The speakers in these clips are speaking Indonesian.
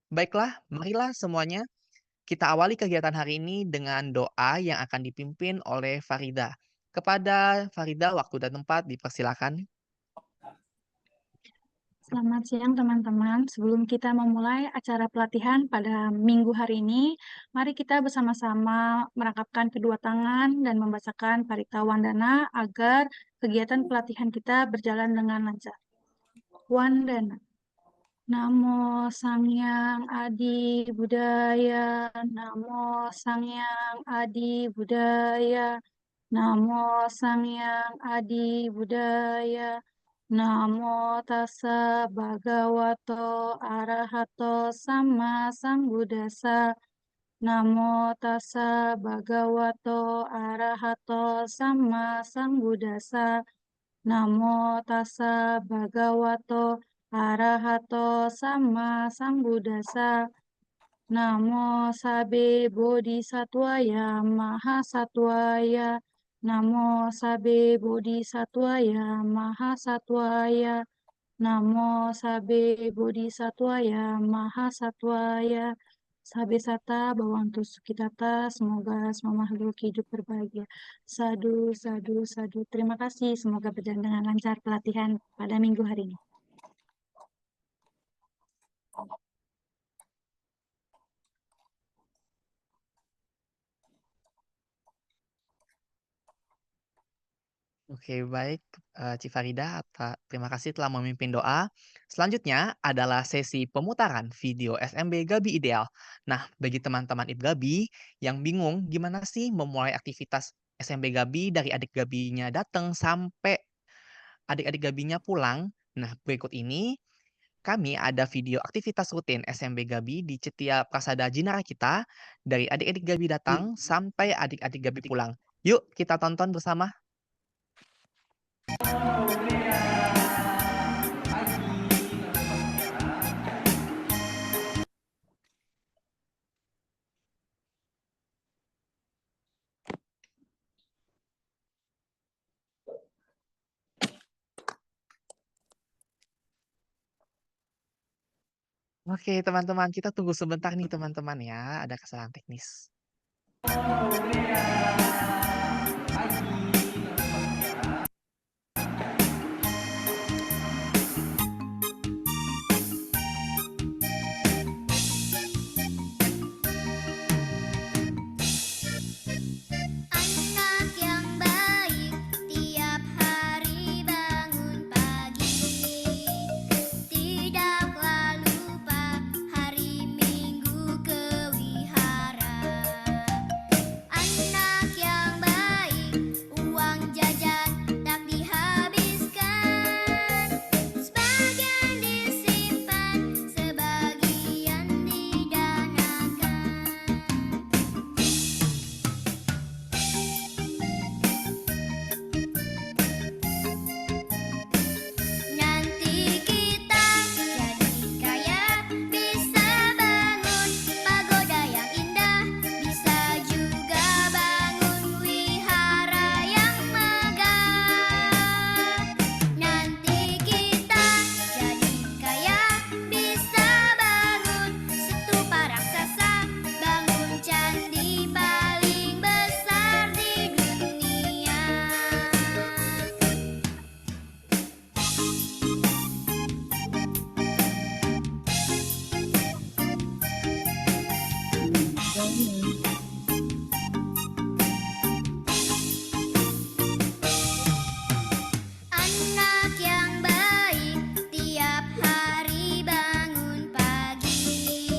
Baiklah, marilah semuanya kita awali kegiatan hari ini dengan doa yang akan dipimpin oleh Farida. Kepada Farida, waktu dan tempat dipersilakan. Selamat siang teman-teman. Sebelum kita memulai acara pelatihan pada minggu hari ini, mari kita bersama-sama merangkapkan kedua tangan dan membacakan Parita Wandana agar kegiatan pelatihan kita berjalan dengan lancar. Wandana. Namo Sangyang Adi Budaya, Namo Sangyang Adi Budaya, Namo Sangyang Adi Budaya, Namo Tassa Bhagavato Arahato Sama Sambuddhassa, Namo Tassa Bhagavato Arahato Sama Sambuddhassa, Namo Tassa Bhagavato Arahato Sama Sambuddhassa. Namo Sabe Bodhisattvaya Mahasattvaya. Namo Sabe Bodhisattvaya Mahasattvaya. Namo Sabe Bodhisattvaya Mahasattvaya. Sabe Sata Bhawantu Sukhitata, semoga semua makhluk hidup berbahagia. Sadu, sadu, sadu. Terima kasih, semoga berjalan dengan lancar pelatihan pada minggu hari ini. Oke, baik, Ci Farida, terima kasih telah memimpin doa. Selanjutnya adalah sesi pemutaran video SMB Gabi Ideal. Nah, bagi teman-teman Gabi yang bingung gimana sih memulai aktivitas SMB Gabi dari adik Gabinya datang sampai adik-adik Gabinya pulang. Nah, berikut ini kami ada video aktivitas rutin SMB Gabi di setiap Prasada Jinara kita, dari adik-adik Gabi datang sampai adik-adik Gabi pulang. Yuk kita tonton bersama. Oke teman-teman, kita tunggu sebentar nih teman-teman ya, ada kesalahan teknis. Anak yang baik tiap hari bangun pagi, tidaklah lupa hari Minggu ke wihara. Anak yang baik uang jajan tak dihabiskan, sebagian disimpan, sebagian didanakan. Nanti kita jadi kaya, bisa bangun pagoda yang indah, bisa juga bangun wihara yang megah. Nanti kita jadi kaya, bisa bangun stupa raksasa, bangun candi paling besar di dunia. Anak yang baik tiap hari bangun pagi,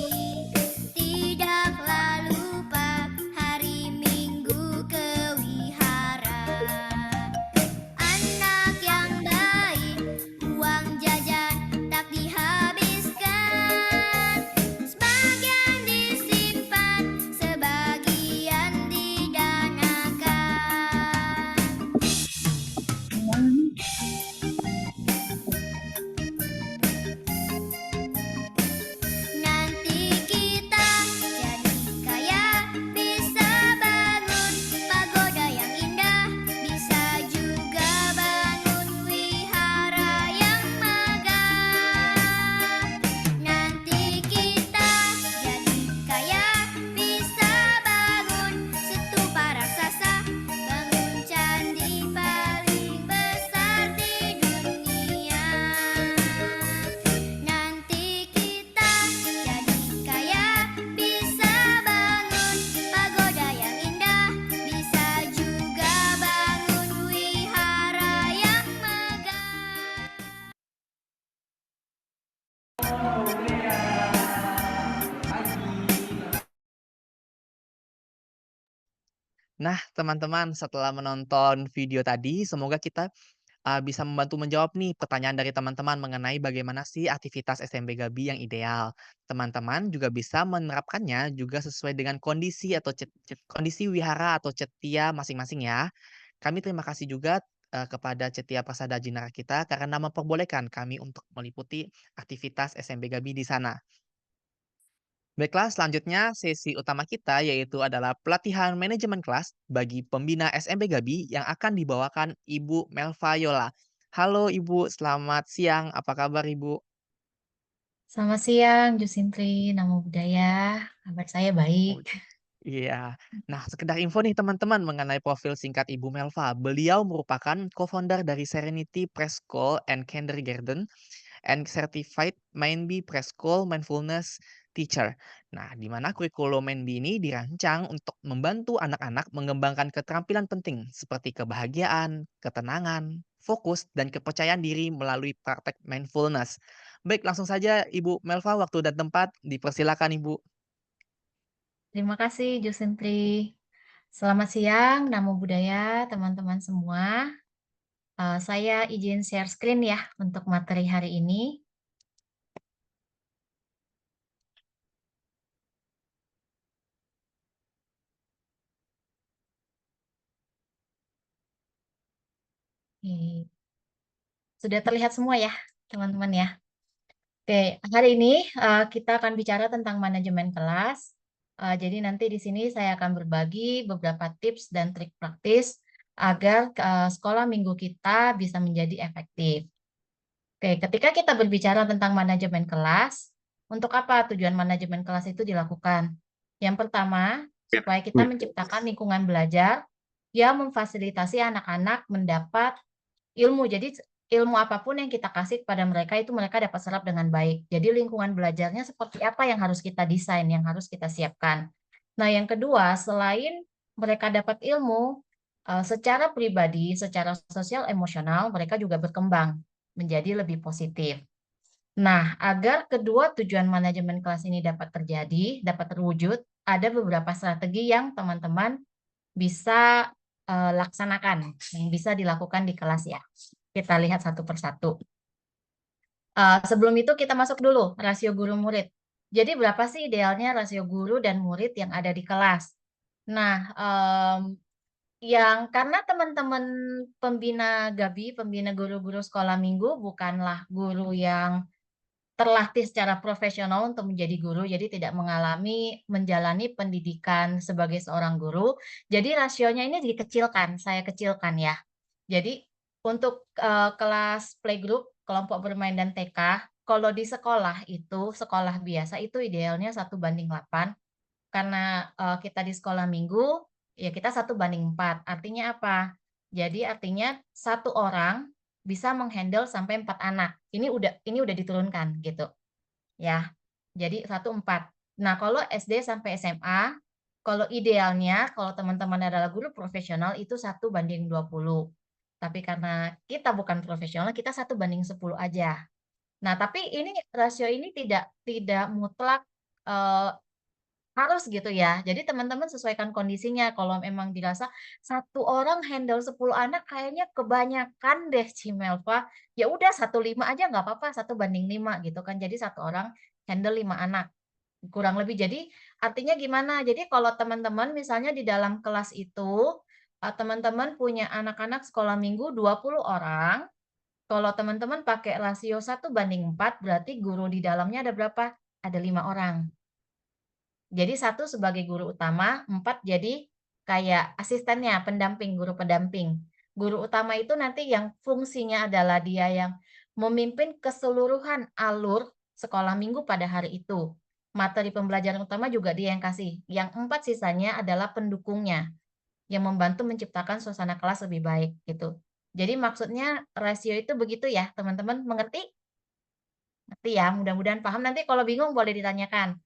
tidaklah lupa hari Minggu ke wihara. Anak yang baik uang jajan tak dihabiskan, sebagian disimpan, sebagian Nah, teman-teman, setelah menonton video tadi, semoga kita bisa membantu menjawab nih pertanyaan dari teman-teman mengenai bagaimana sih aktivitas SMB Gabi yang ideal. Teman-teman juga bisa menerapkannya juga sesuai dengan kondisi atau kondisi wihara atau cetia masing-masing ya. Kami terima kasih juga kepada Cetia Persada Jinara kita karena memperbolehkan kami untuk meliputi aktivitas SMB Gabi di sana. Baiklah, selanjutnya sesi utama kita yaitu adalah pelatihan manajemen kelas bagi pembina SMB Gabi yang akan dibawakan Ibu Melva Yola. Halo Ibu, selamat siang. Apa kabar Ibu? Selamat siang, Jusintri, Namo Buddhaya. Kabar saya baik. Oh, iya. Nah, sekedar info nih teman-teman mengenai profil singkat Ibu Melva. Beliau merupakan co-founder dari Serenity Preschool and Kindergarten and Certified Mindby Preschool Mindfulness Teacher. Nah, di mana kurikulum Mindby ini dirancang untuk membantu anak-anak mengembangkan keterampilan penting seperti kebahagiaan, ketenangan, fokus, dan kepercayaan diri melalui praktek mindfulness. Baik, langsung saja Ibu Melva, waktu dan tempat dipersilakan Ibu. Terima kasih, Jusintri. Selamat siang, Namo Buddhaya, teman-teman semua. Saya izin share screen ya untuk materi hari ini. Oke. Sudah terlihat semua ya, teman-teman ya. Oke, hari ini kita akan bicara tentang manajemen kelas. Jadi nanti di sini saya akan berbagi beberapa tips dan trik praktis agar sekolah minggu kita bisa menjadi efektif. Oke, ketika kita berbicara tentang manajemen kelas, untuk apa tujuan manajemen kelas itu dilakukan? Yang pertama, supaya kita menciptakan lingkungan belajar yang memfasilitasi anak-anak mendapat ilmu. Jadi ilmu apapun yang kita kasih kepada mereka itu mereka dapat serap dengan baik. Jadi lingkungan belajarnya seperti apa yang harus kita desain, yang harus kita siapkan. Nah, yang kedua, selain mereka dapat ilmu, secara pribadi, secara sosial emosional, mereka juga berkembang menjadi lebih positif. Nah, agar kedua tujuan manajemen kelas ini dapat terjadi, dapat terwujud, ada beberapa strategi yang teman-teman bisa laksanakan, yang bisa dilakukan di kelas ya. Kita lihat satu persatu. Sebelum itu kita masuk dulu rasio guru murid. Jadi berapa sih idealnya rasio guru dan murid yang ada di kelas? Nah, yang karena teman-teman pembina Gabi, pembina guru-guru sekolah minggu bukanlah guru yang terlatih secara profesional untuk menjadi guru, jadi tidak menjalani pendidikan sebagai seorang guru. Jadi rasionya ini dikecilkan, saya kecilkan ya. Jadi untuk kelas playgroup, kelompok bermain dan TK, kalau di sekolah itu, sekolah biasa itu idealnya 1:8. Karena kita di sekolah minggu, ya kita 1:4. Artinya apa? Jadi artinya satu orang bisa menghandle sampai 4 anak. Ini udah diturunkan gitu ya. Jadi 1:4. Nah, kalau SD sampai SMA, kalau idealnya kalau teman-teman adalah guru profesional itu 1:20. Tapi karena kita bukan profesional, kita 1:10 aja. Nah, tapi ini rasio ini tidak mutlak eh, harus gitu ya. Jadi teman-teman sesuaikan kondisinya. Kalau memang dirasa satu orang handle 10 anak kayaknya kebanyakan deh Cimelva. Ya udah 1:5 aja nggak apa-apa, 1:5 gitu kan. Jadi satu orang handle 5 anak. Kurang lebih. Jadi artinya gimana? Jadi kalau teman-teman misalnya di dalam kelas itu teman-teman punya anak-anak sekolah minggu 20 orang. Kalau teman-teman pakai rasio 1:4 berarti guru di dalamnya ada berapa? Ada 5 orang. Jadi 1 sebagai guru utama, 4 jadi kayak asistennya, pendamping, guru pendamping. Guru utama itu nanti yang fungsinya adalah dia yang memimpin keseluruhan alur sekolah minggu pada hari itu. Materi pembelajaran utama juga dia yang kasih. Yang 4 sisanya adalah pendukungnya, yang membantu menciptakan suasana kelas lebih baik gitu. Jadi maksudnya rasio itu begitu ya, teman-teman mengerti? Ngerti ya, mudah-mudahan paham. Nanti kalau bingung boleh ditanyakan.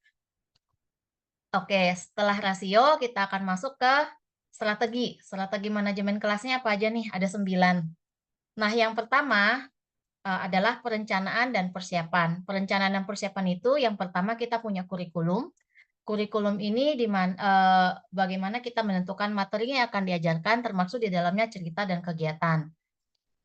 Oke, setelah rasio kita akan masuk ke strategi. Strategi manajemen kelasnya apa aja nih? Ada 9. Nah, yang pertama adalah perencanaan dan persiapan. Perencanaan dan persiapan itu yang pertama kita punya kurikulum. Kurikulum ini bagaimana kita menentukan materinya yang akan diajarkan, termasuk di dalamnya cerita dan kegiatan.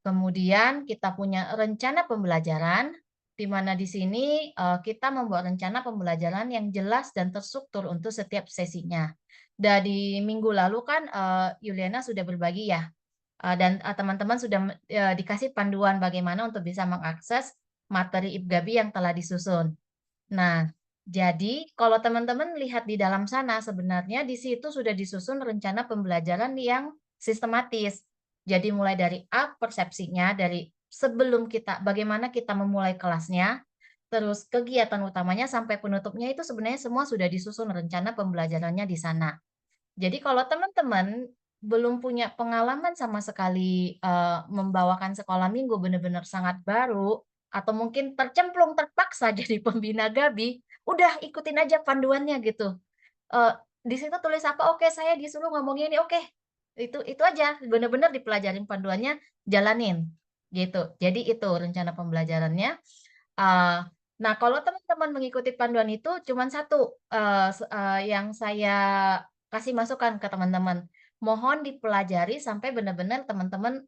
Kemudian kita punya rencana pembelajaran, di mana di sini kita membuat rencana pembelajaran yang jelas dan terstruktur untuk setiap sesinya. Dari minggu lalu kan Yuliana sudah berbagi ya, dan teman-teman sudah dikasih panduan bagaimana untuk bisa mengakses materi IPGABI yang telah disusun. Nah, jadi kalau teman-teman lihat di dalam sana, sebenarnya di situ sudah disusun rencana pembelajaran yang sistematis. Jadi mulai dari persepsinya, dari sebelum bagaimana kita memulai kelasnya, terus kegiatan utamanya sampai penutupnya itu sebenarnya semua sudah disusun rencana pembelajarannya di sana. Jadi kalau teman-teman belum punya pengalaman sama sekali membawakan sekolah minggu benar-benar sangat baru, atau mungkin tercemplung terpaksa jadi pembina GABI, udah ikutin aja panduannya gitu. Di situ tulis apa, oke saya disuruh ngomong ini, oke. Itu aja, benar-benar dipelajarin panduannya, jalanin gitu. Jadi itu rencana pembelajarannya. Eee, nah kalau teman-teman mengikuti panduan itu cuman satu, yang saya kasih masukan ke teman-teman, mohon dipelajari sampai benar-benar teman-teman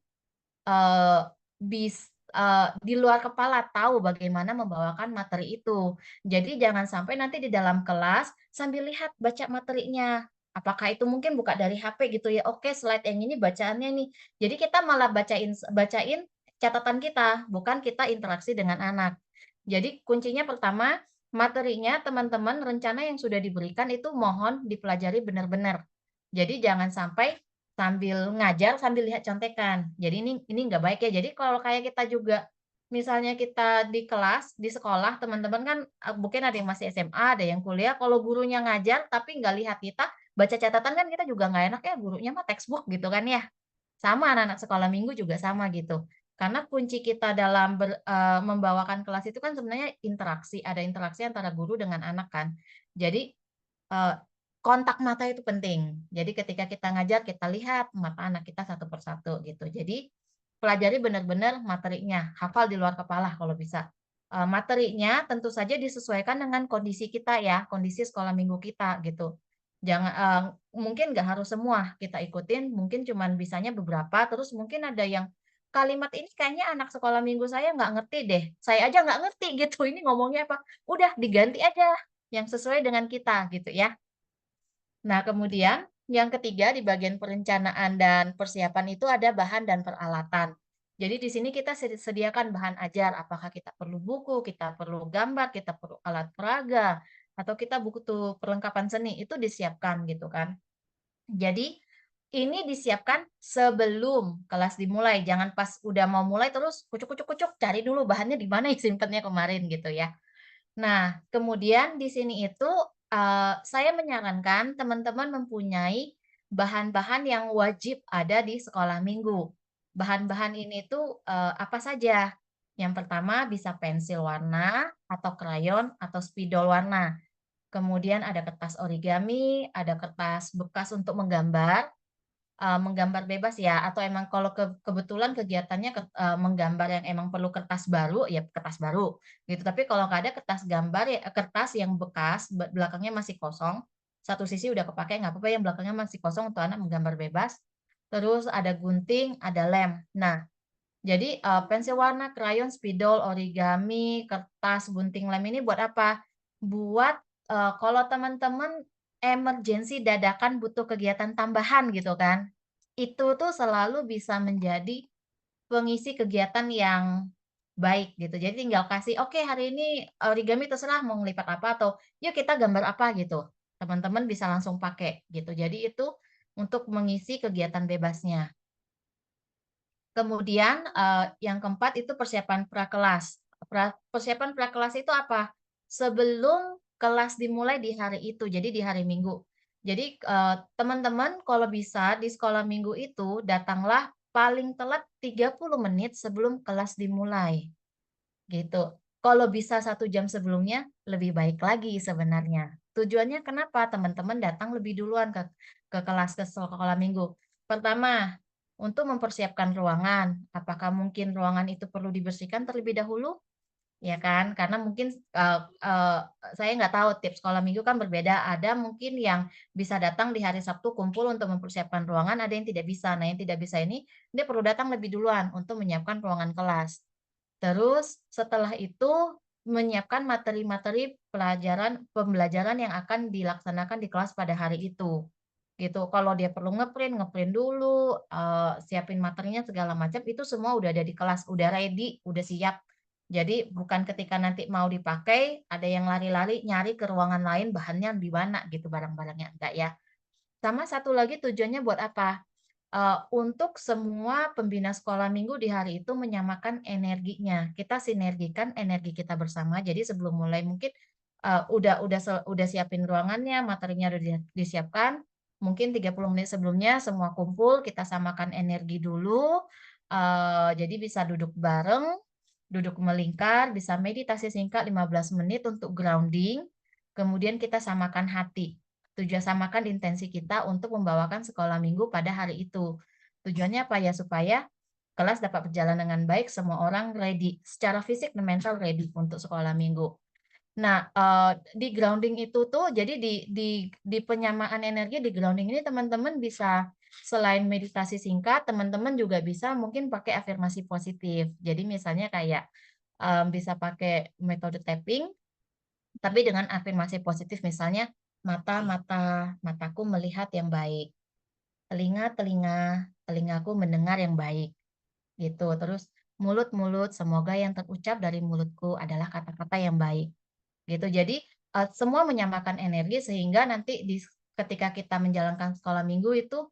Eee, di luar kepala tahu bagaimana membawakan materi itu. Jadi jangan sampai nanti di dalam kelas sambil lihat baca materinya. Apakah itu mungkin buka dari HP gitu ya, oke slide yang ini bacaannya nih. Jadi kita malah bacain catatan kita, bukan kita interaksi dengan anak. Jadi kuncinya pertama, materinya teman-teman rencana yang sudah diberikan itu mohon dipelajari benar-benar. Jadi jangan sampai sambil ngajar, sambil lihat contekan. Jadi ini nggak baik ya. Jadi kalau kayak kita juga, misalnya kita di kelas, di sekolah, teman-teman kan, mungkin ada yang masih SMA, ada yang kuliah, kalau gurunya ngajar tapi nggak lihat kita, baca catatan kan kita juga nggak enak ya, gurunya mah textbook gitu kan ya. Sama anak-anak sekolah minggu juga sama gitu. Karena kunci kita dalam membawakan kelas itu kan sebenarnya interaksi, ada interaksi antara guru dengan anak kan. Jadi Eee, kontak mata itu penting. Jadi ketika kita ngajar, kita lihat mata anak kita satu persatu gitu. Jadi pelajari benar-benar materinya, hafal di luar kepala kalau bisa. Materinya tentu saja disesuaikan dengan kondisi kita ya, kondisi sekolah minggu kita gitu. Mungkin nggak harus semua kita ikutin, mungkin cuman bisanya beberapa, terus mungkin ada yang, "Kalimat ini kayaknya anak sekolah minggu saya nggak ngerti deh, saya aja nggak ngerti," gitu, "ini ngomongnya apa?" Udah diganti aja yang sesuai dengan kita gitu ya. Nah, kemudian yang ketiga di bagian perencanaan dan persiapan itu ada bahan dan peralatan. Jadi di sini kita sediakan bahan ajar, apakah kita perlu buku, kita perlu gambar, kita perlu alat peraga, atau kita butuh perlengkapan seni, itu disiapkan gitu kan. Jadi ini disiapkan sebelum kelas dimulai, jangan pas udah mau mulai terus kucuk kucuk kucuk, cari dulu bahannya di mana ya simpennya kemarin gitu ya. Nah, kemudian di sini itu, saya menyarankan teman-teman mempunyai bahan-bahan yang wajib ada di sekolah minggu. Bahan-bahan ini tuh, apa saja? Yang pertama bisa pensil warna, atau krayon, atau spidol warna. Kemudian ada kertas origami, ada kertas bekas untuk menggambar, menggambar bebas ya, atau emang kalau kebetulan kegiatannya menggambar yang emang perlu kertas baru, ya kertas baru, gitu. Tapi kalau nggak ada kertas gambar ya kertas yang bekas, belakangnya masih kosong, satu sisi udah kepakai nggak apa-apa, yang belakangnya masih kosong untuk anak menggambar bebas. Terus ada gunting, ada lem. Nah, jadi, pensil warna, krayon, spidol, origami, kertas, gunting lem ini buat apa? Buat, kalau teman-teman emergensi dadakan butuh kegiatan tambahan gitu kan, itu tuh selalu bisa menjadi pengisi kegiatan yang baik gitu. Jadi tinggal kasih, "Oke hari ini origami terserah mau ngelipat apa," atau, "Yuk kita gambar apa," gitu. Teman-teman bisa langsung pakai gitu. Jadi itu untuk mengisi kegiatan bebasnya. Kemudian, yang keempat itu persiapan prakelas. Persiapan prakelas itu apa? Sebelum kelas dimulai di hari itu, jadi di hari Minggu. Jadi, teman-teman kalau bisa di sekolah Minggu itu datanglah paling telat 30 menit sebelum kelas dimulai, gitu. Kalau bisa 1 jam sebelumnya, lebih baik lagi sebenarnya. Tujuannya kenapa? Teman-teman datang lebih duluan ke kelas, ke sekolah Minggu. Pertama, untuk mempersiapkan ruangan. Apakah mungkin ruangan itu perlu dibersihkan terlebih dahulu? ya kan? Karena mungkin, saya nggak tahu tips sekolah minggu kan berbeda, ada mungkin yang bisa datang di hari Sabtu kumpul untuk mempersiapkan ruangan, ada yang tidak bisa. Nah, yang tidak bisa ini, dia perlu datang lebih duluan untuk menyiapkan ruangan kelas. Terus setelah itu menyiapkan materi-materi pembelajaran yang akan dilaksanakan di kelas pada hari itu, gitu. Kalau dia perlu ngeprint dulu, siapin materinya segala macam, itu semua udah ada di kelas, udah ready, udah siap. Jadi bukan ketika nanti mau dipakai, ada yang lari-lari nyari ke ruangan lain bahannya di mana gitu, barang-barangnya, enggak ya. Sama satu lagi tujuannya buat apa? Untuk semua pembina sekolah minggu di hari itu menyamakan energinya. Kita sinergikan energi kita bersama. Jadi sebelum mulai mungkin, udah siapin ruangannya, materinya udah disiapkan, mungkin 30 menit sebelumnya semua kumpul, kita samakan energi dulu, jadi bisa duduk bareng, duduk melingkar, bisa meditasi singkat 15 menit untuk grounding, kemudian kita samakan hati. Tujuan samakan intensi kita untuk membawakan sekolah minggu pada hari itu. Tujuannya apa ya? Supaya kelas dapat berjalan dengan baik, semua orang ready, secara fisik dan mental ready untuk sekolah minggu. Nah, di grounding itu tuh jadi di penyamaan energi di grounding ini teman-teman bisa selain meditasi singkat, teman-teman juga bisa mungkin pakai afirmasi positif. Jadi misalnya kayak, bisa pakai metode tapping, tapi dengan afirmasi positif misalnya, "Mata, mataku melihat yang baik. Telinga, telingaku mendengar yang baik." Gitu. Terus, "Mulut, semoga yang terucap dari mulutku adalah kata-kata yang baik." Gitu. Jadi, semua menyamakan energi sehingga nanti ketika kita menjalankan sekolah minggu itu,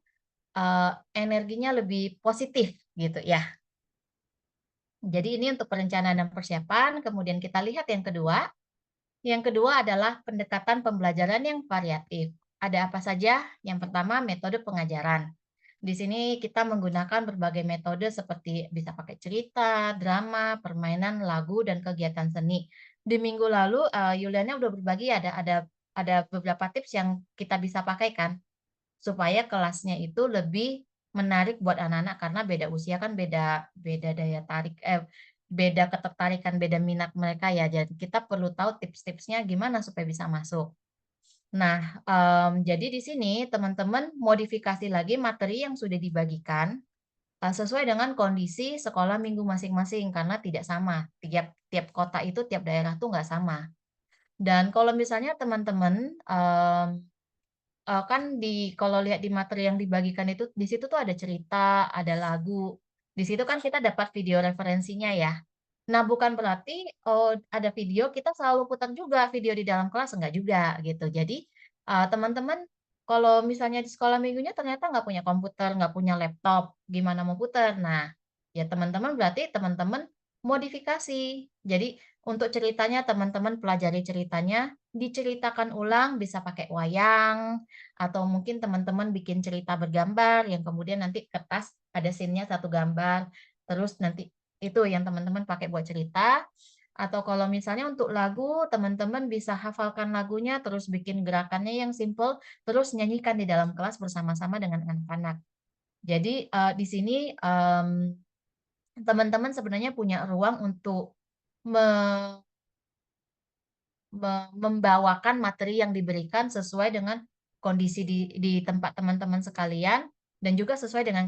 energinya lebih positif gitu ya. Jadi ini untuk perencanaan dan persiapan, kemudian kita lihat yang kedua. Yang kedua adalah pendekatan pembelajaran yang variatif. Ada apa saja? Yang pertama, metode pengajaran. Di sini kita menggunakan berbagai metode seperti bisa pakai cerita, drama, permainan, lagu, dan kegiatan seni. Di minggu lalu, Yuliana udah berbagi ada beberapa tips yang kita bisa pakai kan, supaya kelasnya itu lebih menarik buat anak-anak karena beda usia kan beda beda daya tarik beda ketertarikan, beda minat mereka ya. Jadi kita perlu tahu tips-tipsnya gimana supaya bisa masuk. Nah, jadi di sini teman-teman modifikasi lagi materi yang sudah dibagikan, sesuai dengan kondisi sekolah minggu masing-masing karena tidak sama. Tiap tiap kota itu, tiap daerah tuh nggak sama. Dan kalau misalnya teman-teman, kan kalau lihat di materi yang dibagikan itu, di situ tuh ada cerita, ada lagu. Di situ kan kita dapat video referensinya ya. Nah, bukan berarti, ada video kita selalu putar juga video di dalam kelas, enggak juga gitu. Jadi, teman-teman kalau misalnya di sekolah minggunya ternyata nggak punya komputer, nggak punya laptop, gimana mau putar? Nah, ya teman-teman berarti teman-teman modifikasi. Jadi, untuk ceritanya teman-teman pelajari ceritanya, diceritakan ulang bisa pakai wayang, atau mungkin teman-teman bikin cerita bergambar yang kemudian nanti kertas ada scene-nya satu gambar, terus nanti itu yang teman-teman pakai buat cerita, atau kalau misalnya untuk lagu, teman-teman bisa hafalkan lagunya, terus bikin gerakannya yang simple, terus nyanyikan di dalam kelas bersama-sama dengan anak-anak. Jadi, di sini, teman-teman sebenarnya punya ruang untuk me me membawakan materi yang diberikan sesuai dengan kondisi di tempat teman-teman sekalian, dan juga sesuai dengan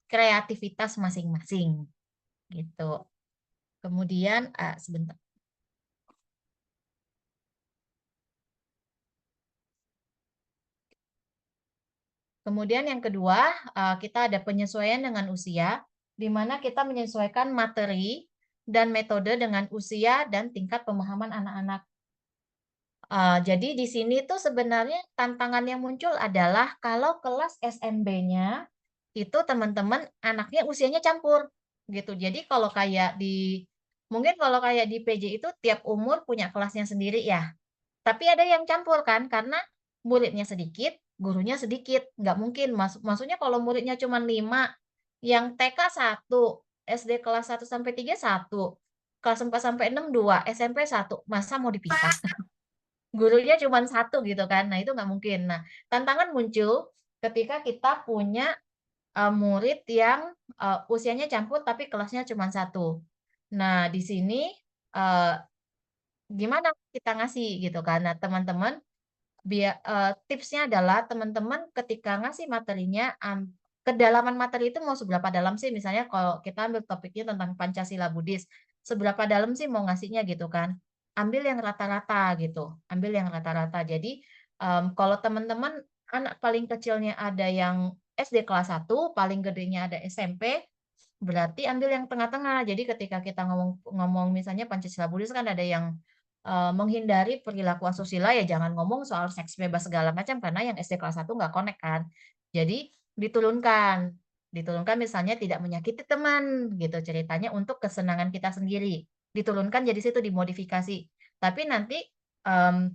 kreativitas masing-masing, gitu. Kemudian, sebentar. Kemudian yang kedua, kita ada penyesuaian dengan usia, di mana kita menyesuaikan materi dan metode dengan usia dan tingkat pemahaman anak-anak. Jadi di sini tuh sebenarnya tantangan yang muncul adalah kalau kelas SMB-nya itu teman-teman anaknya usianya campur, gitu. Jadi mungkin kalau kayak di PJ itu tiap umur punya kelasnya sendiri ya. Tapi ada yang campur kan, karena muridnya sedikit, gurunya sedikit. Nggak mungkin, maksudnya kalau muridnya cuma 5, yang TK 1, SD kelas 1 sampai 3 1, kelas 4 sampai 6 2, SMP 1, masa mau dipisah? Gurunya cuma 1 gitu kan, nah itu nggak mungkin. Nah, tantangan muncul ketika kita punya, murid yang, usianya campur tapi kelasnya cuma 1. Nah, di sini, eee, gimana kita ngasih gitu kan. Nah, teman-teman tipsnya adalah teman-teman ketika ngasih materinya, kedalaman materi itu mau seberapa dalam sih? Misalnya kalau kita ambil topiknya tentang Pancasila Buddhis, seberapa dalam sih mau ngasihnya gitu kan? Ambil yang rata-rata gitu, ambil yang rata-rata. Jadi, kalau teman-teman anak paling kecilnya ada yang SD kelas 1, paling gedenya ada SMP, berarti ambil yang tengah-tengah. Jadi ketika kita ngomong ngomong misalnya Pancasila Buddhis kan ada yang menghindari perilaku asusila, ya jangan ngomong soal seks bebas segala macam karena yang SD kelas 1 nggak connect kan. Jadi diturunkan, diturunkan misalnya tidak menyakiti teman gitu ceritanya untuk kesenangan kita sendiri. Diturunkan jadi situ dimodifikasi. Tapi nanti, mmm,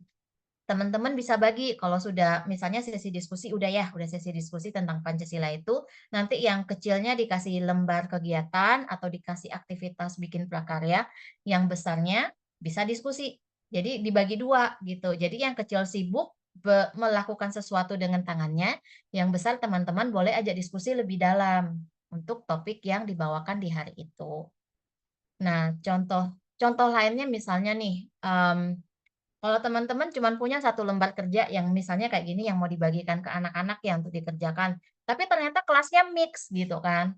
teman-teman bisa bagi kalau sudah misalnya sesi diskusi udah ya, udah sesi diskusi tentang Pancasila itu, nanti yang kecilnya dikasih lembar kegiatan atau dikasih aktivitas bikin prakarya, yang besarnya bisa diskusi. Jadi dibagi 2 gitu. Jadi yang kecil sibuk melakukan sesuatu dengan tangannya, yang besar teman-teman boleh ajak diskusi lebih dalam untuk topik yang dibawakan di hari itu. Nah, contoh contoh lainnya misalnya nih, kalau teman-teman cuma punya satu lembar kerja yang misalnya kayak gini yang mau dibagikan ke anak-anak ya untuk dikerjakan, tapi ternyata kelasnya mix gitu kan.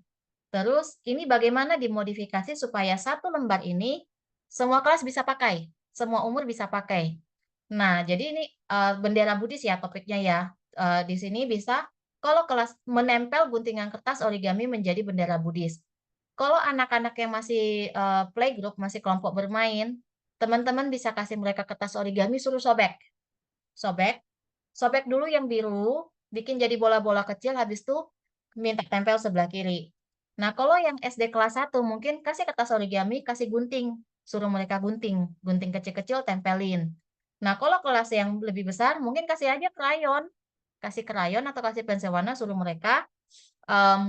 Terus ini bagaimana dimodifikasi supaya satu lembar ini semua kelas bisa pakai, semua umur bisa pakai. Nah, jadi ini, bendera Buddhis ya topiknya ya, di sini bisa kalau kelas menempel guntingan kertas origami menjadi bendera Buddhis. Kalau anak-anak yang masih, playgroup, masih kelompok bermain, teman-teman bisa kasih mereka kertas origami suruh sobek. Sobek, sobek dulu yang biru, bikin jadi bola-bola kecil, habis itu minta tempel sebelah kiri. Nah, kalau yang SD kelas 1 mungkin kasih kertas origami, kasih gunting, suruh mereka gunting, gunting kecil-kecil tempelin. Nah, kalau kelas yang lebih besar mungkin kasih aja krayon, kasih krayon atau kasih pensil warna suruh mereka,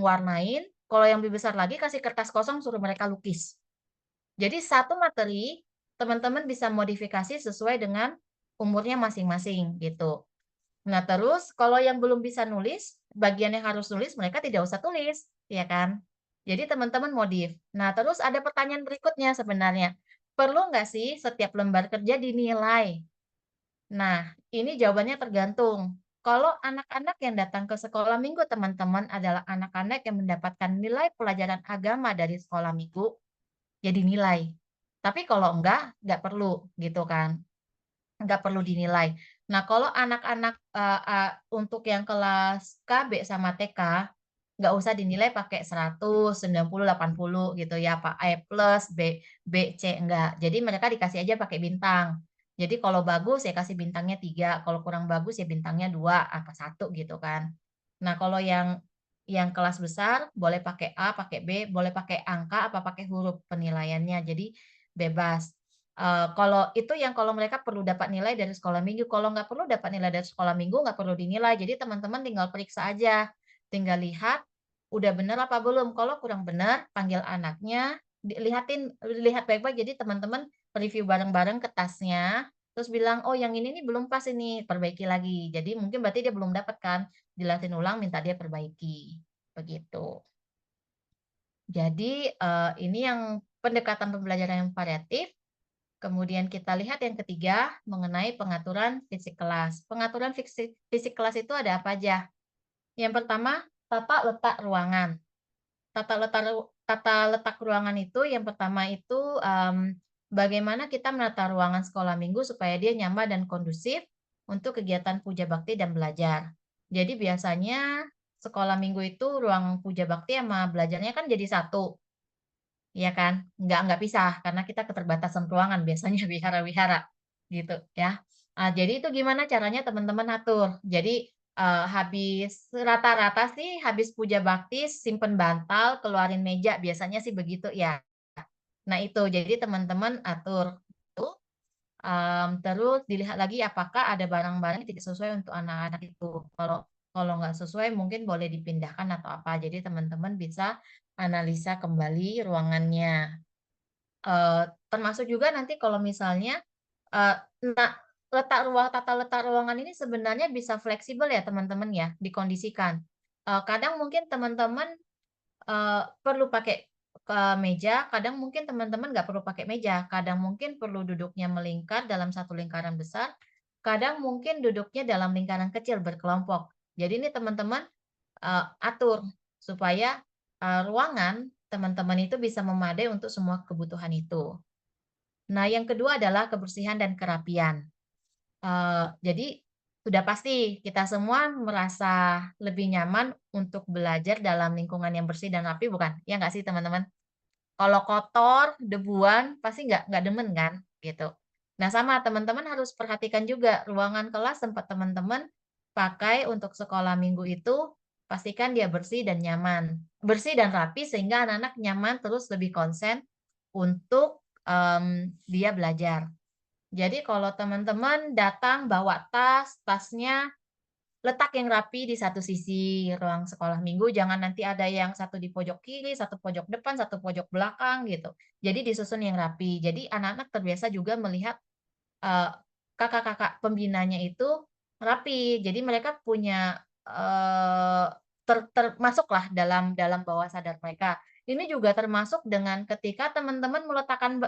warnain, kalau yang lebih besar lagi kasih kertas kosong suruh mereka lukis. Jadi satu materi, teman-teman bisa modifikasi sesuai dengan umurnya masing-masing, gitu. Nah, terus kalau yang belum bisa nulis, bagian yang harus nulis mereka tidak usah tulis, ya kan? Jadi teman-teman modif. Nah, terus ada pertanyaan berikutnya sebenarnya, perlu nggak sih setiap lembar kerja dinilai? Nah, ini jawabannya tergantung. Kalau anak-anak yang datang ke sekolah minggu teman-teman adalah anak-anak yang mendapatkan nilai pelajaran agama dari sekolah minggu, ya dinilai. Tapi kalau nggak perlu gitu kan. Nggak perlu dinilai. Nah, kalau anak-anak, untuk yang kelas KB sama TK, nggak usah dinilai pakai 100, 90, 80 gitu ya, Pak, A plus, B, C, enggak. Jadi mereka dikasih aja pakai bintang. Jadi kalau bagus ya kasih bintangnya 3, kalau kurang bagus ya bintangnya 2 apa 1 gitu kan. Nah, kalau yang kelas besar boleh pakai A, pakai B, boleh pakai angka apa pakai huruf penilaiannya, jadi bebas. Kalau itu yang kalau mereka perlu dapat nilai dari sekolah minggu, kalau nggak perlu dapat nilai dari sekolah minggu, nggak perlu dinilai. Jadi teman-teman tinggal periksa aja, tinggal lihat udah bener apa belum. Kalau kurang benar, panggil anaknya, lihat baik-baik. Jadi teman-teman review bareng-bareng ke tasnya, terus bilang, "Oh yang ini nih belum pas ini, perbaiki lagi." Jadi mungkin berarti dia belum dapat kan, jelasin ulang, minta dia perbaiki, begitu. Jadi, ini yang pendekatan pembelajaran yang variatif. Kemudian kita lihat yang ketiga, mengenai pengaturan fisik kelas. Pengaturan fisik fisik kelas itu ada apa aja? Yang pertama, tata letak ruangan. Tata letak ruangan itu yang pertama itu, bagaimana kita menata ruangan sekolah minggu supaya dia nyaman dan kondusif untuk kegiatan puja bakti dan belajar. Jadi biasanya sekolah minggu itu ruang puja bakti sama belajarnya kan jadi satu. Iya kan? Nggak pisah, karena kita keterbatasan ruangan biasanya wihara-wihara, gitu ya. Jadi itu gimana caranya teman-teman atur. Jadi, habis rata-rata sih habis puja bakti simpen bantal, keluarin meja, biasanya sih begitu ya. Nah itu, jadi teman-teman atur itu, terus dilihat lagi apakah ada barang-barang yang tidak sesuai untuk anak-anak itu. Kalau kalau nggak sesuai mungkin boleh dipindahkan atau apa. Jadi teman-teman bisa analisa kembali ruangannya. Termasuk juga nanti kalau misalnya, eee, nah tata letak ruangan ini sebenarnya bisa fleksibel ya teman-teman ya, dikondisikan. Kadang mungkin teman-teman, perlu pakai ke meja, kadang mungkin teman-teman nggak perlu pakai meja, kadang mungkin perlu duduknya melingkar dalam satu lingkaran besar, kadang mungkin duduknya dalam lingkaran kecil berkelompok. Jadi ini teman-teman atur supaya ruangan teman-teman itu bisa memadai untuk semua kebutuhan itu. Nah, yang kedua adalah kebersihan dan kerapian. Jadi sudah pasti kita semua merasa lebih nyaman untuk belajar dalam lingkungan yang bersih dan rapi, bukan? Ya nggak sih teman-teman? Kalau kotor, debuan, pasti nggak demen kan? Gitu. Nah, sama teman-teman harus perhatikan juga ruangan kelas tempat teman-teman pakai untuk sekolah minggu itu, pastikan dia bersih dan nyaman. Bersih dan rapi sehingga anak-anak nyaman terus lebih konsen untuk dia belajar. Jadi kalau teman-teman datang bawa tas, tasnya letak yang rapi di satu sisi ruang sekolah minggu, jangan nanti ada yang satu di pojok kiri, satu pojok depan, satu pojok belakang gitu. Jadi disusun yang rapi. Jadi anak-anak terbiasa juga melihat eee, kakak-kakak pembinanya itu rapi. Jadi mereka punya, termasuklah dalam bawah sadar mereka. Ini juga termasuk dengan ketika teman-teman meletakkan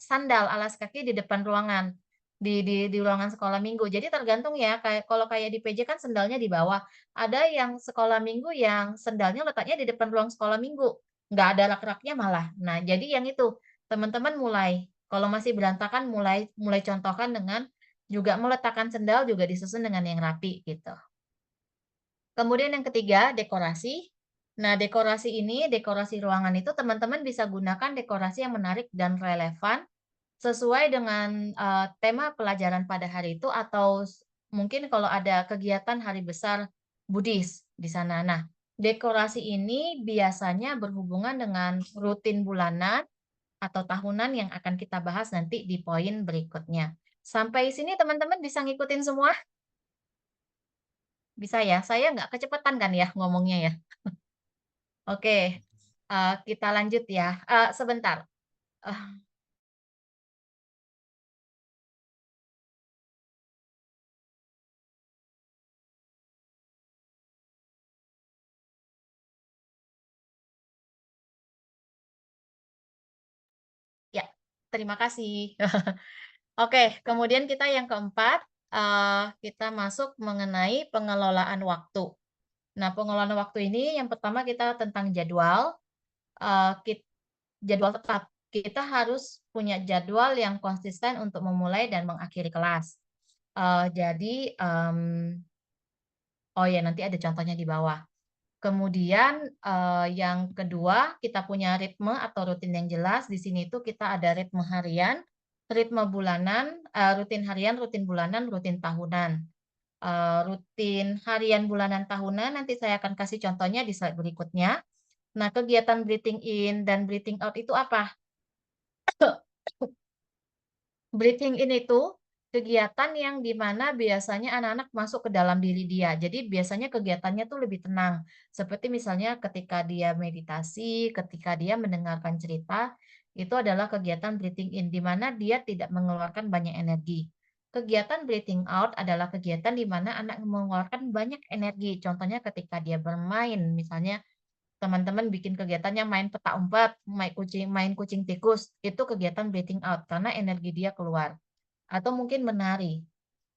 sandal alas kaki di depan ruangan, di ruangan sekolah minggu. Jadi tergantung ya, kalau kayak di PJ kan sendalnya di bawah, ada yang sekolah minggu yang sendalnya letaknya di depan ruang sekolah minggu, nggak ada rak-raknya malah. Nah, jadi yang itu, teman-teman mulai kalau masih berantakan mulai mulai contohkan dengan juga meletakkan sendal juga disusun dengan yang rapi gitu. Kemudian yang ketiga, dekorasi. Nah, dekorasi ruangan itu teman-teman bisa gunakan dekorasi yang menarik dan relevan sesuai dengan, tema pelajaran pada hari itu atau mungkin kalau ada kegiatan hari besar Buddhis di sana. Nah, dekorasi ini biasanya berhubungan dengan rutin bulanan atau tahunan yang akan kita bahas nanti di poin berikutnya. Sampai sini teman-teman bisa ngikutin semua? Bisa ya? Saya nggak kecepatan kan ya ngomongnya ya? Oke, kita lanjut ya. Sebentar, eh, ya, terima kasih. Oke, kemudian kita yang keempat, kita masuk mengenai pengelolaan waktu. Nah, pengelolaan waktu ini yang pertama kita tentang jadwal, eee, kit jadwal tetap. Kita harus punya jadwal yang konsisten untuk memulai dan mengakhiri kelas. Jadi, oh ya nanti ada contohnya di bawah. Kemudian, yang kedua kita punya ritme atau rutin yang jelas. Di sini tuh kita ada ritme harian, ritme bulanan, rutin harian, rutin bulanan, rutin tahunan. Rutin harian, bulanan, tahunan nanti saya akan kasih contohnya di slide berikutnya. Nah, kegiatan breathing in dan breathing out itu apa? Breathing in itu kegiatan yang di mana biasanya anak-anak masuk ke dalam diri dia. Jadi biasanya kegiatannya tuh lebih tenang. Seperti misalnya ketika dia meditasi, ketika dia mendengarkan cerita, itu adalah kegiatan breathing in di mana dia tidak mengeluarkan banyak energi. Kegiatan breathing out adalah kegiatan di mana anak mengeluarkan banyak energi. Contohnya ketika dia bermain, misalnya teman-teman bikin kegiatannya main petak umpet, main kucing tikus, itu kegiatan breathing out karena energi dia keluar. Atau mungkin menari.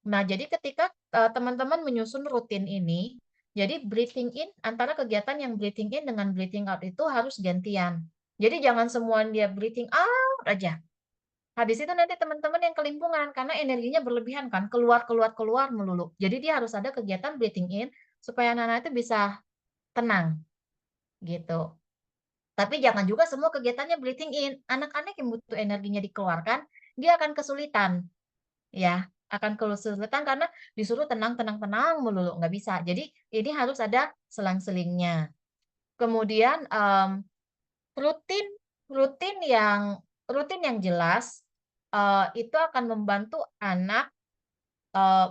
Nah, jadi ketika, teman-teman menyusun rutin ini, jadi breathing in antara kegiatan yang breathing in dengan breathing out itu harus gantian. Jadi jangan semua dia breathing out aja. Habis itu nanti teman-teman yang kelimpungan karena energinya berlebihan kan, keluar keluar keluar melulu. Jadi dia harus ada kegiatan breathing in supaya anak-anak itu bisa tenang, gitu. Tapi jangan juga semua kegiatannya breathing in. Anak-anak yang butuh energinya dikeluarkan, dia akan kesulitan, ya, akan kesulitan karena disuruh tenang tenang tenang melulu, nggak bisa. Jadi ini harus ada selang-selingnya. Kemudian, rutin rutin yang rutin yang jelas, itu akan membantu anak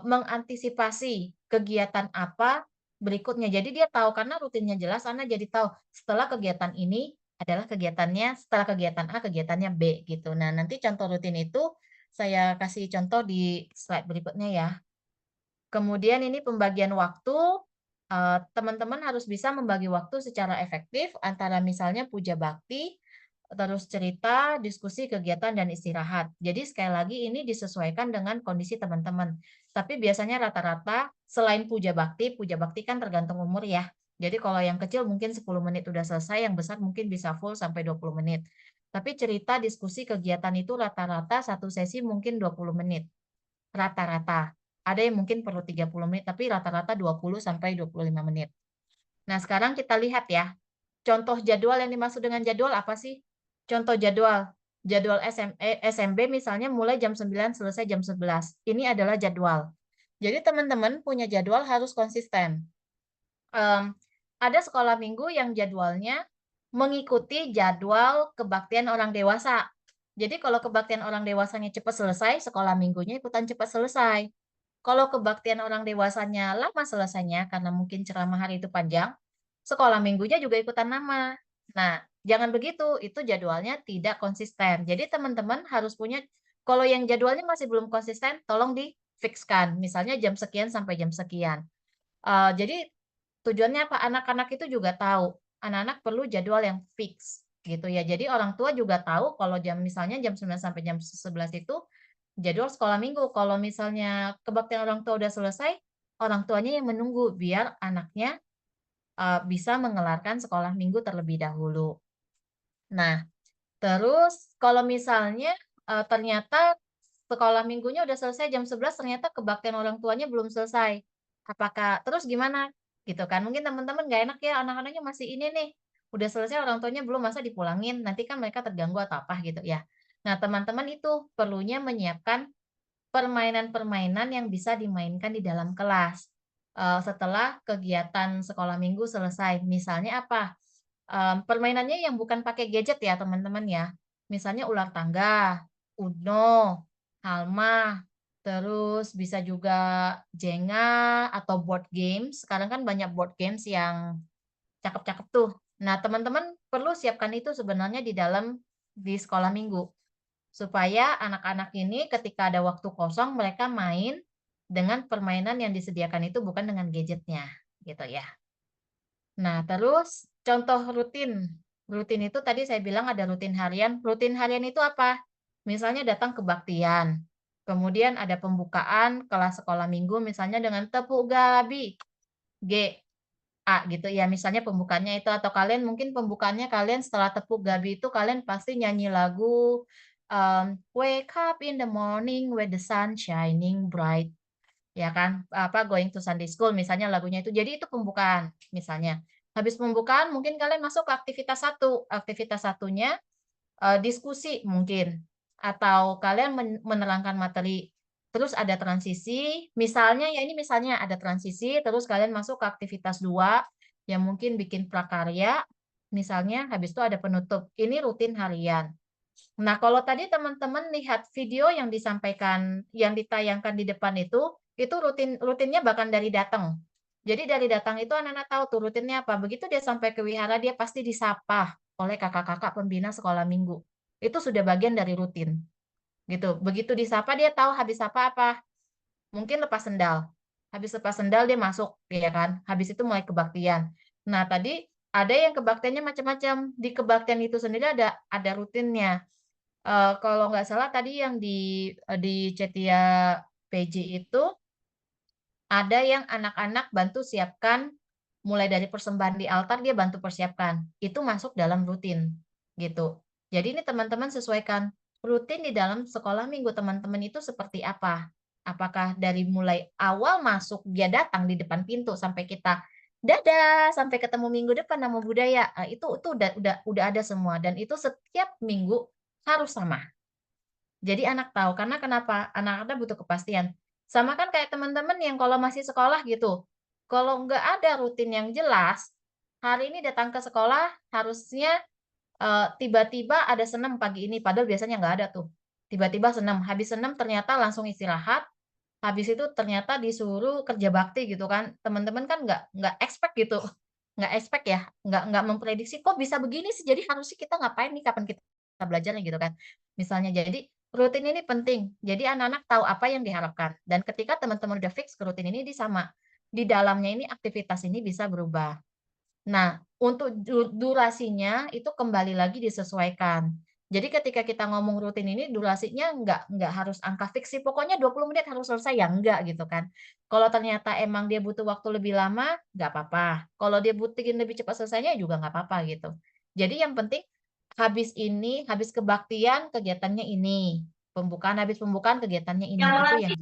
mengantisipasi kegiatan apa berikutnya. Jadi dia tahu karena rutinnya jelas, anak jadi tahu setelah kegiatan ini adalah kegiatannya, setelah kegiatan A, kegiatannya B gitu. Nah, nanti contoh rutin itu saya kasih contoh di slide berikutnya ya. Kemudian ini pembagian waktu, teman-teman harus bisa membagi waktu secara efektif antara misalnya puja bakti, terus cerita, diskusi, kegiatan, dan istirahat. Jadi sekali lagi ini disesuaikan dengan kondisi teman-teman. Tapi biasanya rata-rata selain puja bakti kan tergantung umur ya. Jadi kalau yang kecil mungkin 10 menit udah selesai, yang besar mungkin bisa full sampai 20 menit. Tapi cerita, diskusi, kegiatan itu rata-rata satu sesi mungkin 20 menit. Rata-rata. Ada yang mungkin perlu 30 menit, tapi rata-rata 20 sampai 25 menit. Nah, sekarang kita lihat ya. Contoh jadwal yang dimaksud dengan jadwal apa sih? Contoh jadwal. Jadwal SMB misalnya mulai jam 9 selesai jam 11. Ini adalah jadwal. Jadi teman-teman punya jadwal harus konsisten. Ada sekolah minggu yang jadwalnya mengikuti jadwal kebaktian orang dewasa. Jadi kalau kebaktian orang dewasanya cepat selesai, sekolah minggunya ikutan cepat selesai. Kalau kebaktian orang dewasanya lama selesainya karena mungkin ceramah hari itu panjang, sekolah minggunya juga ikutan lama. Nah, jangan begitu, itu jadwalnya tidak konsisten. Jadi teman-teman harus punya, kalau yang jadwalnya masih belum konsisten, tolong di-fix-kan. Misalnya jam sekian sampai jam sekian. Jadi tujuannya apa? Anak-anak itu juga tahu, anak-anak perlu jadwal yang fix gitu ya. Jadi orang tua juga tahu kalau misalnya jam 9 sampai jam 11 itu jadwal sekolah minggu. Kalau misalnya kebaktian orang tua udah selesai, orang tuanya yang menunggu biar anaknya bisa mengelarkan sekolah minggu terlebih dahulu. Nah, terus kalau misalnya ternyata sekolah minggunya udah selesai jam 11, ternyata kebaktian orang tuanya belum selesai. Apakah terus gimana? Gitu kan. Mungkin teman-teman nggak enak ya, anak-anaknya masih ini nih, udah selesai orang tuanya belum, masa dipulangin, nanti kan mereka terganggu atau apa gitu ya. Nah, teman-teman itu perlunya menyiapkan permainan-permainan yang bisa dimainkan di dalam kelas, setelah kegiatan sekolah minggu selesai. Misalnya apa? Permainannya yang bukan pakai gadget ya teman-teman ya. Misalnya ular tangga, Uno, Halma, terus bisa juga Jenga atau board games. Sekarang kan banyak board games yang cakep-cakep tuh. Nah, teman-teman perlu siapkan itu sebenarnya di sekolah minggu. Supaya anak-anak ini ketika ada waktu kosong mereka main dengan permainan yang disediakan itu bukan dengan gadgetnya, gitu ya. Nah, terus contoh rutin. Rutin itu tadi saya bilang ada rutin harian. Rutin harian itu apa? Misalnya datang kebaktian. Kemudian ada pembukaan kelas sekolah minggu misalnya dengan tepuk gabi. G, A gitu ya. Misalnya pembukaannya itu atau kalian mungkin pembukaannya kalian setelah tepuk gabi itu kalian pasti nyanyi lagu Wake up in the morning with the sun shining bright. Ya kan, apa Going to Sunday School misalnya lagunya itu. Jadi itu pembukaan misalnya. Habis pembukaan mungkin kalian masuk ke aktivitas satu. Aktivitas satunya diskusi mungkin atau kalian menerangkan materi. Terus ada transisi, misalnya ya ini misalnya ada transisi terus kalian masuk ke aktivitas 2 yang mungkin bikin prakarya. Misalnya habis itu ada penutup. Ini rutin harian. Nah, kalau tadi teman-teman lihat video yang disampaikan, yang ditayangkan di depan itu rutinnya bahkan dari datang. Jadi dari datang itu anak-anak tahu tuh rutinnya apa. Begitu dia sampai ke wihara, dia pasti disapa oleh kakak-kakak pembina sekolah minggu. Itu sudah bagian dari rutin. Gitu. Begitu disapa dia tahu habis apa. Mungkin lepas sendal. Habis lepas sendal dia masuk, ya kan? Habis itu mulai kebaktian. Nah, tadi ada yang kebaktiannya macam-macam. Di kebaktian itu sendiri ada rutinnya. Kalau nggak salah tadi yang di Cetia PJ itu ada yang anak-anak bantu siapkan mulai dari persembahan di altar dia bantu persiapkan. Itu masuk dalam rutin gitu. Jadi ini teman-teman sesuaikan rutin di dalam sekolah minggu teman-teman itu seperti apa? Apakah dari mulai awal masuk dia datang di depan pintu sampai kita dadah sampai ketemu minggu depan nama budaya. Itu udah ada semua dan itu setiap minggu harus sama. Jadi anak tahu, karena kenapa? Anak-anak butuh kepastian. Sama kan kayak teman-teman yang kalau masih sekolah gitu, kalau nggak ada rutin yang jelas, hari ini datang ke sekolah harusnya tiba-tiba ada senam pagi ini, padahal biasanya nggak ada tuh. Tiba-tiba senam, habis senam ternyata langsung istirahat, habis itu ternyata disuruh kerja bakti gitu kan. Teman-teman kan nggak expect gitu, nggak expect ya, nggak memprediksi kok bisa begini sih, jadi harusnya kita ngapain nih, kapan kita belajarnya gitu kan. Misalnya jadi rutin ini penting, jadi anak-anak tahu apa yang diharapkan dan ketika teman-teman udah fix ke rutin ini dia sama. di dalamnya ini aktivitas ini bisa berubah. Nah, untuk durasinya itu kembali lagi disesuaikan. Jadi ketika kita ngomong rutin ini durasinya nggak harus angka fiksi, pokoknya 20 menit harus selesai, ya enggak gitu kan. Kalau ternyata emang dia butuh waktu lebih lama, nggak apa-apa. Kalau dia butuhin lebih cepat selesainya juga nggak apa-apa gitu. Jadi yang penting habis kebaktian kegiatannya ini, habis pembukaan kegiatannya ini, itu yang.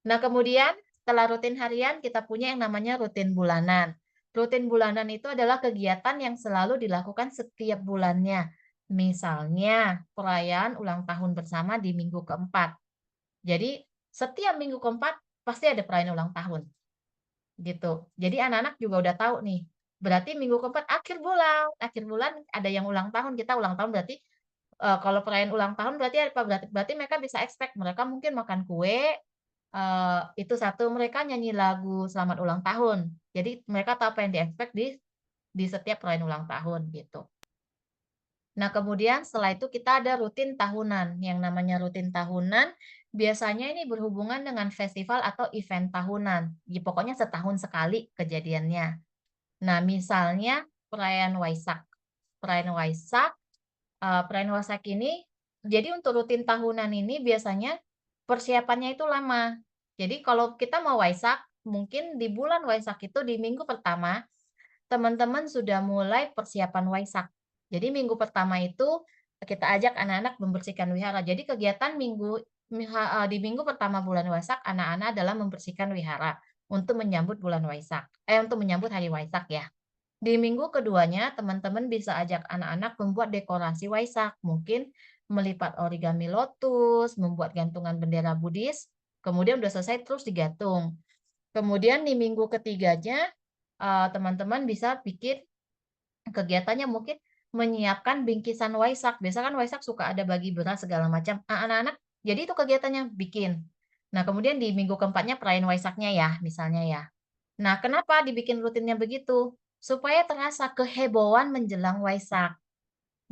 Nah, kemudian setelah rutin harian, kita punya yang namanya rutin bulanan. Rutin bulanan itu adalah kegiatan yang selalu dilakukan setiap bulannya. Misalnya, perayaan ulang tahun bersama di minggu keempat. Jadi, setiap minggu keempat pasti ada perayaan ulang tahun. Gitu. Jadi anak-anak juga udah tahu nih. Berarti minggu keempat akhir bulan ada yang ulang tahun, kita ulang tahun berarti kalau perayaan ulang tahun berarti apa? Berarti mereka bisa expect mereka mungkin makan kue, itu satu, mereka nyanyi lagu selamat ulang tahun. Jadi mereka tahu apa yang di-expect di setiap perayaan ulang tahun, gitu. Nah, kemudian setelah itu kita ada rutin tahunan. Yang namanya rutin tahunan, biasanya ini berhubungan dengan festival atau event tahunan. Ya, pokoknya setahun sekali kejadiannya. Nah, misalnya perayaan Waisak. Perayaan Waisak ini, jadi untuk rutin tahunan ini biasanya persiapannya itu lama. Jadi kalau kita mau Waisak, mungkin di bulan Waisak itu di minggu pertama, teman-teman sudah mulai persiapan Waisak. Jadi minggu pertama itu kita ajak anak-anak membersihkan wihara. Jadi kegiatan di minggu pertama bulan Waisak, anak-anak adalah membersihkan wihara untuk menyambut bulan Waisak. Untuk menyambut hari Waisak ya. Di minggu keduanya, teman-teman bisa ajak anak-anak membuat dekorasi Waisak. Mungkin melipat origami lotus, membuat gantungan bendera Buddhis, kemudian udah selesai terus digantung. Kemudian di minggu ketiganya, teman-teman bisa bikin kegiatannya mungkin menyiapkan bingkisan Waisak. Biasa kan Waisak suka ada bagi beras segala macam. Anak-anak, jadi itu kegiatannya bikin. Nah, kemudian di minggu keempatnya perayaan Waisaknya ya, misalnya ya. Nah, kenapa dibikin rutinnya begitu? Supaya terasa kehebohan menjelang Waisak.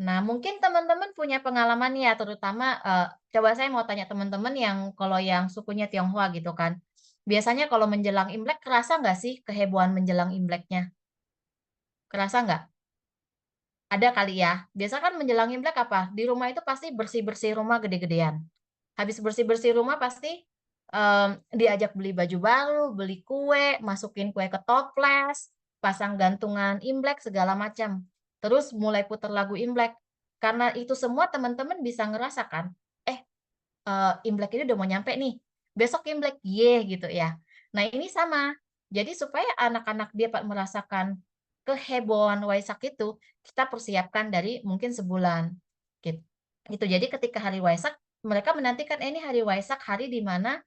Nah, mungkin teman-teman punya pengalaman ya, terutama coba saya mau tanya teman-teman yang kalau yang sukunya Tionghoa gitu kan. Biasanya kalau menjelang Imlek, kerasa nggak sih kehebohan menjelang Imleknya? Kerasa nggak? Ada kali ya. Biasa kan menjelang Imlek apa? Di rumah itu pasti bersih-bersih rumah gede-gedean. Habis bersih-bersih rumah pasti diajak beli baju baru, beli kue, masukin kue ke toples, pasang gantungan Imlek segala macam. Terus mulai putar lagu Imlek. Karena itu semua teman-teman bisa ngerasakan, Imlek ini udah mau nyampe nih. Besok Imlek, ye gitu ya. Nah, ini sama. Jadi supaya anak-anak dapat merasakan kehebohan Waisak itu, kita persiapkan dari mungkin sebulan. Gitu. Gitu. Jadi ketika hari Waisak, mereka menantikan ini hari Waisak, hari di mana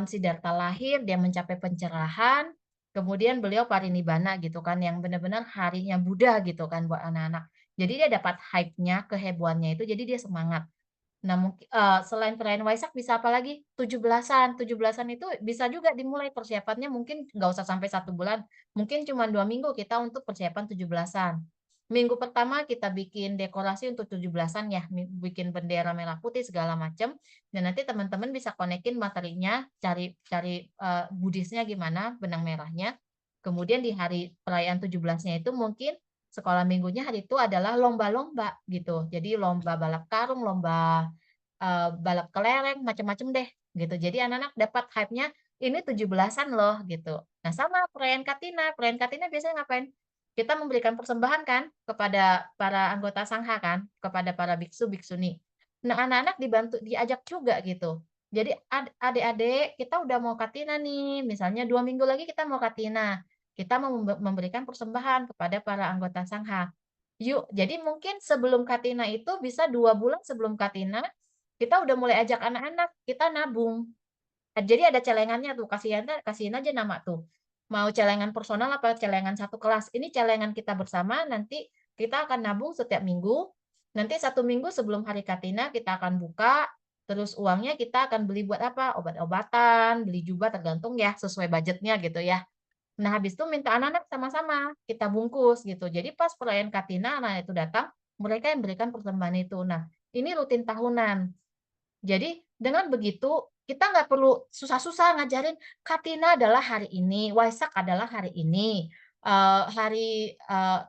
Siddhartha lahir, dia mencapai pencerahan, kemudian beliau parinibbana gitu kan, yang benar-benar harinya Buddha gitu kan buat anak-anak. Jadi dia dapat hype-nya, kehebohannya itu, jadi dia semangat. Nah, mungkin selain perayaan Waisak bisa apa lagi? 17-an. 17-an itu bisa juga dimulai persiapannya mungkin nggak usah sampai 1 bulan, mungkin cuma 2 minggu kita untuk persiapan 17-an. Minggu pertama kita bikin dekorasi untuk 17-an ya, bikin bendera merah putih segala macam, dan nanti teman-teman bisa konekin materinya, cari cari, Buddhisnya gimana, benang merahnya. Kemudian di hari perayaan 17-nya itu mungkin sekolah minggunya hari itu adalah lomba-lomba gitu. Jadi lomba balap karung, lomba balap kelereng, macam-macam deh gitu. Jadi anak-anak dapat hype-nya, ini 17-an loh gitu. Nah, sama perayaan Katina biasanya ngapain? Kita memberikan persembahan kan kepada para anggota sangha kan, kepada para biksu, biksuni. Nah, anak-anak diajak juga gitu. Jadi adik-adik kita udah mau Katina nih, misalnya 2 minggu lagi kita mau Katina. Kita mau memberikan persembahan kepada para anggota sangha. Yuk, jadi mungkin sebelum Katina itu bisa 2 bulan sebelum Katina, kita udah mulai ajak anak-anak, kita nabung. Jadi ada celengannya tuh, kasihin aja nama tuh. Mau celengan personal apa celengan satu kelas. Ini celengan kita bersama, nanti kita akan nabung setiap minggu. Nanti 1 minggu sebelum hari Katina kita akan buka, terus uangnya kita akan beli buat apa? Obat-obatan, beli jubah tergantung ya, sesuai budgetnya gitu ya. Nah, habis itu minta anak-anak sama-sama kita bungkus gitu. Jadi pas perayaan Katina anak itu datang, mereka yang berikan persembahan itu. Nah, ini rutin tahunan. Jadi dengan begitu Kita nggak perlu susah-susah ngajarin, Katina adalah hari ini, Waisak adalah hari ini,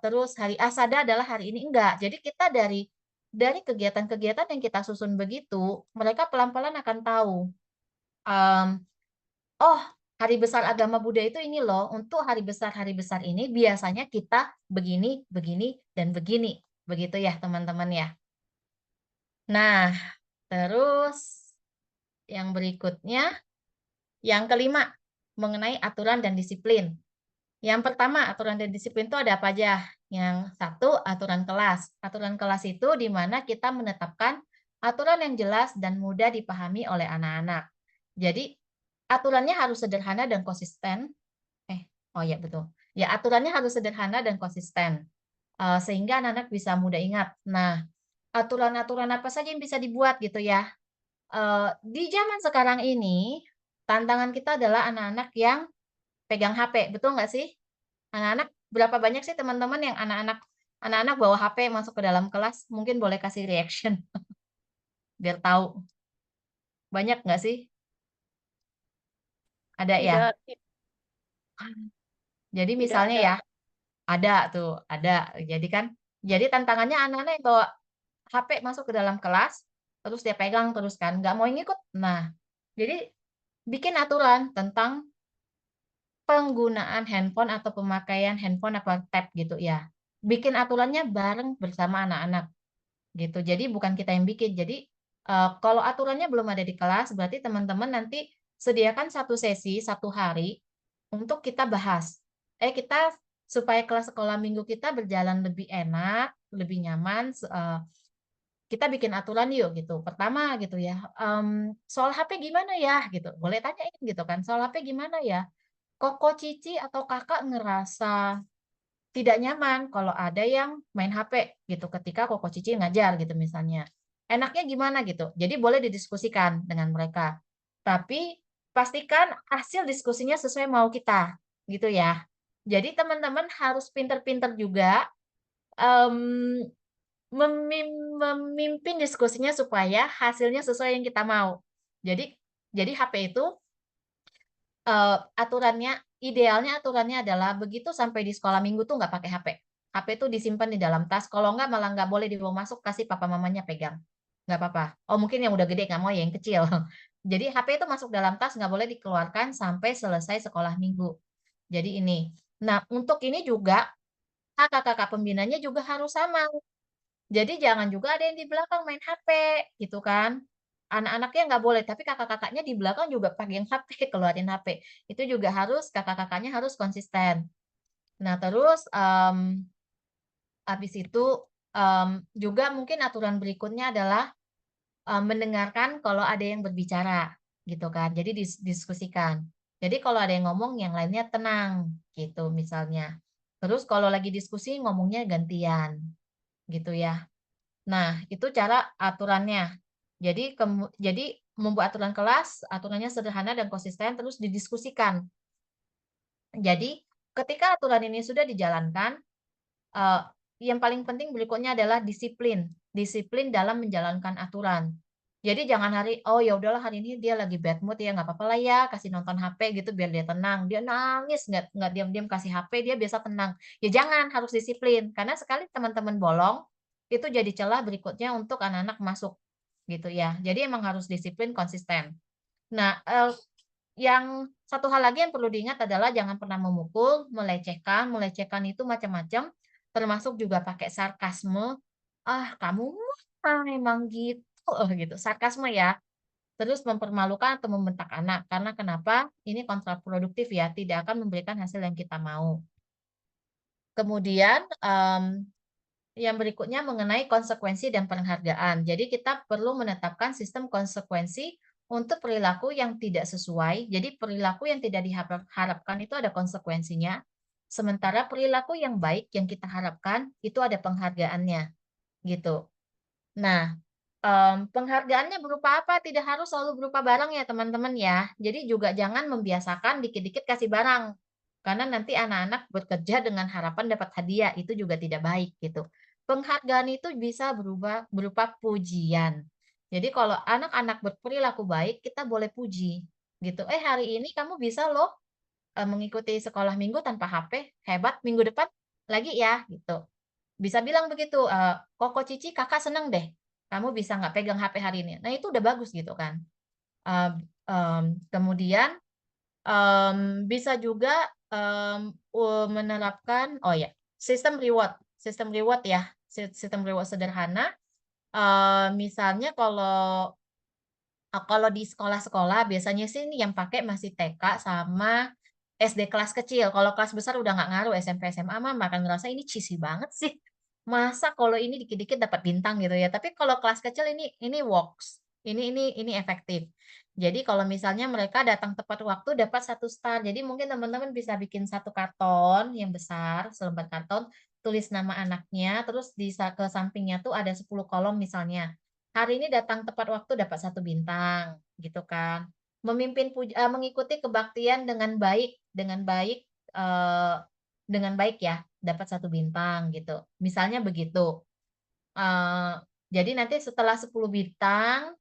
terus hari Asada adalah hari ini, enggak. Jadi kita dari kegiatan-kegiatan yang kita susun begitu, mereka pelan-pelan akan tahu, mmm, oh, hari besar agama Buddha itu ini loh, untuk hari besar ini biasanya kita begini, begini, dan begini, begitu ya teman-teman ya. Nah, terus yang berikutnya, yang kelima, mengenai aturan dan disiplin. Yang pertama, aturan dan disiplin itu ada apa aja? Yang satu, aturan kelas. Aturan kelas itu di mana kita menetapkan aturan yang jelas dan mudah dipahami oleh anak-anak. Jadi, aturannya harus sederhana dan konsisten. Oh ya betul. Ya, aturannya harus sederhana dan konsisten, sehingga anak-anak bisa mudah ingat. Nah, aturan-aturan apa saja yang bisa dibuat gitu ya. Di zaman sekarang ini, tantangan kita adalah anak-anak yang pegang HP, betul nggak sih? Anak-anak berapa banyak sih teman-teman yang anak-anak bawa HP masuk ke dalam kelas? Mungkin boleh kasih reaction biar tahu. Banyak nggak sih? Ada ya? Tidak, Jadi tidak misalnya ada. ya, ada tuh, ada. Jadi tantangannya anak-anak yang bawa HP masuk ke dalam kelas, terus dia pegang terus kan, nggak mau ngikut. Nah, jadi bikin aturan tentang penggunaan handphone atau pemakaian handphone atau tab gitu ya. Bikin aturannya bareng bersama anak-anak gitu. Jadi bukan kita yang bikin. Jadi kalau aturannya belum ada di kelas, berarti teman-teman nanti sediakan satu sesi, satu hari untuk kita bahas. Kita supaya kelas sekolah minggu kita berjalan lebih enak, lebih nyaman, kita bikin aturan yuk gitu. Pertama gitu ya, soal HP gimana ya gitu. Boleh tanyain gitu kan, soal HP gimana ya? Koko, Cici, atau Kakak ngerasa tidak nyaman kalau ada yang main HP gitu ketika Koko, Cici ngajar gitu misalnya. Enaknya gimana gitu. Jadi boleh didiskusikan dengan mereka. Tapi pastikan hasil diskusinya sesuai mau kita gitu ya. Jadi teman-teman harus pinter-pinter juga em, memimpin diskusinya supaya hasilnya sesuai yang kita mau. Jadi HP itu idealnya aturannya adalah begitu sampai di sekolah minggu tuh nggak pakai HP. HP itu disimpan di dalam tas, kalau nggak malah nggak boleh dibawa masuk, kasih papa mamanya pegang. Nggak apa-apa. Oh mungkin yang udah gede nggak mau ya, yang kecil. Jadi HP itu masuk dalam tas, nggak boleh dikeluarkan sampai selesai sekolah minggu. Jadi ini. Nah, untuk ini juga kakak-kakak pembinanya juga harus sama. Jadi jangan juga ada yang di belakang main HP gitu kan. Anak-anaknya nggak boleh, tapi kakak-kakaknya di belakang juga pegang HP, keluarin HP. Itu juga kakak-kakaknya harus konsisten. Nah terus, habis itu, juga mungkin aturan berikutnya adalah, mendengarkan kalau ada yang berbicara, gitu kan. Jadi diskusikan. Jadi kalau ada yang ngomong, yang lainnya tenang, gitu misalnya. Terus kalau lagi diskusi ngomongnya gantian, gitu ya. Nah, itu cara aturannya. Jadi membuat aturan kelas, aturannya sederhana dan konsisten, terus didiskusikan. Jadi, ketika aturan ini sudah dijalankan, eee, yang paling penting berikutnya adalah disiplin. Disiplin dalam menjalankan aturan. Jadi jangan oh ya udahlah hari ini dia lagi bad mood ya, nggak apa-apa lah ya, kasih nonton HP gitu biar dia tenang. Dia nangis nggak diam-diam kasih HP, dia biasa tenang. Ya jangan, harus disiplin. Karena sekali teman-teman bolong, itu jadi celah berikutnya untuk anak-anak masuk, gitu ya. Jadi emang harus disiplin, konsisten. Nah, yang satu hal lagi yang perlu diingat adalah jangan pernah memukul, melecehkan. Melecehkan itu macam-macam, termasuk juga pakai sarkasme. "Ah, kamu mah emang gitu," gitu, sarkasme ya. Terus mempermalukan atau membentak anak. Karena kenapa? Ini kontraproduktif ya, tidak akan memberikan hasil yang kita mau. Kemudian, yang berikutnya mengenai konsekuensi dan penghargaan. Jadi kita perlu menetapkan sistem konsekuensi untuk perilaku yang tidak sesuai. Jadi perilaku yang tidak diharapkan itu ada konsekuensinya. Sementara perilaku yang baik yang kita harapkan itu ada penghargaannya, gitu. Nah, penghargaannya berupa apa? Tidak harus selalu berupa barang ya teman-teman ya. Jadi juga jangan membiasakan dikit-dikit kasih barang. Karena nanti anak-anak bekerja dengan harapan dapat hadiah, itu juga tidak baik gitu. Penghargaan itu bisa berupa pujian. Jadi kalau anak-anak berperilaku baik, kita boleh puji, gitu. Hari ini kamu bisa loh, mengikuti sekolah minggu tanpa HP, hebat, minggu depan lagi ya, gitu. Bisa bilang begitu, "Koko Cici Kakak seneng deh, kamu bisa nggak pegang HP hari ini." Nah itu udah bagus gitu kan. Kemudian, bisa juga, menerapkan oh ya, sistem reward ya, sistem reward sederhana, misalnya kalau di sekolah-sekolah biasanya sih yang pakai masih TK sama SD kelas kecil, kalau kelas besar udah nggak ngaruh, SMP, SMA mah makan ngerasa ini cheesy banget sih. Masa kalau ini dikit-dikit dapat bintang gitu ya, tapi kalau kelas kecil ini works, ini efektif. Jadi kalau misalnya mereka datang tepat waktu dapat 1 star, jadi mungkin teman-teman bisa bikin satu karton yang besar, selembar karton, tulis nama anaknya, terus ke sampingnya tuh ada 10 kolom misalnya. Hari ini datang tepat waktu dapat 1 bintang, gitu kan. Mengikuti kebaktian eee, dengan baik ya, dapat 1 bintang gitu, misalnya begitu. Eee, jadi nanti setelah 10 bintang,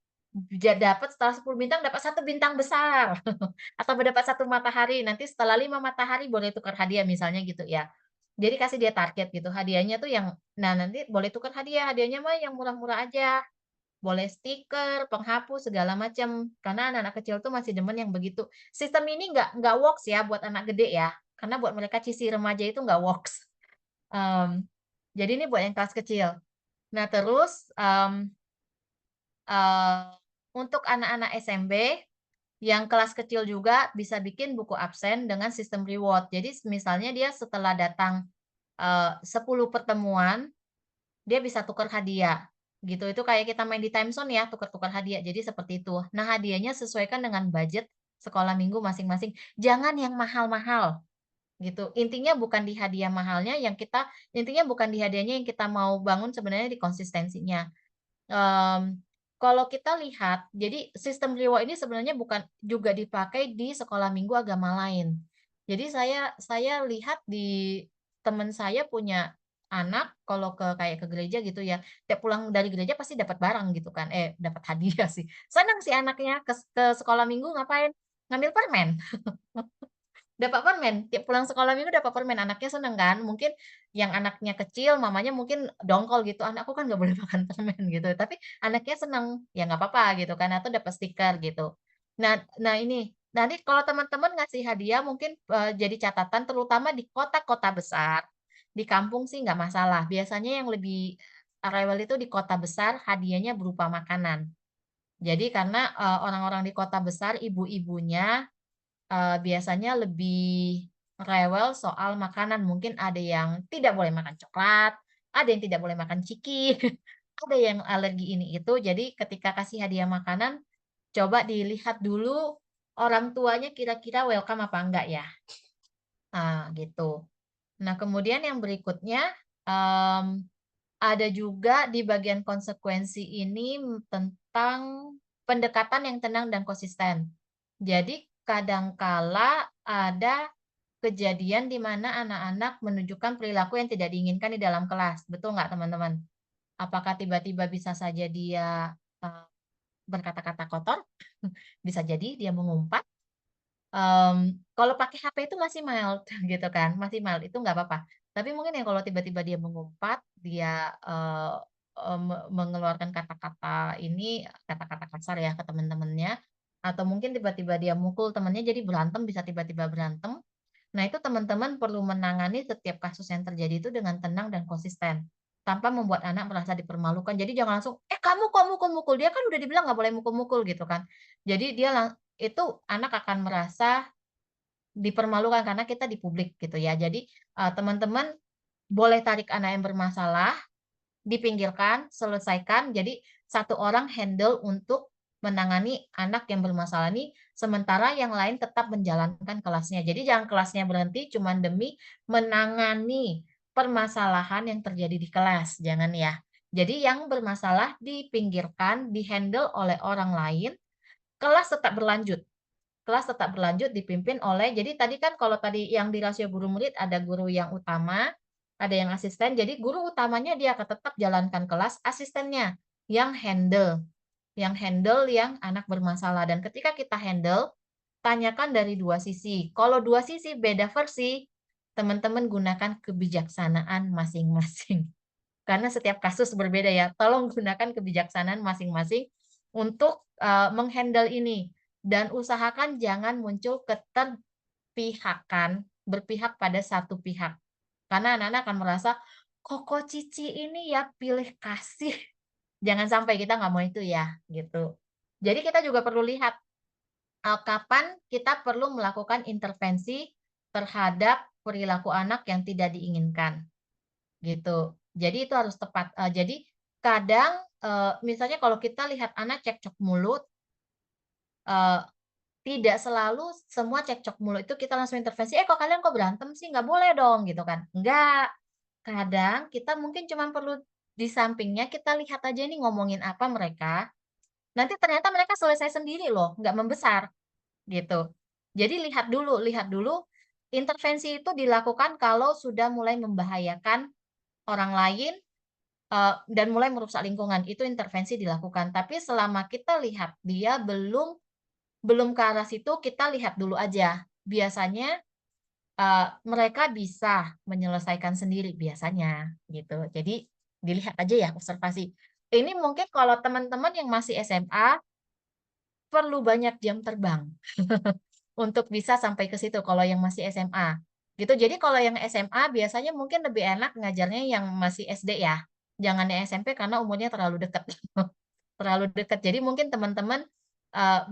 setelah 10 bintang dapat 1 bintang besar, atau dapat 1 matahari, nanti setelah 5 matahari boleh tukar hadiah misalnya gitu ya. Jadi kasih dia target gitu, hadiahnya tuh nanti boleh tukar hadiah, hadiahnya mah yang murah-murah aja. Boleh stiker, penghapus, segala macam, karena anak-anak kecil tuh masih demen yang begitu. Sistem ini nggak works ya buat anak gede ya, karena buat mereka CC remaja itu nggak works. Mmm, jadi ini buat yang kelas kecil. Nah terus, eee, untuk anak-anak SMP yang kelas kecil juga bisa bikin buku absen dengan sistem reward. Jadi misalnya dia setelah datang, 10 pertemuan dia bisa tukar hadiah, gitu. Itu kayak kita main di time zone ya, tukar-tukar hadiah, jadi seperti itu. Nah, hadiahnya sesuaikan dengan budget sekolah minggu masing-masing, jangan yang mahal-mahal, gitu. Intinya bukan di hadiahnya yang kita mau bangun sebenarnya di konsistensinya. Mmm, kalau kita lihat, jadi sistem reward ini sebenarnya bukan juga dipakai di sekolah minggu agama lain. Jadi saya lihat di teman saya punya anak, kalau kayak ke gereja gitu ya, tiap pulang dari gereja pasti dapat barang gitu kan, dapat hadiah sih. Senang sih anaknya ke sekolah minggu ngapain? Ngambil permen. Dapat permen, tiap pulang sekolah minggu dapat permen, anaknya seneng kan. Mungkin yang anaknya kecil, mamanya mungkin dongkol gitu, "Anakku kan nggak boleh makan permen," gitu. Tapi anaknya seneng, ya nggak apa-apa gitu kan, atau dapat stiker gitu. Nah ini, nanti kalau teman-teman ngasih hadiah mungkin, jadi catatan terutama di kota-kota besar, di kampung sih nggak masalah. Biasanya yang lebih rewel itu di kota besar hadiahnya berupa makanan. Jadi karena, orang-orang di kota besar, ibu-ibunya biasanya lebih rewel soal makanan, mungkin ada yang tidak boleh makan coklat, ada yang tidak boleh makan ciki, ada yang alergi ini itu. Jadi ketika kasih hadiah makanan, coba dilihat dulu orang tuanya kira-kira welcome apa enggak ya, gitu. Nah kemudian yang berikutnya, mmm, ada juga di bagian konsekuensi ini tentang pendekatan yang tenang dan konsisten. Jadi kadangkala ada kejadian di mana anak-anak menunjukkan perilaku yang tidak diinginkan di dalam kelas, betul nggak teman-teman? Apakah tiba-tiba bisa saja dia, eee, berkata-kata kotor, bisa jadi dia mengumpat. Kalau pakai HP itu masih mild gitu kan, masih mild itu nggak apa-apa. Tapi mungkin yang kalau tiba-tiba dia mengumpat, dia, mengeluarkan kata-kata kasar ya ke teman-temannya, atau mungkin tiba-tiba dia mukul temannya jadi berantem, bisa tiba-tiba berantem. Nah itu teman-teman perlu menangani setiap kasus yang terjadi itu dengan tenang dan konsisten, tanpa membuat anak merasa dipermalukan. Jadi jangan langsung, kamu kok mukul-mukul? Dia kan udah dibilang nggak boleh mukul-mukul," gitu kan. Jadi itu anak akan merasa dipermalukan karena kita di publik gitu ya. Jadi, teman-teman boleh tarik anak yang bermasalah, dipinggirkan, selesaikan. Jadi satu orang handle untuk menangani anak yang bermasalah ini, sementara yang lain tetap menjalankan kelasnya. Jadi jangan kelasnya berhenti cuman demi menangani permasalahan yang terjadi di kelas, jangan ya. Jadi yang bermasalah dipinggirkan, di-handle oleh orang lain, kelas tetap berlanjut. Kelas tetap berlanjut dipimpin oleh jadi tadi kan kalau tadi yang di rasio guru murid ada guru yang utama, ada yang asisten, jadi guru utamanya dia akan tetap jalankan kelas, asistennya yang handle. yang handle yang anak bermasalah. Dan ketika kita handle, tanyakan dari dua sisi. Kalau dua sisi beda versi, teman-teman gunakan kebijaksanaan masing-masing. Karena setiap kasus berbeda ya. Tolong gunakan kebijaksanaan masing-masing untuk menghandle ini. Dan usahakan jangan muncul keterpihakan, berpihak pada satu pihak. Karena anak-anak akan merasa, kok Cici ini ya pilih kasih. Jangan sampai kita nggak mau itu ya, gitu. Jadi kita juga perlu lihat kapan kita perlu melakukan intervensi terhadap perilaku anak yang tidak diinginkan, gitu. Jadi itu harus tepat. Jadi kadang misalnya kalau kita lihat anak cekcok mulut, eh, tidak selalu semua cekcok mulut itu kita langsung intervensi. Kok kalian kok berantem sih? Nggak boleh dong, gitu kan? Enggak. Kadang kita mungkin cuma perlu di sampingnya kita lihat aja nih ngomongin apa mereka. Nanti ternyata mereka selesai sendiri loh, nggak membesar gitu. Jadi lihat dulu intervensi itu dilakukan kalau sudah mulai membahayakan orang lain dan mulai merusak lingkungan, itu intervensi dilakukan. Tapi selama kita lihat dia belum ke arah situ, kita lihat dulu aja. Biasanya mereka bisa menyelesaikan sendiri biasanya gitu. Jadi dilihat aja ya, observasi. Ini mungkin kalau teman-teman yang masih SMA perlu banyak jam terbang untuk bisa sampai ke situ kalau yang masih SMA. Gitu. Jadi kalau yang SMA biasanya mungkin lebih enak ngajarnya yang masih SD ya. Jangan yang SMP karena umurnya terlalu dekat. Terlalu dekat. Jadi mungkin teman-teman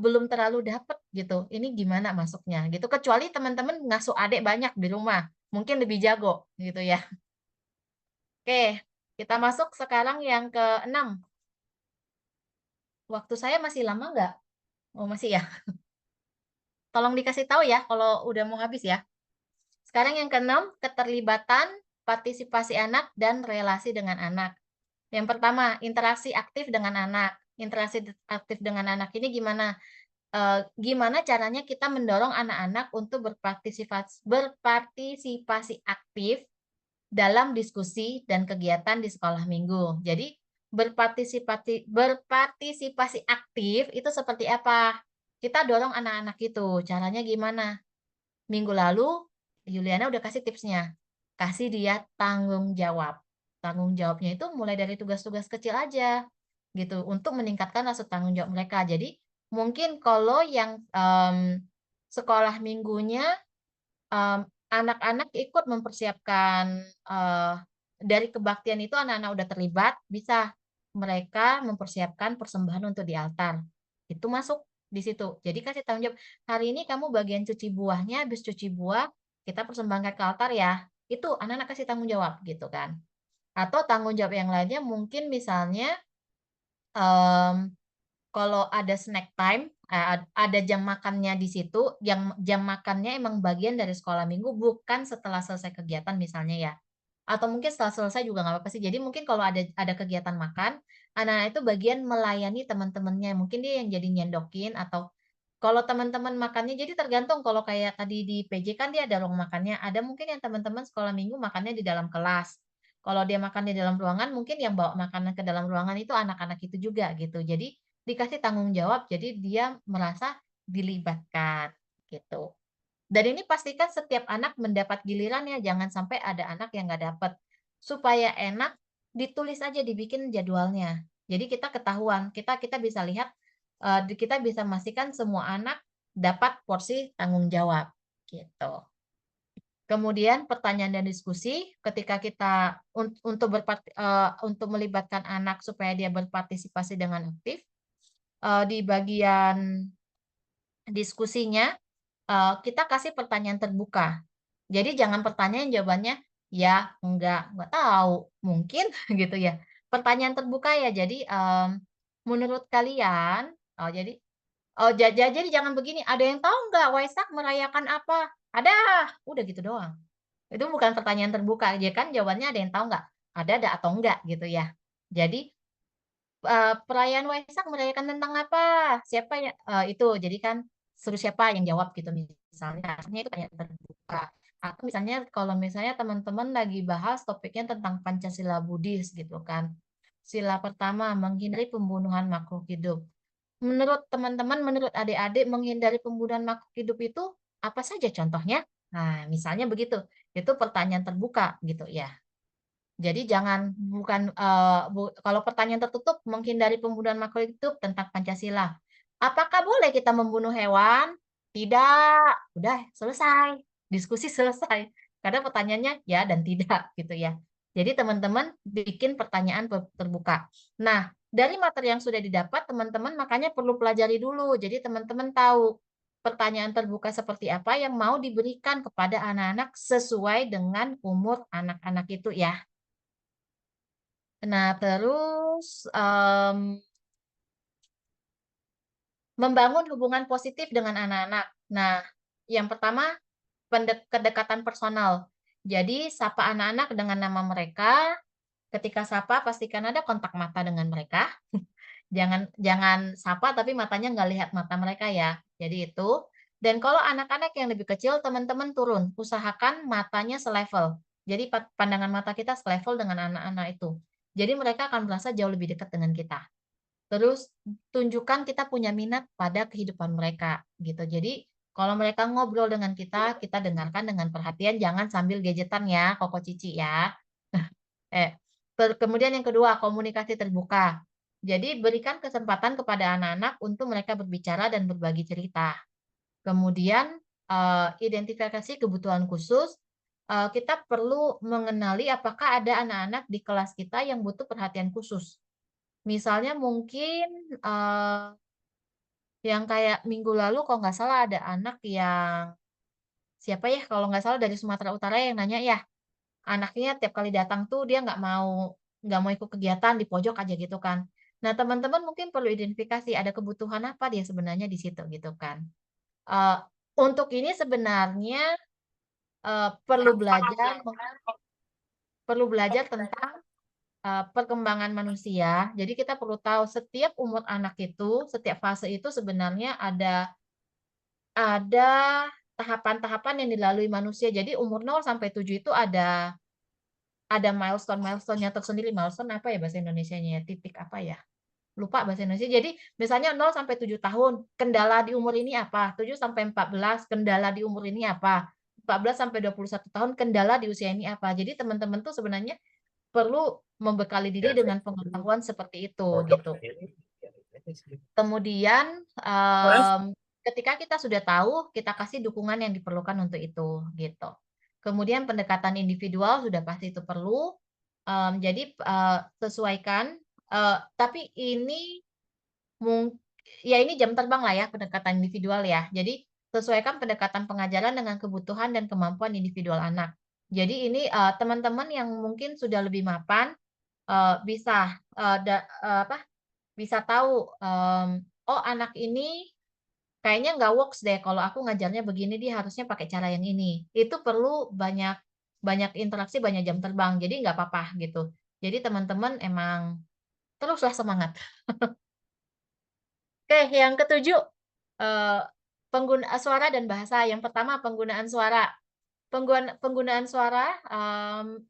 belum terlalu dapat gitu. Ini gimana masuknya gitu. Kecuali teman-teman ngasuh adik banyak di rumah, mungkin lebih jago gitu ya. Oke, kita masuk sekarang yang ke-6. Waktu saya masih lama nggak? Oh, masih ya. Tolong dikasih tahu ya kalau udah mau habis ya. Sekarang yang ke-6, keterlibatan, partisipasi anak, dan relasi dengan anak. Yang pertama, interaksi aktif dengan anak. Interaksi aktif dengan anak ini gimana? Gimana caranya kita mendorong anak-anak untuk berpartisipasi aktif dalam diskusi dan kegiatan di sekolah minggu. Jadi berpartisipasi aktif itu seperti apa? Kita dorong anak-anak itu. Caranya gimana? Minggu lalu Yuliana udah kasih tipsnya. Kasih dia tanggung jawab. Tanggung jawabnya itu mulai dari tugas-tugas kecil aja gitu untuk meningkatkan rasa tanggung jawab mereka. Jadi mungkin kalau yang sekolah minggunya anak-anak ikut mempersiapkan dari kebaktian itu anak-anak udah terlibat, bisa mereka mempersiapkan persembahan untuk di altar. Itu masuk di situ. Jadi kasih tanggung jawab, hari ini kamu bagian cuci buahnya, habis cuci buah, kita persembahkan ke altar ya. Itu anak-anak kasih tanggung jawab gitu kan. Atau tanggung jawab yang lainnya mungkin misalnya kalau ada snack time, ada jam makannya di situ, yang jam makannya emang bagian dari sekolah minggu, bukan setelah selesai kegiatan misalnya ya. Atau mungkin setelah selesai juga nggak apa-apa sih. Jadi mungkin kalau ada kegiatan makan, anak-anak itu bagian melayani teman-temannya. Mungkin dia yang jadi nyendokin atau kalau teman-teman makannya, jadi tergantung kalau kayak tadi di PJ kan dia ada ruang makannya. Ada mungkin yang teman-teman sekolah minggu makannya di dalam kelas. Kalau dia makan di dalam ruangan, mungkin yang bawa makanan ke dalam ruangan itu anak-anak itu juga gitu. Jadi dikasih tanggung jawab, jadi dia merasa dilibatkan gitu. Dan ini pastikan setiap anak mendapat gilirannya, jangan sampai ada anak yang nggak dapat. Supaya enak, ditulis aja, dibikin jadwalnya. Jadi kita ketahuan, kita bisa lihat, kita bisa memastikan semua anak dapat porsi tanggung jawab gitu. Kemudian pertanyaan dan diskusi ketika kita untuk melibatkan anak supaya dia berpartisipasi dengan aktif di bagian diskusinya kita kasih pertanyaan terbuka. Jadi jangan pertanyaan jawabannya ya, enggak tahu, mungkin gitu ya. Pertanyaan terbuka ya. Jadi menurut kalian, jadi jangan begini. Ada yang tahu nggak Waisak merayakan apa? Ada, udah gitu doang. Itu bukan pertanyaan terbuka, ya kan jawabannya ada yang tahu nggak? Ada atau enggak gitu ya. Jadi perayaan Waisak merayakan tentang apa? Siapa ya? Itu jadi kan suruh siapa yang jawab gitu misalnya. Artinya itu pertanyaan terbuka. Atau misalnya kalau misalnya teman-teman lagi bahas topiknya tentang Pancasila Buddhis gitu kan. Sila pertama menghindari pembunuhan makhluk hidup. Menurut teman-teman, menurut adik-adik menghindari pembunuhan makhluk hidup itu apa saja contohnya? Nah, misalnya begitu. Itu pertanyaan terbuka gitu ya. Jadi jangan bukan, kalau pertanyaan tertutup menghindari pembunuhan makhluk hidup tentang Pancasila. Apakah boleh kita membunuh hewan? Tidak. Udah selesai. Diskusi selesai. Karena pertanyaannya ya dan tidak gitu ya. Jadi teman-teman bikin pertanyaan terbuka. Nah, dari materi yang sudah didapat teman-teman makanya perlu pelajari dulu. Jadi teman-teman tahu pertanyaan terbuka seperti apa yang mau diberikan kepada anak-anak sesuai dengan umur anak-anak itu ya. Nah, terus membangun hubungan positif dengan anak-anak. Nah, yang pertama kedekatan personal. Jadi, sapa anak-anak dengan nama mereka. Ketika sapa, pastikan ada kontak mata dengan mereka. Jangan jangan sapa tapi matanya nggak lihat mata mereka ya. Jadi itu. Dan kalau anak-anak yang lebih kecil, teman-teman turun. Usahakan matanya selevel. Jadi pandangan mata kita selevel dengan anak-anak itu. Jadi mereka akan merasa jauh lebih dekat dengan kita. Terus tunjukkan kita punya minat pada kehidupan mereka gitu. Jadi kalau mereka ngobrol dengan kita dengarkan dengan perhatian, jangan sambil gadgetan ya, Koko Cici ya. Eh, kemudian yang kedua, komunikasi terbuka. Jadi berikan kesempatan kepada anak-anak untuk mereka berbicara dan berbagi cerita. Kemudian identifikasi kebutuhan khusus. Kita perlu mengenali apakah ada anak-anak di kelas kita yang butuh perhatian khusus. Misalnya mungkin yang kayak minggu lalu kalau nggak salah ada anak yang siapa ya kalau nggak salah dari Sumatera Utara yang nanya ya, anaknya tiap kali datang tuh dia nggak mau ikut kegiatan di pojok aja gitu kan. Nah teman-teman mungkin perlu identifikasi ada kebutuhan apa dia sebenarnya di situ gitu kan. Eee, untuk ini sebenarnya, perlu belajar tentang perkembangan manusia. Jadi kita perlu tahu setiap umur anak itu, setiap fase itu sebenarnya ada tahapan-tahapan yang dilalui manusia. Jadi umur 0 sampai 7 itu ada milestone-milestone-nya tersendiri. Milestone apa ya bahasa Indonesianya ya? Titik apa ya? Lupa bahasa Indonesia. Jadi misalnya 0 sampai 7 tahun, kendala di umur ini apa? 7 sampai 14, kendala di umur ini apa? 14 sampai 21 tahun, kendala di usia ini apa? Jadi teman-teman tuh sebenarnya perlu membekali diri dengan pengetahuan seperti itu gitu. Kemudian ketika kita sudah tahu, kita kasih dukungan yang diperlukan untuk itu gitu. Kemudian pendekatan individual sudah pasti itu perlu. Jadi sesuaikan. Tapi ini ya ini jam terbang lah ya pendekatan individual ya. Jadi sesuaikan pendekatan pengajaran dengan kebutuhan dan kemampuan individual anak. Jadi ini teman-teman yang mungkin sudah lebih mapan bisa bisa tahu, oh anak ini kayaknya nggak works deh kalau aku ngajarnya begini, dia harusnya pakai cara yang ini. Itu perlu banyak banyak interaksi, banyak jam terbang, jadi nggak apa-apa gitu. Jadi teman-teman emang teruslah semangat. Oke, yang ketujuh, suara dan bahasa. Yang pertama penggunaan suara. Penggunaan suara,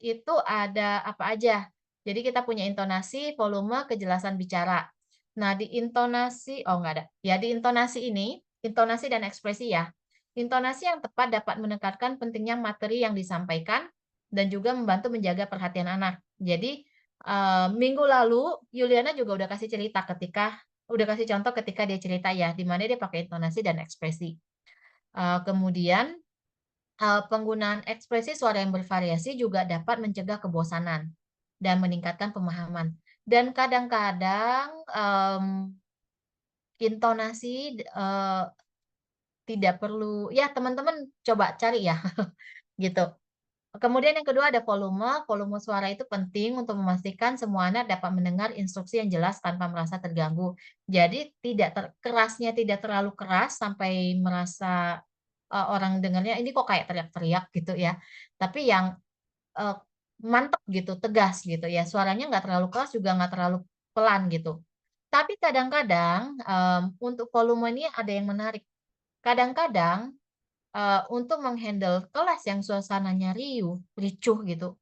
itu ada apa aja. Jadi kita punya intonasi, volume, kejelasan bicara. Nah, di intonasi oh nggak ada. Ya, di intonasi ini, intonasi dan ekspresi ya. Intonasi yang tepat dapat menekankan pentingnya materi yang disampaikan dan juga membantu menjaga perhatian anak. Jadi, minggu lalu Yuliana juga udah kasih contoh ketika dia cerita ya, di mana dia pakai intonasi dan ekspresi. Kemudian penggunaan ekspresi suara yang bervariasi juga dapat mencegah kebosanan dan meningkatkan pemahaman. Dan kadang-kadang intonasi tidak perlu ya teman-teman coba cari ya gitu. Kemudian yang kedua ada volume. Volume suara itu penting untuk memastikan semua anak dapat mendengar instruksi yang jelas tanpa merasa terganggu. Jadi kerasnya tidak terlalu keras sampai merasa orang dengarnya ini kok kayak teriak-teriak gitu ya. Tapi yang Eee, mantep gitu, tegas gitu ya, suaranya nggak terlalu keras juga nggak terlalu pelan gitu. Tapi kadang-kadang, untuk volume ini ada yang menarik. Kadang-kadang, untuk meng-handle kelas yang suasananya ricuh gitu,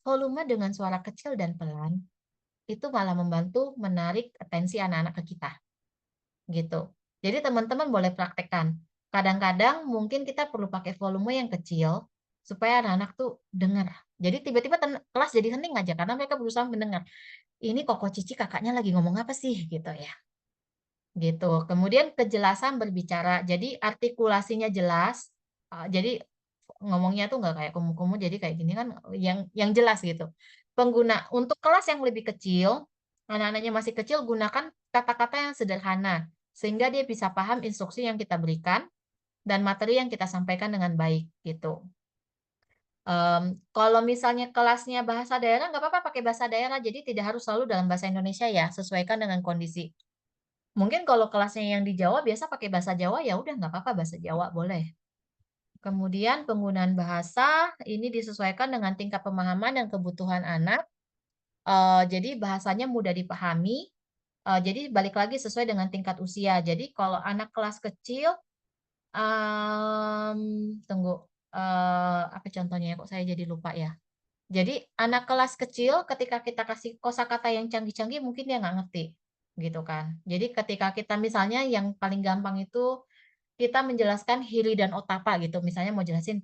volume dengan suara kecil dan pelan, itu malah membantu menarik atensi anak-anak ke kita, gitu. Jadi teman-teman boleh praktekkan. Kadang-kadang mungkin kita perlu pakai volume yang kecil supaya anak-anak tuh dengar. Jadi tiba-tiba kelas jadi hening aja karena mereka berusaha mendengar. Ini Koko Cici kakaknya lagi ngomong apa sih gitu ya. Gitu. Kemudian kejelasan berbicara. Jadi artikulasinya jelas. Jadi ngomongnya tuh nggak kayak kumuh-kumuh, jadi kayak gini kan yang jelas gitu. Untuk kelas yang lebih kecil, anak-anaknya masih kecil, gunakan kata-kata yang sederhana sehingga dia bisa paham instruksi yang kita berikan dan materi yang kita sampaikan dengan baik gitu. Kalau misalnya kelasnya bahasa daerah nggak apa-apa pakai bahasa daerah, jadi tidak harus selalu dalam bahasa Indonesia ya, sesuaikan dengan kondisi. Mungkin kalau kelasnya yang di Jawa biasa pakai bahasa Jawa, ya udah nggak apa-apa bahasa Jawa boleh. Kemudian penggunaan bahasa ini disesuaikan dengan tingkat pemahaman dan kebutuhan anak. Jadi bahasanya mudah dipahami. Jadi balik lagi sesuai dengan tingkat usia. Jadi kalau anak kelas kecil, tunggu, apa contohnya ya? Kok saya jadi lupa ya? Jadi anak kelas kecil ketika kita kasih kosakata yang canggih-canggih mungkin dia nggak ngerti, gitu kan. Jadi ketika kita misalnya yang paling gampang itu kita menjelaskan hiri dan otapa gitu. Misalnya mau jelasin,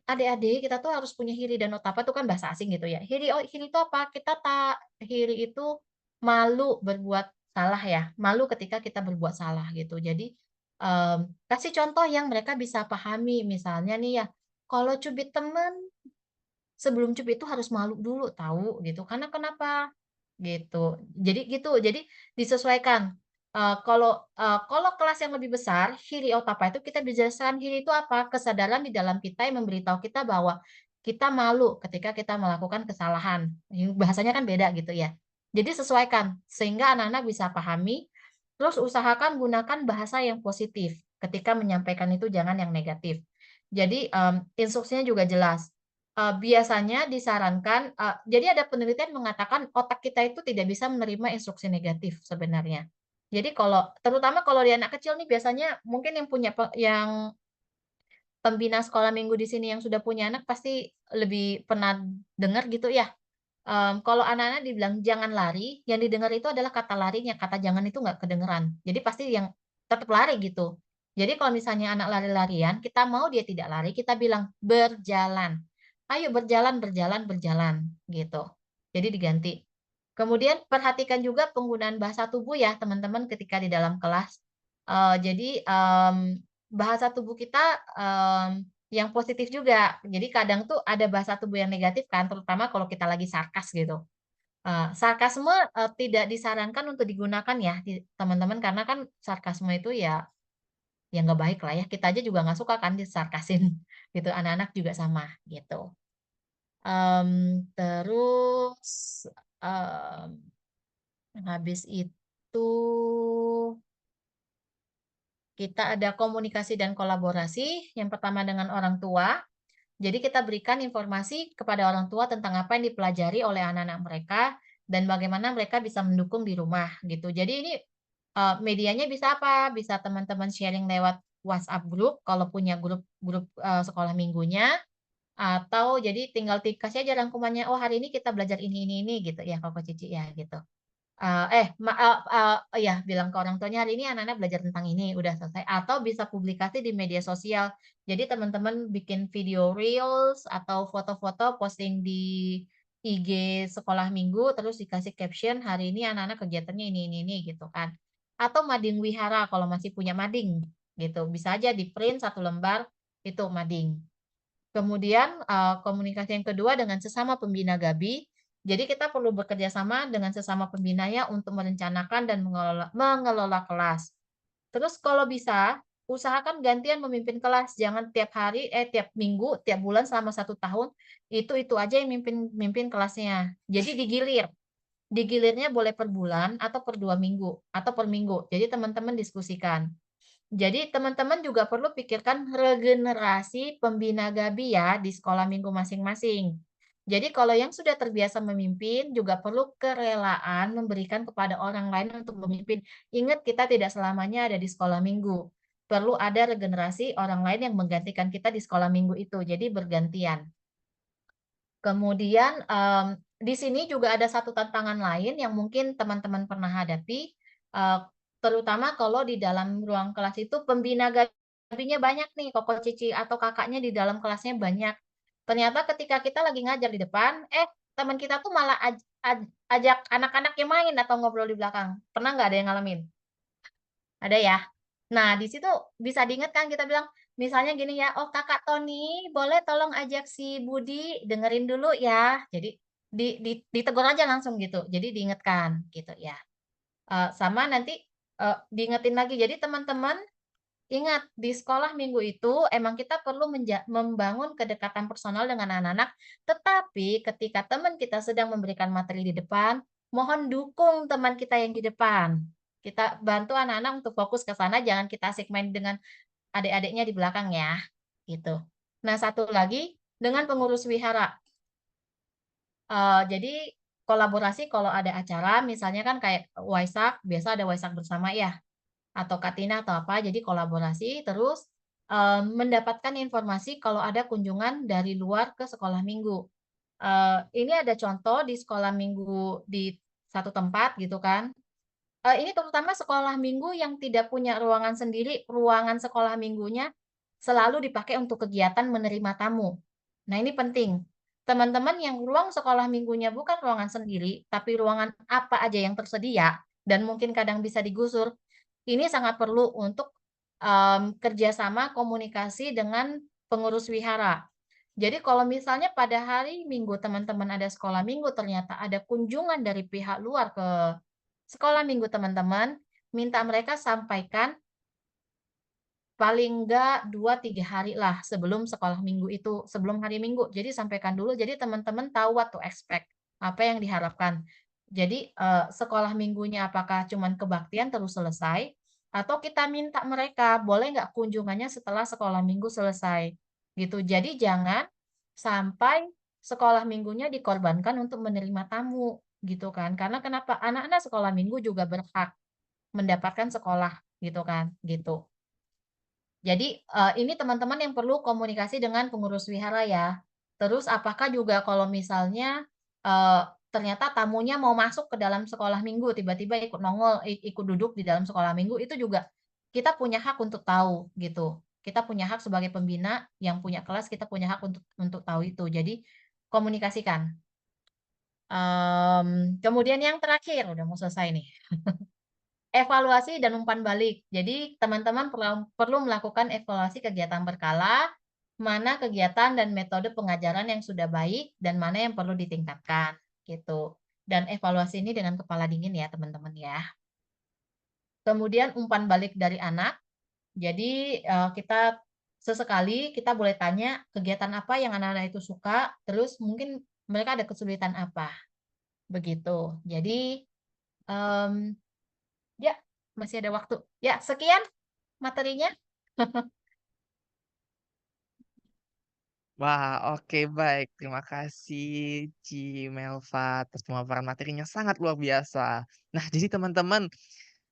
adik-adik kita tuh harus punya hiri dan otapa itu kan bahasa asing gitu ya. Hiri itu apa? Hiri itu malu berbuat salah ya. Malu ketika kita berbuat salah gitu. Jadi kasih contoh yang mereka bisa pahami. Misalnya nih ya, kalau cubit temen sebelum cubit itu harus malu dulu tahu gitu. Karena kenapa? Gitu. Jadi disesuaikan. Kalau kelas yang lebih besar, hiri otapa itu kita dijelaskan hiri itu apa? Kesadaran di dalam kita yang memberitahu kita bahwa kita malu ketika kita melakukan kesalahan. Bahasanya kan beda gitu ya. Jadi sesuaikan sehingga anak-anak bisa pahami. Terus usahakan gunakan bahasa yang positif ketika menyampaikan itu jangan yang negatif. Jadi instruksinya juga jelas. Biasanya disarankan, jadi ada penelitian mengatakan otak kita itu tidak bisa menerima instruksi negatif sebenarnya. Jadi terutama kalau di anak kecil nih biasanya mungkin yang pembina sekolah minggu di sini yang sudah punya anak pasti lebih pernah dengar gitu ya. Kalau anak-anak dibilang jangan lari, yang didengar itu adalah kata larinya, kata jangan itu nggak kedengeran. Jadi pasti yang tetap lari gitu. Jadi kalau misalnya anak lari-larian, kita mau dia tidak lari, kita bilang berjalan. Ayo berjalan, berjalan, berjalan gitu. Jadi diganti. Kemudian perhatikan juga penggunaan bahasa tubuh ya teman-teman ketika di dalam kelas. Jadi bahasa tubuh kita yang positif juga. Jadi kadang tuh ada bahasa tubuh yang negatif kan, terutama kalau kita lagi sarkas gitu. Sarkasme tidak disarankan untuk digunakan ya teman-teman karena kan sarkasme itu ya nggak baik lah ya. Kita aja juga nggak suka kan disarkasin gitu. Anak-anak juga sama gitu. Terus habis itu kita ada komunikasi dan kolaborasi. Yang pertama dengan orang tua. Jadi kita berikan informasi kepada orang tua tentang apa yang dipelajari oleh anak-anak mereka dan bagaimana mereka bisa mendukung di rumah gitu. Jadi ini medianya bisa apa? Bisa teman-teman sharing lewat WhatsApp grup kalau punya grup sekolah minggunya atau jadi tinggal kasih aja rangkumannya. Oh hari ini kita belajar ini gitu ya Koko Cici ya gitu. Ya bilang ke orang tuanya, "Hari ini anak-anak belajar tentang ini," udah selesai. Atau bisa publikasi di media sosial. Jadi teman-teman bikin video reels atau foto-foto posting di IG sekolah minggu, terus dikasih caption, "Hari ini anak-anak kegiatannya ini," gitu kan. Atau mading wihara kalau masih punya mading, gitu. Bisa aja di-print 1 lembar, itu mading. Kemudian, komunikasi yang kedua dengan sesama pembina GABI. Jadi kita perlu bekerja sama dengan sesama pembina ya untuk merencanakan dan mengelola kelas. Terus kalau bisa, usahakan gantian memimpin kelas. Jangan tiap minggu, tiap bulan selama 1 tahun, itu aja yang mimpin kelasnya. Jadi digilir. Digilirnya boleh per bulan atau per 2 minggu, atau per minggu. Jadi teman-teman diskusikan. Jadi teman-teman juga perlu pikirkan regenerasi pembina GABI ya di sekolah minggu masing-masing. Jadi kalau yang sudah terbiasa memimpin juga perlu kerelaan memberikan kepada orang lain untuk memimpin. Ingat kita tidak selamanya ada di sekolah minggu. Perlu ada regenerasi orang lain yang menggantikan kita di sekolah minggu itu. Jadi bergantian. Kemudian di sini juga ada satu tantangan lain yang mungkin teman-teman pernah hadapi. terutama kalau di dalam ruang kelas itu pembina gabinya banyak nih, koko cici atau kakaknya di dalam kelasnya banyak. Ternyata ketika kita lagi ngajar di depan, teman kita tuh malah ajak anak-anaknya main atau ngobrol di belakang. Pernah nggak ada yang ngalamin? Ada ya? Nah, di situ bisa diingatkan kita bilang, misalnya gini ya, "Oh, Kakak Tony, boleh tolong ajak si Budi dengerin dulu ya." Jadi ditegur aja langsung gitu, jadi diingatkan gitu ya. Sama nanti, diingetin lagi. Jadi teman-teman ingat, di sekolah minggu itu emang kita perlu membangun kedekatan personal dengan anak-anak, tetapi ketika teman kita sedang memberikan materi di depan, mohon dukung teman kita yang di depan. Kita bantu anak-anak untuk fokus ke sana, jangan kita asik main dengan adik-adiknya di belakang ya, gitu. Nah, satu lagi, dengan pengurus wihara. Jadi kolaborasi kalau ada acara, misalnya kan kayak Waisak, biasa ada Waisak bersama ya, atau Katina atau apa, jadi kolaborasi, terus, mendapatkan informasi kalau ada kunjungan dari luar ke sekolah minggu. Ini ada contoh di sekolah minggu di satu tempat gitu kan, ini terutama sekolah minggu yang tidak punya ruangan sendiri, ruangan sekolah minggunya selalu dipakai untuk kegiatan menerima tamu. Nah, ini penting. Teman-teman yang ruang sekolah minggunya bukan ruangan sendiri, tapi ruangan apa aja yang tersedia dan mungkin kadang bisa digusur, ini sangat perlu untuk, kerjasama komunikasi dengan pengurus wihara. Jadi kalau misalnya pada hari Minggu teman-teman ada sekolah minggu, ternyata ada kunjungan dari pihak luar ke sekolah minggu teman-teman, minta mereka sampaikan paling enggak 2-3 hari lah sebelum sekolah minggu itu, sebelum hari Minggu. Jadi sampaikan dulu, jadi teman-teman tahu what to expect, apa yang diharapkan. Jadi, sekolah minggunya apakah cuman kebaktian terus selesai, atau kita minta mereka boleh nggak kunjungannya setelah sekolah minggu selesai, gitu. Jadi jangan sampai sekolah minggunya dikorbankan untuk menerima tamu, gitu kan. Karena kenapa? Anak-anak sekolah minggu juga berhak mendapatkan sekolah, gitu kan, gitu. Jadi, ini teman-teman yang perlu komunikasi dengan pengurus wihara ya. Terus apakah juga kalau misalnya, eee, ternyata tamunya mau masuk ke dalam sekolah minggu, tiba-tiba ikut nongol, ikut duduk di dalam sekolah minggu, itu juga kita punya hak untuk tahu, gitu. Kita punya hak sebagai pembina yang punya kelas, kita punya hak untuk tahu itu. Jadi komunikasikan. Kemudian yang terakhir, udah mau selesai nih. Evaluasi dan umpan balik. Jadi teman-teman perlu melakukan evaluasi kegiatan berkala, mana kegiatan dan metode pengajaran yang sudah baik dan mana yang perlu ditingkatkan, gitu. Dan evaluasi ini dengan kepala dingin ya teman-teman ya. Kemudian umpan balik dari anak. Jadi, kita sesekali kita boleh tanya kegiatan apa yang anak-anak itu suka, terus mungkin mereka ada kesulitan apa, begitu. Jadi, mmm ya, masih ada waktu. Ya, sekian materinya. Wah, oke baik. Terima kasih Ci Melva atas pemaparan materinya sangat luar biasa. Nah, jadi teman-teman,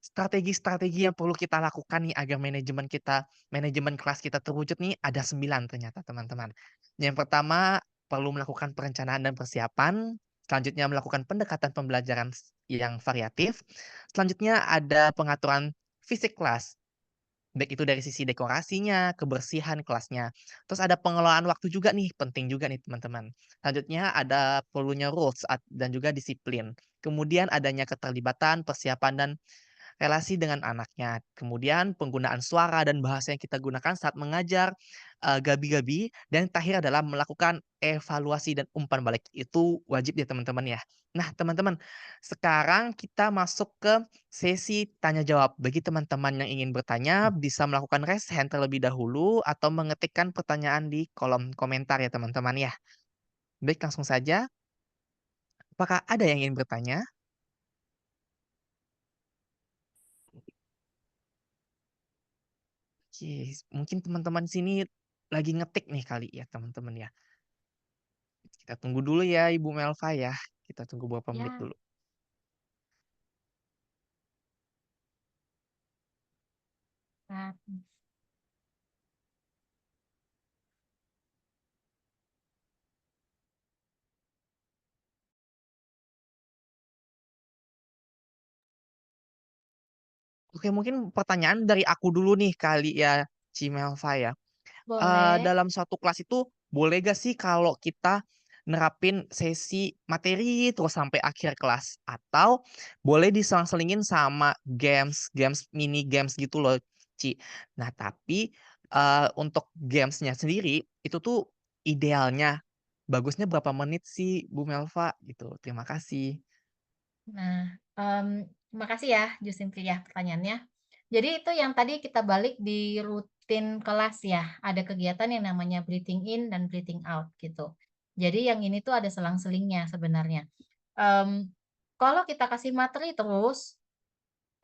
strategi-strategi yang perlu kita lakukan nih agar manajemen kelas kita terwujud nih ada 9 ternyata teman-teman. Yang pertama, perlu melakukan perencanaan dan persiapan. Selanjutnya melakukan pendekatan pembelajaran yang variatif. Selanjutnya ada pengaturan fisik kelas. Baik itu dari sisi dekorasinya, kebersihan kelasnya. Terus ada pengelolaan waktu juga nih, penting juga nih teman-teman. Selanjutnya ada perlunya rules dan juga disiplin. Kemudian adanya keterlibatan, persiapan dan relasi dengan anaknya. Kemudian penggunaan suara dan bahasa yang kita gunakan saat mengajar, gabi-gabi, dan yang terakhir adalah melakukan evaluasi dan umpan balik. Itu wajib ya teman-teman ya. Nah teman-teman, sekarang kita masuk ke sesi tanya jawab. Bagi teman-teman yang ingin bertanya, bisa melakukan raise hand terlebih dahulu atau mengetikkan pertanyaan di kolom komentar ya teman-teman ya. Baik langsung saja, apakah ada yang ingin bertanya? Oke, mungkin teman-teman sini lagi ngetik nih kali ya teman-teman ya. Kita tunggu dulu ya Ibu Melva ya. Kita tunggu beberapa menit Ya, dulu. Kak. Oke, mungkin pertanyaan dari aku dulu nih kali ya, Cimelva ya. Boleh. Dalam suatu kelas itu boleh gak sih kalau kita nerapin sesi materi terus sampai akhir kelas? Atau boleh diselang-selingin sama mini games gitu loh, Ci. Nah tapi, untuk gamesnya sendiri, itu tuh idealnya bagusnya berapa menit sih, Bu Melva? Gitu. Terima kasih. Nah, makasih ya Jusintri ya pertanyaannya. Jadi itu yang tadi kita balik di rutin kelas ya, ada kegiatan yang namanya breathing in dan breathing out gitu. Jadi yang ini tuh ada selang-selingnya sebenarnya. Mmm, Kalau kita kasih materi terus,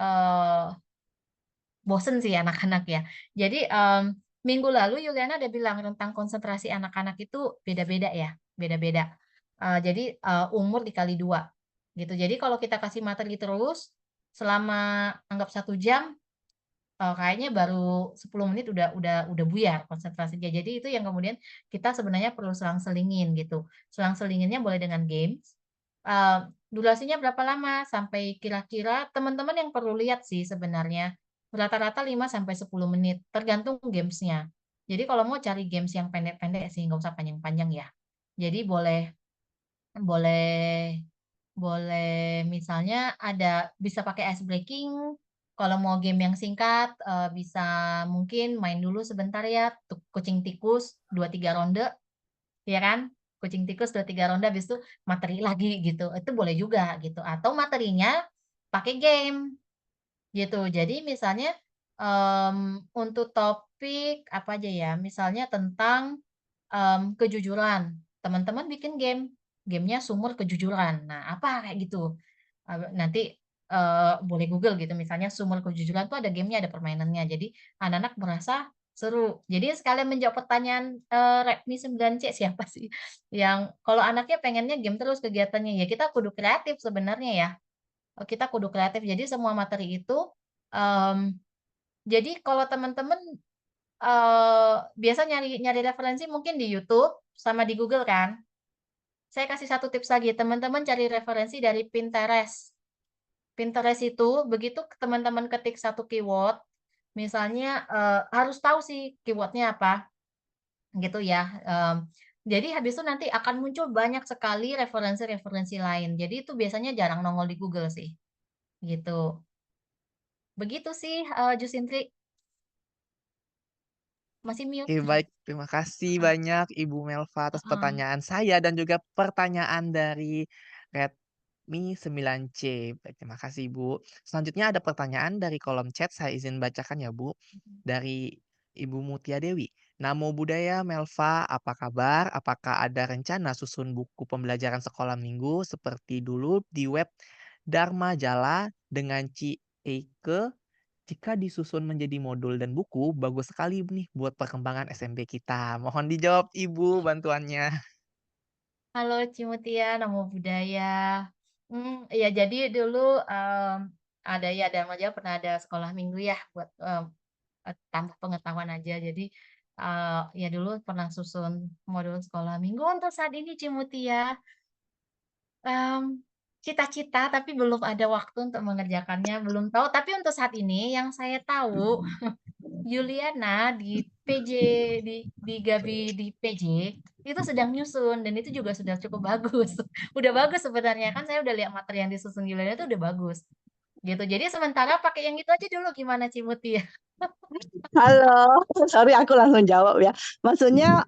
eee, bosen sih anak-anak ya. Jadi, minggu lalu Yuliana ada bilang rentang konsentrasi anak-anak itu beda-beda ya, beda-beda. Jadi, umur dikali 2 gitu. Jadi kalau kita kasih materi terus selama anggap 1 jam, kayaknya baru 10 menit udah buyar konsentrasinya. Jadi itu yang kemudian kita sebenarnya perlu selang-selingin gitu. Selang-selinginnya boleh dengan games, durasinya berapa lama, sampai kira-kira teman-teman yang perlu lihat sih sebenarnya, rata-rata 5 sampai 10 menit, tergantung games-nya. Jadi kalau mau cari games yang pendek-pendek sih, nggak usah panjang-panjang ya. Jadi boleh boleh boleh misalnya bisa pakai ice breaking, kalau mau game yang singkat, bisa mungkin main dulu sebentar ya, kucing tikus 2, 3 ronde, ya kan? Kucing tikus 2, 3 ronde habis itu materi lagi gitu, itu boleh juga gitu, atau materinya pakai game, gitu. Jadi misalnya, untuk topik apa aja ya, misalnya tentang, kejujuran, teman-teman bikin game, gamenya Sumur Kejujuran. Nah, apa kayak gitu. Nanti, boleh Google gitu, misalnya Sumur Kejujuran tuh ada gamenya, ada permainannya. Jadi anak-anak merasa seru. Jadi sekalian menjawab pertanyaan, Redmi 9C siapa sih yang kalau anaknya pengennya game terus kegiatannya, ya kita kudu kreatif sebenarnya ya. Kita kudu kreatif. Jadi semua materi itu, mmm, jadi kalau teman-teman, biasa nyari nyari referensi mungkin di YouTube sama di Google kan. Saya kasih satu tips lagi, teman-teman cari referensi dari Pinterest. Pinterest itu begitu teman-teman ketik satu keyword, misalnya, harus tahu sih keyword-nya apa, gitu ya, jadi habis itu nanti akan muncul banyak sekali referensi-referensi lain. Jadi itu biasanya jarang nongol di Google sih, gitu. Begitu sih, Jusintri. Masih mute. Oke, baik. Terima kasih banyak Ibu Melva atas Heeh. pertanyaan saya dan juga pertanyaan dari Redmi 9C. Baik, terima kasih, Ibu. Selanjutnya ada pertanyaan dari kolom chat, saya izin bacakan ya, Bu. Dari Ibu Mutia Dewi. Namo Buddhaya Melva, apa kabar? Apakah ada rencana susun buku pembelajaran sekolah minggu seperti dulu di web Dharma Jala dengan Ci Eike? Jika disusun menjadi modul dan buku, bagus sekali nih buat perkembangan SMB kita. Mohon dijawab Ibu bantuannya. Halo Cimutia, Namo Buddhaya. Iya jadi dulu, ada ya Dharma Jaya pernah ada sekolah minggu ya buat, tambah pengetahuan aja. Jadi, ya dulu pernah susun modul sekolah minggu. Untuk saat ini Cimutia, cita-cita tapi belum ada waktu untuk mengerjakannya, belum tahu. Tapi untuk saat ini yang saya tahu Yuliana di PJ di Gabi di PJ, itu sedang nyusun dan itu juga sudah cukup bagus. Udah bagus sebenarnya, kan saya udah lihat materi yang disusun Yuliana itu udah bagus, gitu. Jadi sementara pakai yang itu aja dulu gimana Cimuti ya? Halo, sorry aku langsung jawab ya. Maksudnya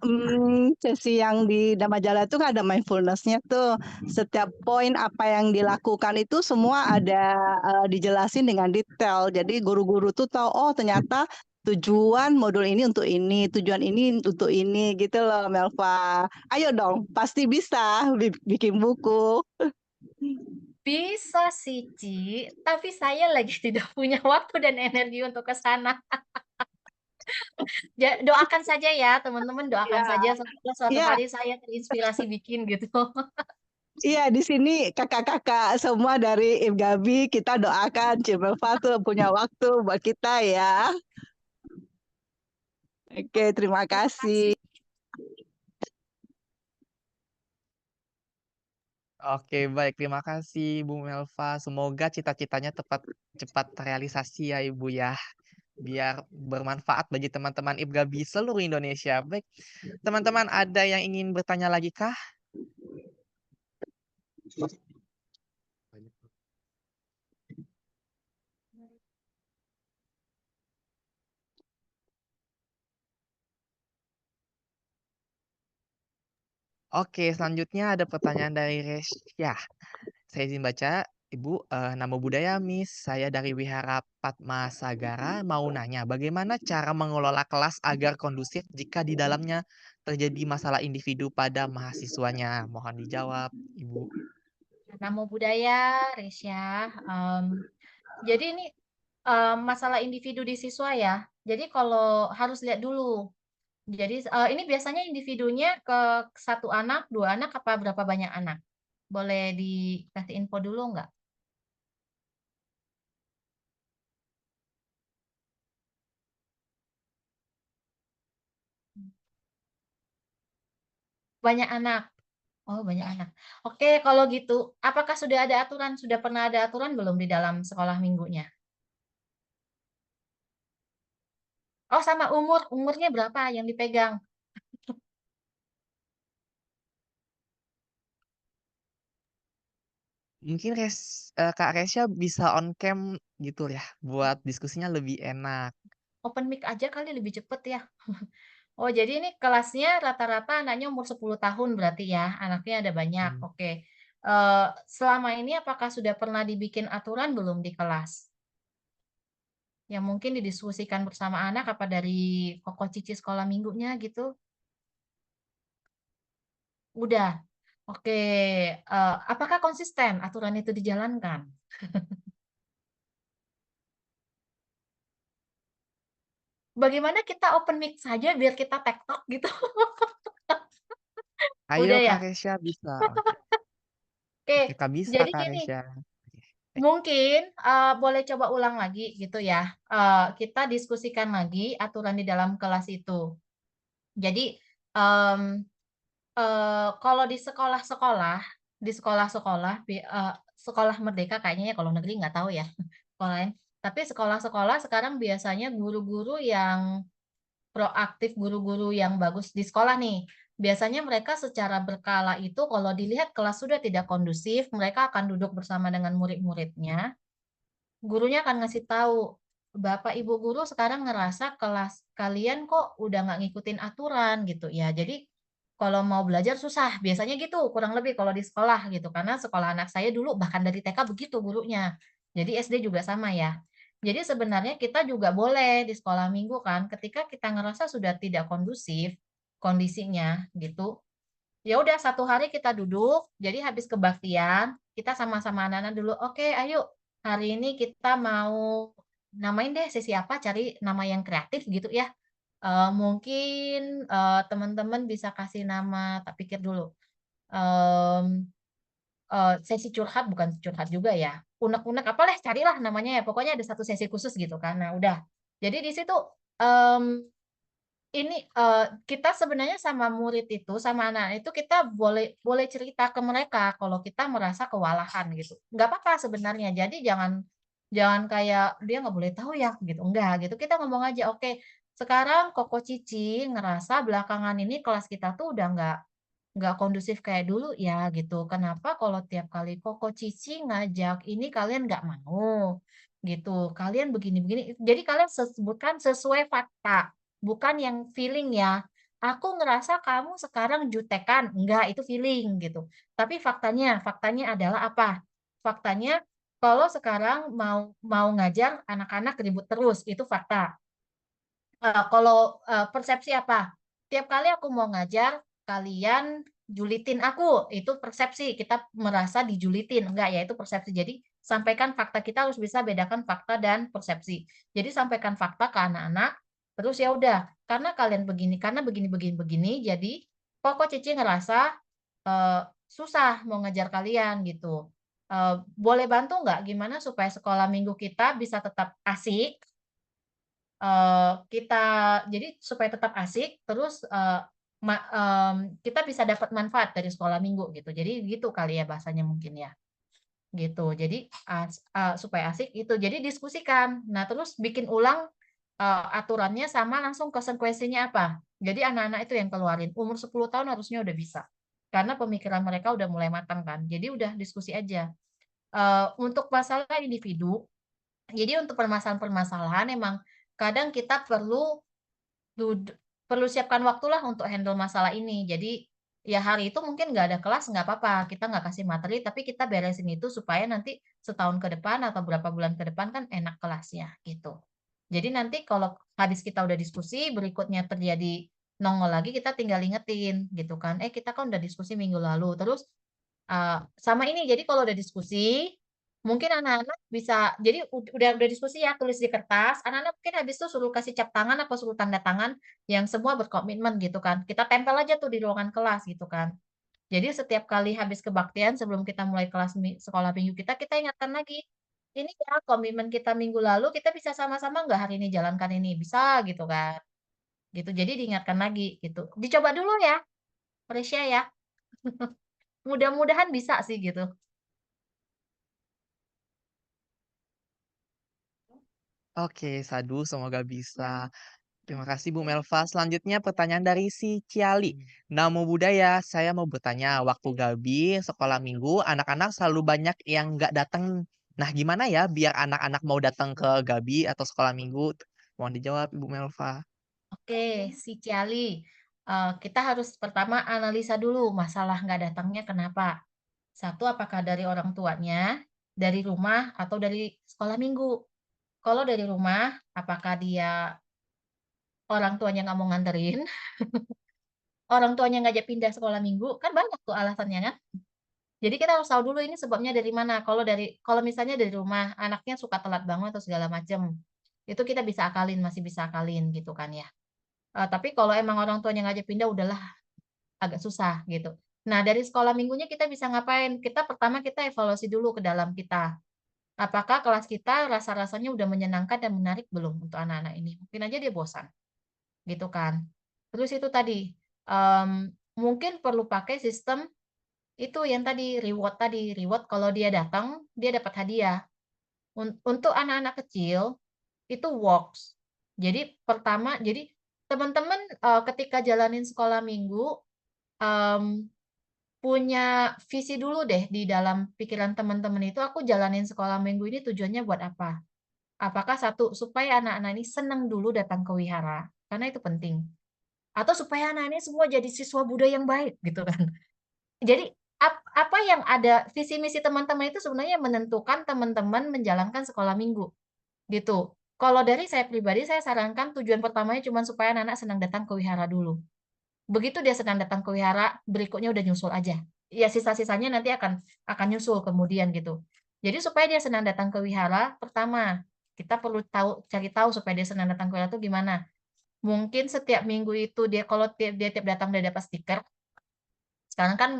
sesi yang di Damajala itu kan ada mindfulness-nya tuh. Setiap poin apa yang dilakukan itu semua ada dijelasin dengan detail. Jadi guru-guru tuh tahu oh ternyata tujuan modul ini untuk ini, tujuan ini untuk ini gitu loh Melva. Ayo dong, pasti bisa bikin buku. Bisa sih Ci, tapi saya lagi tidak punya waktu dan energi untuk ke sana. Doakan saja ya teman-teman, doakan Ya, saja semoga suatu iya. hari saya terinspirasi bikin gitu. Iya, di sini kakak-kakak semua dari IMGABI kita doakan Cimelva tuh punya waktu buat kita ya. Oke, terima Terima kasih. kasih. Oke, baik. Terima kasih Bu Melva. Semoga cita-citanya cepat terrealisasi ya Ibu ya, biar bermanfaat bagi teman-teman IPGABI seluruh Indonesia. Baik, teman-teman ada yang ingin bertanya lagi kah? Oke, selanjutnya ada pertanyaan dari Resya. Saya izin baca, Ibu, nama budaya Miss, saya dari Wihara Padma Sagara mau nanya, bagaimana cara mengelola kelas agar kondusif jika di dalamnya terjadi masalah individu pada mahasiswanya? Mohon dijawab, Ibu. Namo Buddhaya, Resya. Jadi ini masalah individu di siswa ya. Jadi kalau harus lihat dulu. Jadi ini biasanya individunya ke satu anak, dua anak, apa berapa banyak anak? Boleh dikasih info dulu nggak? Banyak anak. Oh, banyak anak. Oke, kalau gitu, apakah sudah ada aturan? Sudah pernah ada aturan belum di dalam sekolah minggunya? Oh, sama umurnya berapa yang dipegang? Mungkin Kak Resya bisa on cam gitu ya, buat diskusinya lebih enak. Open mic aja kali lebih cepet ya. Oh, jadi ini kelasnya rata-rata anaknya umur 10 tahun berarti ya, anaknya ada banyak. Hmm. Oke. Selama ini apakah sudah pernah dibikin aturan belum di kelas? Yang mungkin didiskusikan bersama anak apa dari Koko Cici sekolah minggunya gitu? Udah. Oke. Apakah konsisten aturan itu dijalankan? Bagaimana kita open mic saja biar kita tektok gitu? Ayo Udah ya? Kak Resya bisa. Oke, Oke, oke Kak bisa jadi Kak gini, Resya. Oke. mungkin boleh coba ulang lagi gitu ya. Kita diskusikan lagi aturan di dalam kelas itu. Jadi, mmm, kalau di sekolah-sekolah, sekolah merdeka kayaknya ya, kalau negeri nggak tahu ya, sekolah lain. Tapi sekolah-sekolah sekarang biasanya guru-guru yang proaktif, guru-guru yang bagus di sekolah nih, biasanya mereka secara berkala itu kalau dilihat kelas sudah tidak kondusif, mereka akan duduk bersama dengan murid-muridnya, gurunya akan ngasih tahu, "Bapak, Ibu guru sekarang ngerasa kelas kalian kok udah nggak ngikutin aturan," gitu ya. Jadi, kalau mau belajar susah, biasanya gitu kurang lebih kalau di sekolah gitu, karena sekolah anak saya dulu bahkan dari TK begitu gurunya. Jadi SD juga sama ya. Jadi sebenarnya kita juga boleh di sekolah minggu kan, ketika kita ngerasa sudah tidak kondusif kondisinya gitu, ya udah satu hari kita duduk, jadi habis kebaktian, kita sama-sama anak-anak dulu, "Oke, ayo hari ini kita mau namain deh sesi apa, cari nama yang kreatif," gitu ya. Mungkin, teman-teman bisa kasih nama, tak pikir dulu, mmm, sesi curhat bukan curhat juga ya, unek-unek apalah carilah namanya ya, pokoknya ada satu sesi khusus gitu kan. Nah udah, jadi di situ, mmm ini, kita sebenarnya sama murid itu, sama anak itu kita boleh boleh cerita ke mereka kalau kita merasa kewalahan gitu. Nggak apa-apa sebenarnya, jadi jangan jangan kayak, "Dia nggak boleh tahu ya?" Gitu, enggak gitu. Kita ngomong aja, "Oke, sekarang Koko Cici ngerasa belakangan ini kelas kita tuh udah nggak kondusif kayak dulu ya," gitu. "Kenapa kalau tiap kali Koko Cici ngajak ini kalian nggak mau?" Gitu. "Kalian begini-begini." Jadi kalian sebutkan sesuai fakta. Bukan yang feeling ya, "Aku ngerasa kamu sekarang jutekan." Enggak, itu feeling gitu. Tapi faktanya adalah apa? Faktanya kalau sekarang mau mau ngajar anak-anak ribut terus, itu fakta. Kalau, persepsi apa? Tiap kali aku mau ngajar, kalian julitin aku, itu persepsi, kita merasa dijulitin, enggak ya, itu persepsi. Jadi, sampaikan fakta, kita harus bisa bedakan fakta dan persepsi. Jadi, sampaikan fakta ke anak-anak, terus ya udah, karena begini begini begini, jadi Koko Cici ngerasa, susah mau ngajar kalian gitu. Boleh bantu nggak gimana supaya sekolah minggu kita bisa tetap asik, kita jadi supaya tetap asik, terus, kita bisa dapat manfaat dari sekolah minggu gitu. Jadi gitu kali ya bahasanya mungkin ya. Gitu. Jadi supaya asik itu. Jadi diskusikan. Nah, terus bikin ulang aturannya sama langsung konsekuensinya apa. Jadi anak-anak itu yang keluarin. Umur 10 tahun harusnya udah bisa. Karena pemikiran mereka udah mulai matang kan. Jadi udah diskusi aja. Untuk masalah individu, jadi untuk permasalahan-permasalahan emang kadang kita perlu siapkan waktulah untuk handle masalah ini. Jadi ya hari itu mungkin nggak ada kelas nggak apa-apa, kita nggak kasih materi, tapi kita beresin itu supaya nanti setahun ke depan atau berapa bulan ke depan kan enak kelasnya gitu. Jadi nanti kalau habis kita udah diskusi, berikutnya terjadi nongol lagi, kita tinggal ingetin gitu kan. Kita kan udah diskusi minggu lalu, terus sama ini, jadi kalau udah diskusi, mungkin anak-anak bisa jadi udah diskusi ya, tulis di kertas, anak-anak mungkin habis itu suruh kasih cap tangan apa suruh tanda tangan yang semua berkomitmen gitu kan. Kita tempel aja tuh di ruangan kelas gitu kan. Jadi setiap kali habis kebaktian sebelum kita mulai kelas sekolah minggu kita ingatkan lagi, "Ini ya komitmen kita minggu lalu, kita bisa sama-sama nggak hari ini jalankan ini?" "Bisa," gitu kan. Gitu, jadi diingatkan lagi gitu. "Dicoba dulu ya, Malaysia ya." Mudah-mudahan bisa sih gitu. Oke, Sadu, semoga bisa. Terima kasih Bu Melva. Selanjutnya pertanyaan dari si Ciali. Namo Buddhaya, saya mau bertanya, waktu Gabi sekolah minggu, anak-anak selalu banyak yang nggak datang. Nah, gimana ya biar anak-anak mau datang ke Gabi atau sekolah minggu? Mohon dijawab, Ibu Melva. Oke, si Ciali. Kita harus pertama analisa dulu masalah nggak datangnya kenapa. Satu, apakah dari orang tuanya, dari rumah, atau dari sekolah minggu. Kalau dari rumah, apakah dia orang tuanya nggak mau nganterin, orang tuanya ngajak pindah sekolah minggu, kan banyak tuh alasannya kan. Jadi kita harus tahu dulu ini sebabnya dari mana. Kalau misalnya dari rumah, anaknya suka telat bangun atau segala macam, itu kita bisa akalin, masih bisa akalin gitu kan ya. Tapi kalau emang orang tuanya ngajak pindah, udahlah agak susah gitu. Nah, dari sekolah minggunya kita bisa ngapain? Pertama kita evaluasi dulu ke dalam kita. Apakah kelas kita rasa-rasanya udah menyenangkan dan menarik belum untuk anak-anak ini? Mungkin aja dia bosan, gitu kan. Terus itu tadi, mungkin perlu pakai sistem itu yang tadi, reward kalau dia datang, dia dapat hadiah. Untuk anak-anak kecil, itu works. Jadi pertama, jadi teman-teman ketika jalanin sekolah minggu, punya visi dulu deh di dalam pikiran teman-teman itu, aku jalanin sekolah minggu ini tujuannya buat apa? Apakah satu, supaya anak-anak ini senang dulu datang ke wihara, karena itu penting. Atau supaya anak ini semua jadi siswa Buddha yang baik, gitu kan. Jadi, apa yang ada, visi misi teman-teman itu sebenarnya menentukan teman-teman menjalankan sekolah minggu, gitu. Kalau dari saya pribadi, saya sarankan tujuan pertamanya cuma supaya anak-anak senang datang ke wihara dulu. Begitu dia senang datang ke wihara, berikutnya udah nyusul aja. Ya sisa-sisanya nanti akan nyusul kemudian gitu. Jadi supaya dia senang datang ke wihara, pertama, kita perlu cari tahu supaya dia senang datang ke wihara itu gimana. Mungkin setiap minggu itu kalau dia tiap datang dia dapat stiker. Sekarang kan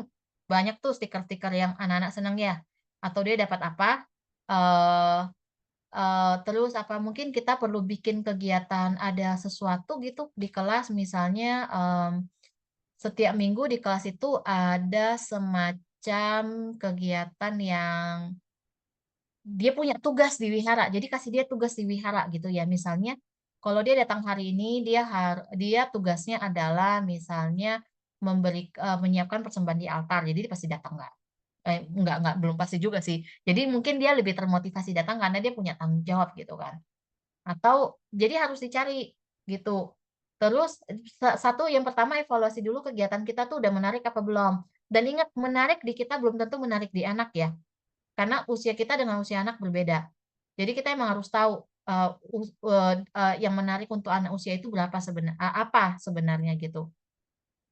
banyak tuh stiker-stiker yang anak-anak senang ya. Atau dia dapat apa? eh terus apa mungkin kita perlu bikin kegiatan ada sesuatu gitu di kelas misalnya setiap minggu di kelas itu ada semacam kegiatan yang dia punya tugas di wihara. Jadi kasih dia tugas di wihara gitu ya. Misalnya kalau dia datang hari ini dia tugasnya adalah misalnya menyiapkan persembahan di altar. Jadi dia pasti datang nggak? Enggak, belum pasti juga sih. Jadi mungkin dia lebih termotivasi datang karena dia punya tanggung jawab gitu kan. Atau jadi harus dicari gitu. Terus satu yang pertama evaluasi dulu kegiatan kita tuh udah menarik apa belum. Dan ingat menarik di kita belum tentu menarik di anak ya. Karena usia kita dengan usia anak berbeda. Jadi kita emang harus tahu yang menarik untuk anak usia itu apa sebenarnya gitu.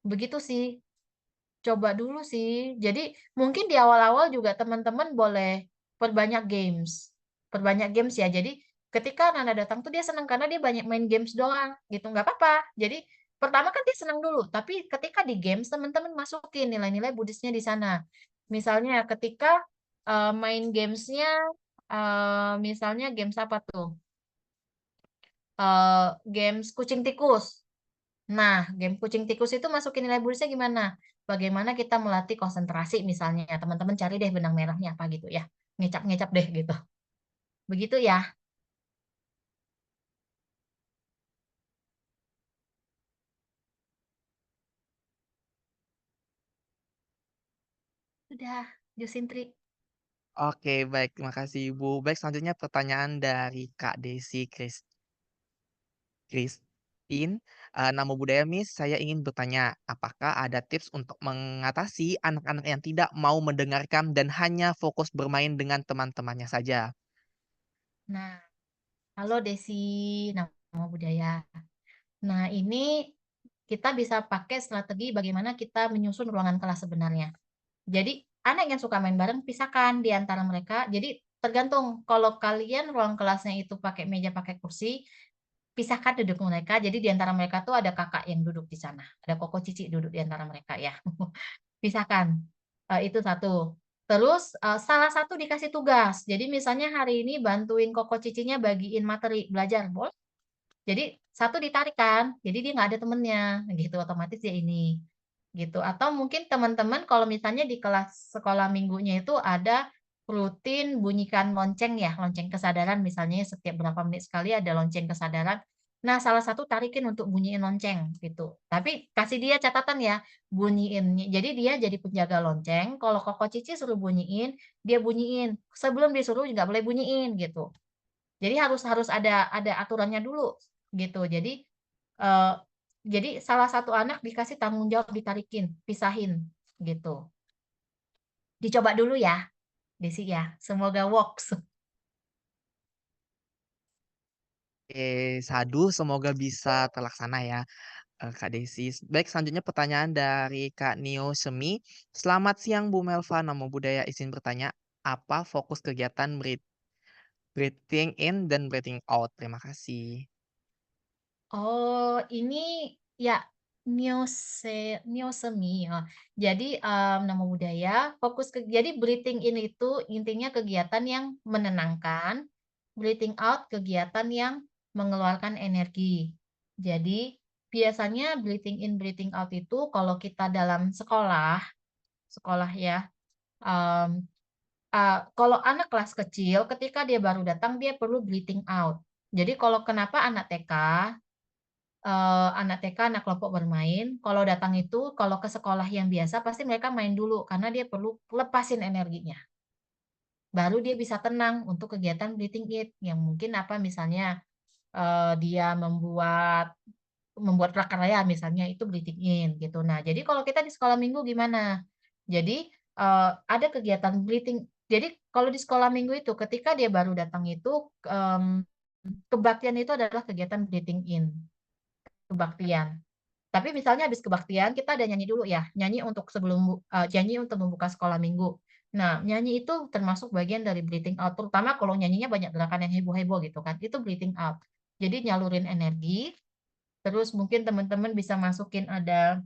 Begitu sih. Coba dulu sih. Jadi mungkin di awal-awal juga teman-teman boleh perbanyak games. Perbanyak games ya. Jadi ketika Nana datang tuh dia senang karena dia banyak main games doang gitu. Nggak apa-apa. Jadi pertama kan dia senang dulu. Tapi ketika di games teman-teman masukin nilai-nilai Buddhisnya di sana. Misalnya ketika main gamesnya misalnya games apa tuh? Games kucing tikus. Nah, game kucing tikus itu masukin nilai bonusnya gimana? Bagaimana kita melatih konsentrasi misalnya, teman-teman cari deh benang merahnya apa gitu ya. Ngecap-ngecap deh gitu. Begitu ya. Sudah, Jusintri. Oke, baik. Terima kasih, Ibu. Baik, selanjutnya pertanyaan dari Kak Desi Christine. Nama budaya Miss, saya ingin bertanya, apakah ada tips untuk mengatasi anak-anak yang tidak mau mendengarkan dan hanya fokus bermain dengan teman-temannya saja? Nah, halo Desi, nama budaya. Nah, ini kita bisa pakai strategi bagaimana kita menyusun ruangan kelas sebenarnya. Jadi, anak yang suka main bareng pisahkan di antara mereka. Jadi, tergantung kalau kalian ruang kelasnya itu pakai meja, pakai kursi, pisahkan duduk mereka. Jadi, di antara mereka tuh ada kakak yang duduk di sana. Ada koko cici duduk di antara mereka ya. Pisahkan. Itu satu. Terus, salah satu dikasih tugas. Jadi, misalnya hari ini bantuin koko cicinya bagiin materi belajar, boleh. Jadi satu ditarik kan, jadi dia nggak ada temennya, gitu, otomatis dia ini, gitu. Atau mungkin teman-teman kalau misalnya di kelas sekolah minggunya itu ada rutin bunyikan lonceng ya, lonceng kesadaran misalnya setiap berapa menit sekali ada lonceng kesadaran. Nah, salah satu tarikin untuk bunyiin lonceng, gitu. Tapi kasih dia catatan ya, bunyiin. Jadi dia jadi penjaga lonceng, kalau Koko Cici suruh bunyiin, dia bunyiin. Sebelum disuruh nggak boleh bunyiin, gitu. Jadi harus harus ada aturannya dulu, gitu. Eee, jadi salah satu anak dikasih tanggung jawab ditarikin, pisahin, gitu. Dicoba dulu ya, Desi ya, semoga works. Oke, sadu semoga bisa terlaksana ya, Kak Desi. Baik, selanjutnya pertanyaan dari Kak Nio Semi. Selamat siang Bu Melva, nama budaya izin bertanya, apa fokus kegiatan breathing in dan breathing out? Terima kasih. Oh, ini ya neosemi, oh. Jadi, nama budaya fokus jadi breathing in itu intinya kegiatan yang menenangkan, breathing out kegiatan yang mengeluarkan energi. Jadi, biasanya breathing in, breathing out itu kalau kita dalam sekolah sekolah ya, mmm, kalau anak kelas kecil ketika dia baru datang dia perlu breathing out. Jadi kalau kenapa anak TK, anak kelompok bermain, kalau datang itu, kalau ke sekolah yang biasa pasti mereka main dulu karena dia perlu lepasin energinya. Baru dia bisa tenang untuk kegiatan breathing in yang mungkin apa misalnya, dia membuat membuat prakarya misalnya itu breathing in gitu. Nah, jadi kalau kita di sekolah minggu gimana? Jadi, ada kegiatan breathing jadi kalau di sekolah minggu itu ketika dia baru datang itu, kebaktian itu adalah kegiatan breathing in, kebaktian. Tapi misalnya habis kebaktian, kita ada nyanyi dulu ya, nyanyi untuk membuka sekolah minggu. Nah, nyanyi itu termasuk bagian dari breathing out, terutama kalau nyanyinya banyak gerakan yang heboh-heboh gitu kan, itu breathing out. Jadi nyalurin energi, terus mungkin teman-teman bisa masukin ada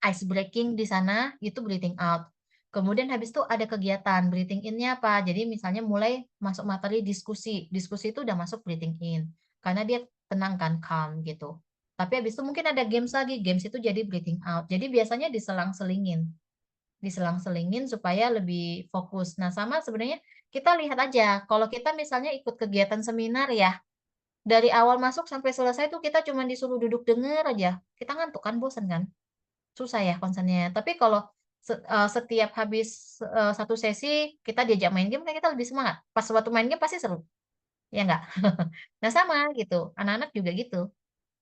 ice breaking di sana, itu breathing out. Kemudian habis itu ada kegiatan, breathing in-nya apa, jadi misalnya mulai masuk materi diskusi, diskusi itu udah masuk breathing in, karena dia tenang kan, calm gitu. Tapi habis itu mungkin ada games lagi, games itu jadi breathing out. Jadi biasanya diselang-selingin supaya lebih fokus. Nah, sama sebenarnya kita lihat aja, kalau kita misalnya ikut kegiatan seminar ya, dari awal masuk sampai selesai tuh kita cuma disuruh duduk denger aja, kita ngantuk kan, bosen kan? Susah ya konsennya. Tapi kalau setiap habis, 1 sesi kita diajak main game kan kita lebih semangat. Pas waktu main game pasti seru, ya nggak? Nah sama gitu, anak-anak juga gitu,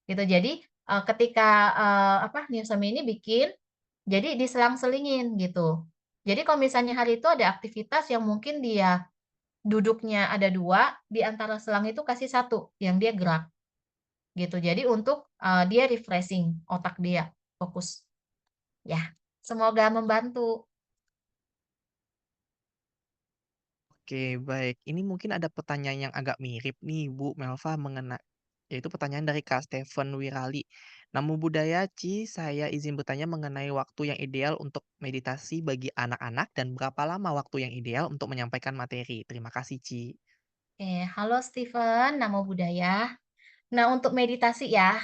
gitu. Jadi, ketika, Newsome ini bikin, jadi diselang-selingin gitu. Jadi kalau misalnya hari itu ada aktivitas yang mungkin dia duduknya ada 2, di antara selang itu kasih satu yang dia gerak, gitu. Jadi untuk, dia refreshing otak dia, fokus. Ya, semoga membantu. Oke, baik. Ini mungkin ada pertanyaan yang agak mirip nih, Bu Melva, yaitu pertanyaan dari Kak Steven Wirali. Namo Buddhaya, Ci, saya izin bertanya mengenai waktu yang ideal untuk meditasi bagi anak-anak dan berapa lama waktu yang ideal untuk menyampaikan materi. Terima kasih, Ci. Halo Steven, Namo Buddhaya. Nah, untuk meditasi ya,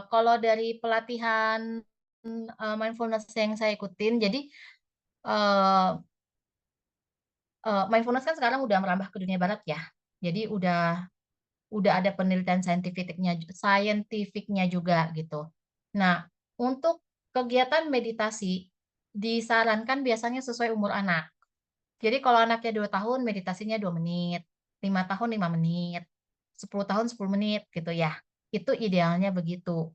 kalau dari pelatihan mindfulness yang saya ikutin, jadi eh, mindfulness kan sekarang udah merambah ke dunia barat ya. Jadi udah ada penelitian saintifiknya juga gitu. Nah, untuk kegiatan meditasi disarankan biasanya sesuai umur anak. Jadi kalau anaknya 2 tahun meditasinya 2 menit, 5 tahun 5 menit, 10 tahun 10 menit gitu ya. Itu idealnya begitu.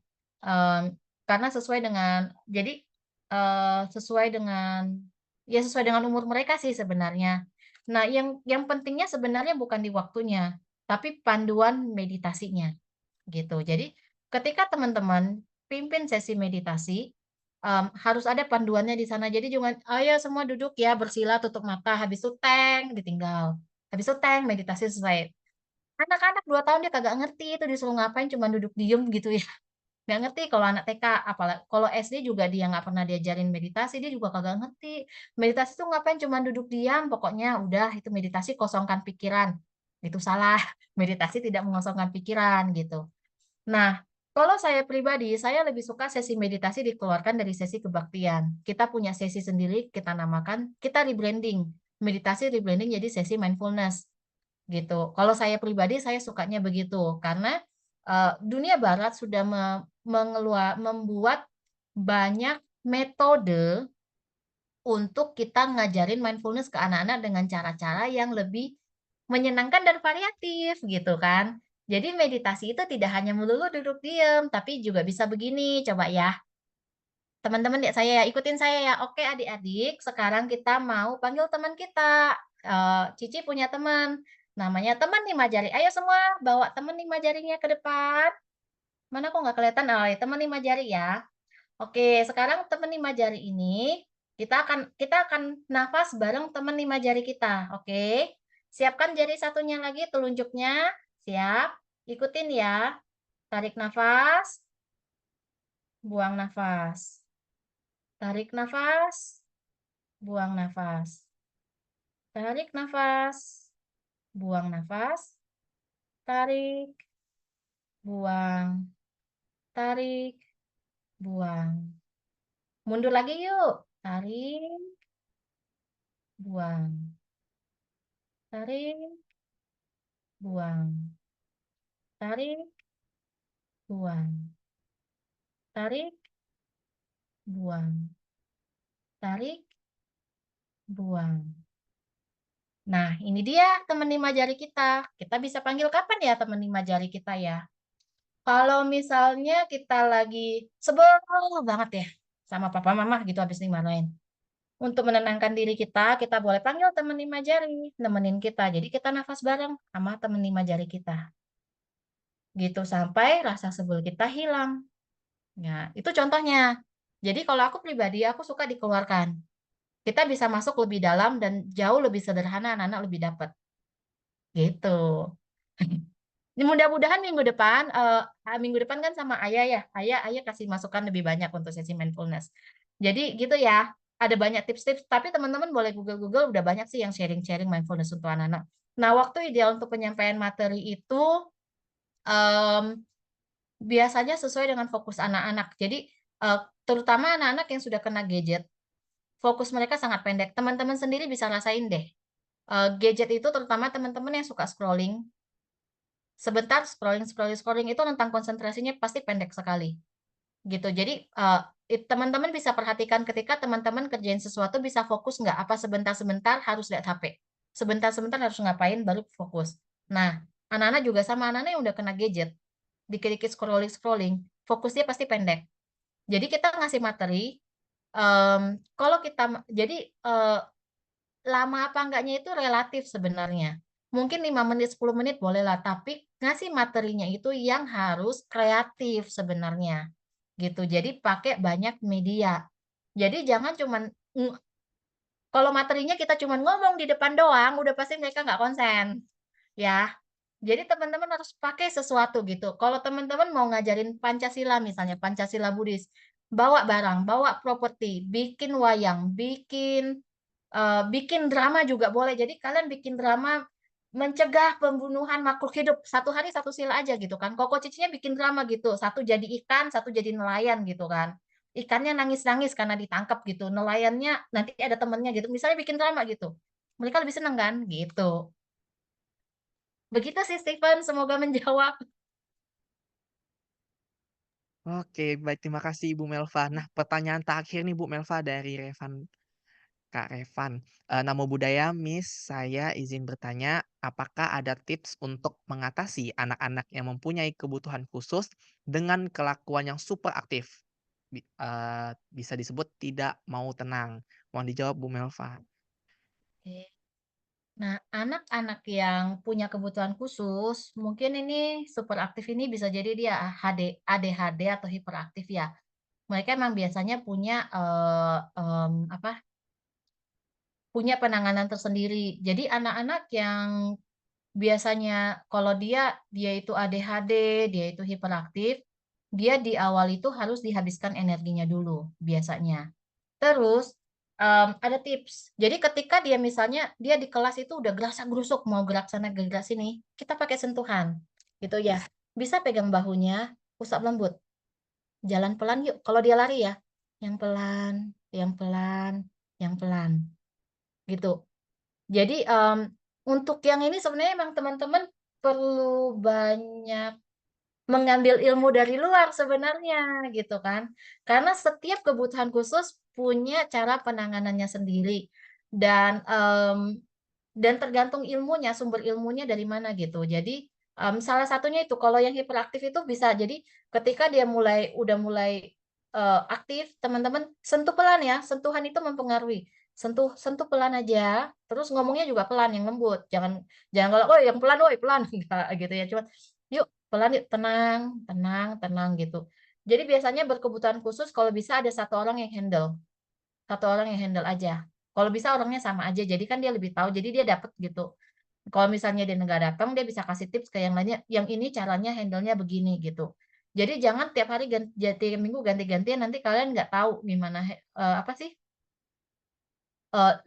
Karena sesuai dengan jadi sesuai dengan ya sesuai dengan umur mereka sih sebenarnya. Nah, yang pentingnya sebenarnya bukan di waktunya, tapi panduan meditasinya gitu. Jadi ketika teman-teman pimpin sesi meditasi, harus ada panduannya di sana. Jadi jangan, ayo semua duduk ya bersila tutup mata, habis itu teng ditinggal. Habis itu teng meditasi selesai. Anak-anak 2 tahun dia kagak ngerti itu disuruh ngapain cuma duduk diem gitu ya. Nggak ngerti kalau anak TK, apalagi kalau SD juga dia nggak pernah diajarin meditasi, dia juga kagak ngerti. Meditasi tuh ngapain cuma duduk diam, pokoknya udah itu meditasi kosongkan pikiran. Itu salah. Meditasi tidak mengosongkan pikiran gitu. Nah, kalau saya pribadi, saya lebih suka sesi meditasi dikeluarkan dari sesi kebaktian. Kita punya sesi sendiri, kita namakan, kita rebranding. Meditasi rebranding jadi sesi mindfulness gitu. Kalau saya pribadi, saya sukanya begitu karena dunia barat sudah membuat banyak metode untuk kita ngajarin mindfulness ke anak-anak dengan cara-cara yang lebih menyenangkan dan variatif gitu kan. Jadi meditasi itu tidak hanya melulu duduk diam, tapi juga bisa begini, coba ya. Teman-teman saya ya, ikutin saya ya. Oke adik-adik, sekarang kita mau panggil teman kita. Cici punya teman, namanya teman 5 jari. Ayo semua bawa teman 5 jarinya ke depan. Mana kok nggak kelihatan? Oh, ya, teman 5 jari ya. Oke, sekarang teman 5 jari ini kita akan nafas bareng teman 5 jari kita. Oke. Siapkan jari satunya lagi telunjuknya. Siap. Ikutin ya. Tarik nafas, buang nafas. Tarik nafas, buang nafas. Tarik nafas, buang nafas. Tarik, buang. Tarik, buang. Mundur lagi yuk. Tarik, buang. Tarik, buang. Tarik, buang. Tarik, buang. Tarik, buang. Nah, ini dia teman 5 jari kita. Kita bisa panggil kapan ya teman 5 jari kita ya? Kalau misalnya kita lagi sebel banget ya sama papa mama gitu habis dimarahin. Untuk menenangkan diri kita boleh panggil teman 5 jari, nemenin kita. Jadi kita nafas bareng sama teman 5 jari kita. Gitu sampai rasa sebel kita hilang. Nah, itu contohnya. Jadi kalau aku pribadi, aku suka dikeluarkan. Kita bisa masuk lebih dalam dan jauh lebih sederhana, anak-anak lebih dapat. Gitu. Mudah-mudahan minggu depan kan sama Ayah ya. Ayah kasih masukan lebih banyak untuk sesi mindfulness. Jadi gitu ya. Ada banyak tips-tips, tapi teman-teman boleh Google udah banyak sih yang sharing-sharing mindfulness untuk anak-anak. Nah, waktu ideal untuk penyampaian materi itu biasanya sesuai dengan fokus anak-anak. Jadi terutama anak-anak yang sudah kena gadget, fokus mereka sangat pendek. Teman-teman sendiri bisa rasain deh. Gadget itu terutama teman-teman yang suka scrolling, sebentar scrolling itu rentang konsentrasinya pasti pendek sekali gitu. Jadi teman-teman bisa perhatikan ketika teman-teman kerjain sesuatu bisa fokus nggak, apa sebentar-sebentar harus lihat HP, sebentar-sebentar harus ngapain baru fokus. Nah, anak-anak juga sama, anak-anak yang udah kena gadget dikit-dikit scrolling fokusnya pasti pendek. Jadi kita ngasih materi kalau kita jadi lama apa enggaknya itu relatif sebenarnya. Mungkin 5 menit, 10 menit bolehlah, tapi ngasih materinya itu yang harus kreatif sebenarnya. Gitu. Jadi pakai banyak media. Jadi jangan cuman kalau materinya kita cuman ngomong di depan doang, udah pasti mereka nggak konsen. Ya. Jadi teman-teman harus pakai sesuatu gitu. Kalau teman-teman mau ngajarin Pancasila misalnya, Pancasila Buddhis, bawa barang, bawa properti, bikin wayang, bikin drama juga boleh. Jadi kalian bikin drama mencegah pembunuhan makhluk hidup. 1 hari 1 sila aja gitu kan. Koko Cicinya bikin drama gitu, satu jadi ikan, satu jadi nelayan gitu kan. Ikannya nangis-nangis karena ditangkap gitu, nelayannya nanti ada temennya gitu, misalnya bikin drama gitu. Mereka lebih seneng kan, gitu. Begitu sih Steven, semoga menjawab. Oke, baik, terima kasih Ibu Melva. Nah, pertanyaan terakhir nih Bu Melva dari Kak Revan. Namo Buddhaya Miss, saya izin bertanya, apakah ada tips untuk mengatasi anak-anak yang mempunyai kebutuhan khusus dengan kelakuan yang super aktif? Bisa disebut tidak mau tenang. Mohon dijawab Bu Melva. Oke. Nah, anak-anak yang punya kebutuhan khusus, mungkin ini super aktif ini bisa jadi dia ADHD atau hiperaktif ya. Mereka emang biasanya punya, punya penanganan tersendiri. Jadi anak-anak yang biasanya kalau dia itu ADHD, dia itu hiperaktif, dia di awal itu harus dihabiskan energinya dulu biasanya. Terus, ada tips. Jadi ketika dia misalnya dia di kelas itu udah gerasa-gerusuk mau gerak sana gerak sini, kita pakai sentuhan, gitu ya. Bisa pegang bahunya, usap lembut, "Jalan pelan yuk," kalau dia lari ya, "Yang pelan, yang pelan, yang pelan," gitu. Jadi, untuk yang ini sebenarnya emang teman-teman perlu banyak mengambil ilmu dari luar sebenarnya, gitu kan. Karena setiap kebutuhan khusus punya cara penanganannya sendiri dan, tergantung ilmunya, sumber ilmunya dari mana gitu. Jadi, salah satunya itu kalau yang hiperaktif itu bisa jadi ketika dia udah mulai, aktif, teman-teman sentuh pelan ya, sentuhan itu mempengaruhi. Sentuh sentuh pelan aja, terus ngomongnya juga pelan, yang lembut, jangan jangan galak, "Woi yang pelan woi, pelan," enggak gitu ya, cuman, "Yuk pelan yuk, tenang tenang tenang," gitu. Jadi biasanya berkebutuhan khusus kalau bisa ada satu orang yang handle aja. Kalau bisa orangnya sama aja, jadi kan dia lebih tahu, jadi dia dapet gitu. Kalau misalnya dia nggak datang, dia bisa kasih tips ke yang lainnya, "Yang ini caranya handle-nya begini," gitu. Jadi jangan tiap hari tiap minggu ganti-gantian, nanti kalian nggak tahu gimana apa sih,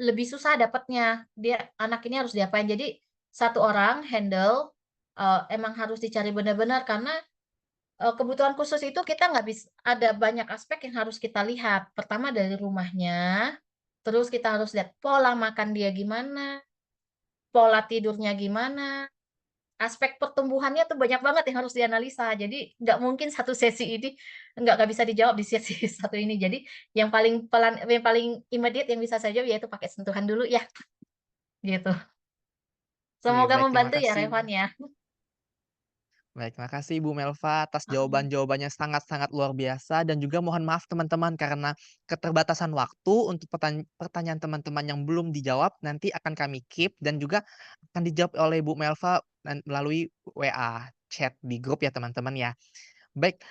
lebih susah dapatnya. Dia anak ini harus diapain. Jadi satu orang handle, emang harus dicari benar-benar karena, kebutuhan khusus itu kita nggak ada banyak aspek yang harus kita lihat. Pertama dari rumahnya, terus kita harus lihat pola makan dia gimana, pola tidurnya gimana, aspek pertumbuhannya tuh banyak banget yang harus dianalisa. Jadi nggak mungkin satu sesi ini nggak bisa dijawab di sesi satu ini. Jadi yang paling immediate yang bisa saya jawab yaitu pakai sentuhan dulu ya, gitu. Oke, Semoga baik, terima membantu ya kasih. Revan ya. Baik, terima kasih Ibu Melva atas jawaban-jawabannya sangat-sangat luar biasa dan juga mohon maaf teman-teman karena keterbatasan waktu untuk pertanyaan teman-teman yang belum dijawab nanti akan kami keep dan juga akan dijawab oleh Bu Melva melalui WA chat di grup ya teman-teman ya. Baik,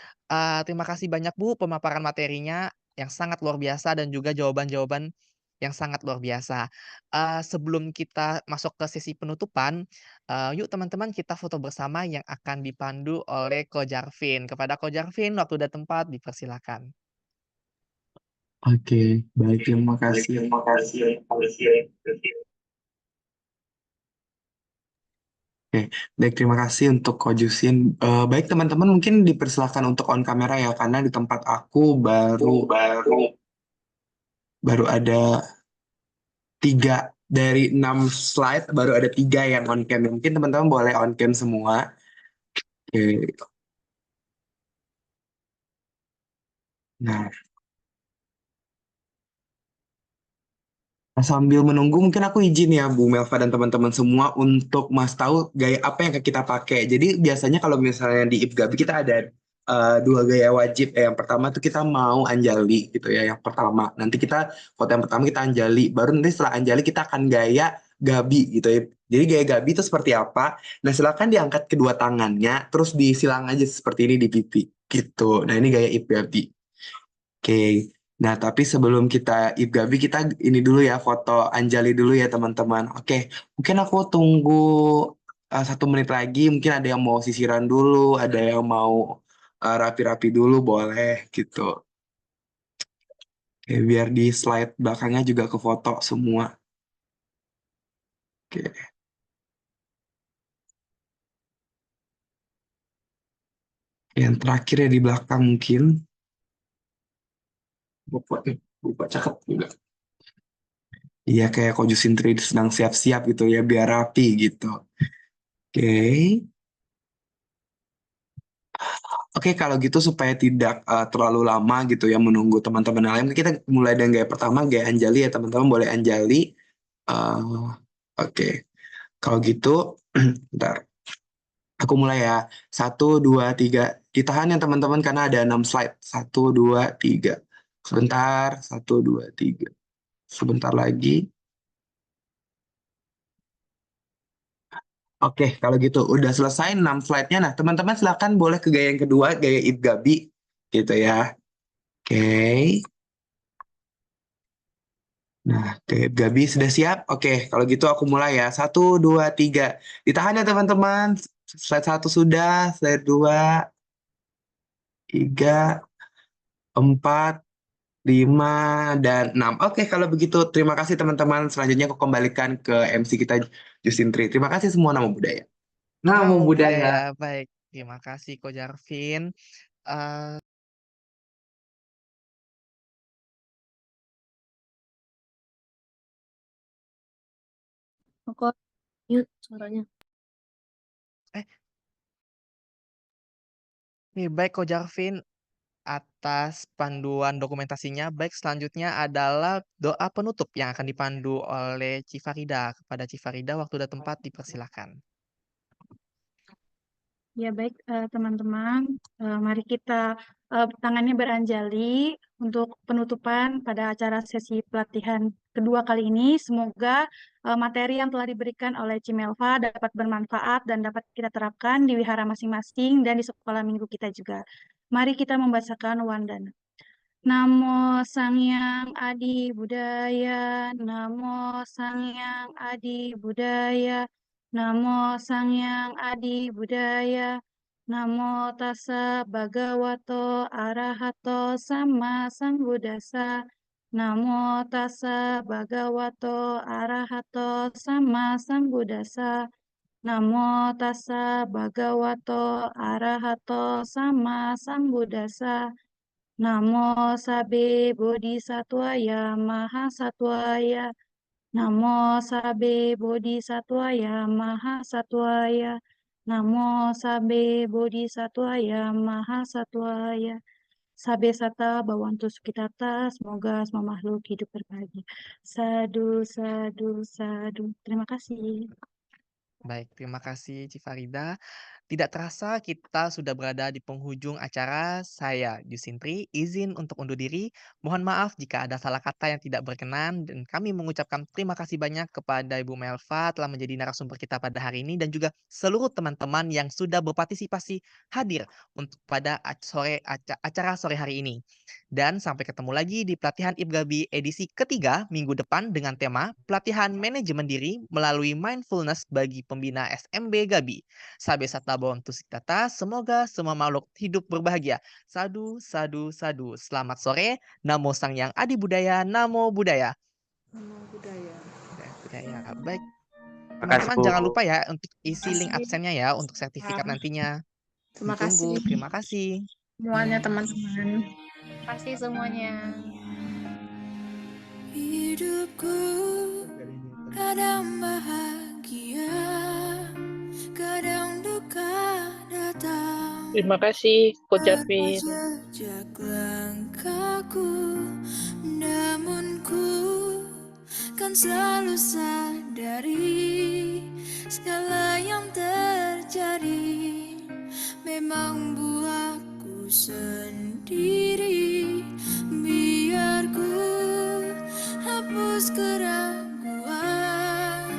terima kasih banyak Bu pemaparan materinya yang sangat luar biasa dan juga jawaban-jawaban yang sangat luar biasa. Sebelum kita masuk ke sesi penutupan, yuk teman-teman kita foto bersama yang akan dipandu oleh Ko Jarvin. Kepada Ko Jarvin, waktu dan tempat dipersilakan. Oke, baik, terima kasih. Oke, baik, terima kasih untuk Ko Jusin. Baik teman-teman, mungkin dipersilakan untuk on kamera ya, karena di tempat aku baru ada 3 dari 6 slide, baru ada 3 yang on cam. Mungkin teman-teman boleh on cam semua. Oke, nah, sambil menunggu mungkin aku izin ya Bu Melva dan teman-teman semua untuk Mas tahu gaya apa yang kita pakai. Jadi biasanya kalau misalnya di IPGABI kita ada 2 gaya wajib. Yang pertama tuh kita mau Anjali gitu ya. Yang pertama nanti kita foto yang pertama kita Anjali. Baru nanti setelah Anjali kita akan gaya Gabi gitu ya. Jadi gaya Gabi itu seperti apa? Nah silakan diangkat kedua tangannya, terus disilang aja seperti ini di pipi gitu. Nah ini gaya IPGABI. Oke. Nah, tapi sebelum kita Gabi, kita ini dulu ya, foto Anjali dulu ya, teman-teman. Oke, mungkin aku tunggu 1 menit lagi. Mungkin ada yang mau sisiran dulu, ada yang mau rapi-rapi dulu, boleh gitu. Oke, biar di slide belakangnya juga ke foto semua. Oke. Yang terakhir ya di belakang mungkin. Bapak cakep juga. Iya kayak Ko Jusintri sedang siap-siap gitu ya biar rapi gitu. Oke. Oke, kalau gitu supaya tidak terlalu lama gitu ya menunggu teman-teman yang lain, kita mulai dengan gaya pertama, gaya Anjali ya teman-teman, boleh Anjali. Oke, kalau gitu, bentar. Aku mulai ya. 1, 2, 3. Ditahan ya teman-teman karena ada 6 slide. 1, 2, 3. Sebentar. 1, 2, 3. Sebentar lagi. Oke, kalau gitu udah selesai 6 slide-nya. Nah, teman-teman silakan boleh ke gaya yang kedua, gaya Ib Gabi gitu ya. Oke. Nah, gaya Ib Gabi sudah siap? Oke, kalau gitu aku mulai ya. 1, 2, 3. Ditahan ya teman-teman. Slide 1 sudah, slide 2, 3, 4, 5, dan 6. Oke, kalau begitu terima kasih teman-teman. Selanjutnya aku kembalikan ke MC kita, Justintri. Terima kasih semua nama budaya. Nama Namo budaya. budaya. Baik, terima kasih Ko Jarvin. Eh, Kok mute suaranya? eh, baik Ko Jarvin atas panduan dokumentasinya. Baik, selanjutnya adalah doa penutup yang akan dipandu oleh Cifarida. Kepada Cifarida, waktu dan tempat dipersilakan. Ya baik teman-teman, mari kita tangannya beranjali untuk penutupan pada acara sesi pelatihan kedua kali ini. Semoga materi yang telah diberikan oleh Cimelva dapat bermanfaat dan dapat kita terapkan di wihara masing-masing dan di sekolah minggu kita juga. Mari kita membacakan wandana. Namo Sangyang Adi Budaya, Namo Sangyang Adi Budaya, Namo Sangyang Adi Budaya, Namo Tassa Bhagavato Arahato Sama Sambuddhassa, Namo Tassa Bhagavato Arahato Sama Sambuddhassa, Namo Tassa Bhagavato Arahato Sama Sambuddhassa, Namo Sabe Bodhisattvaya Mahasattvaya, Namo Sabe Bodhisattvaya Mahasattvaya, Namo Sabe Bodhisattvaya Mahasattvaya. Sabe Sata Bawantu Sukitata, semoga semua makhluk hidup berbahagia. Sadu, sadu, sadu. Terima kasih. Baik, terima kasih Cifarida. Tidak terasa kita sudah berada di penghujung acara. Saya Jusintri, izin untuk undur diri. Mohon maaf jika ada salah kata yang tidak berkenan dan kami mengucapkan terima kasih banyak kepada Ibu Melva telah menjadi narasumber kita pada hari ini dan juga seluruh teman-teman yang sudah berpartisipasi hadir untuk pada acara sore hari ini. Dan sampai ketemu lagi di pelatihan IPGABI edisi ketiga minggu depan dengan tema pelatihan manajemen diri melalui mindfulness bagi pembina SMB Gabi. Sabe Sata Bawantu Sikitata, semoga semua makhluk hidup berbahagia. Sadu, sadu, sadu. Selamat sore. Namo Sangyang Adi Budaya, Namo Budaya. Nama budaya. Budaya. Baik. Terima kasih, Teman-teman Bu. jangan lupa ya untuk isi link Terima kasih. absennya ya untuk sertifikat nantinya. Terima Ditunggu. kasih Terima kasih. semuanya teman-teman. Terima kasih semuanya. Hidupku kadang bahagia, kadang duka datang. Terima kasih, Coach Apa Jarvin. jejak langkahku, namun ku kan selalu sadari segala yang terjadi memang buatku sendiri. Biar ku hapus keraguan,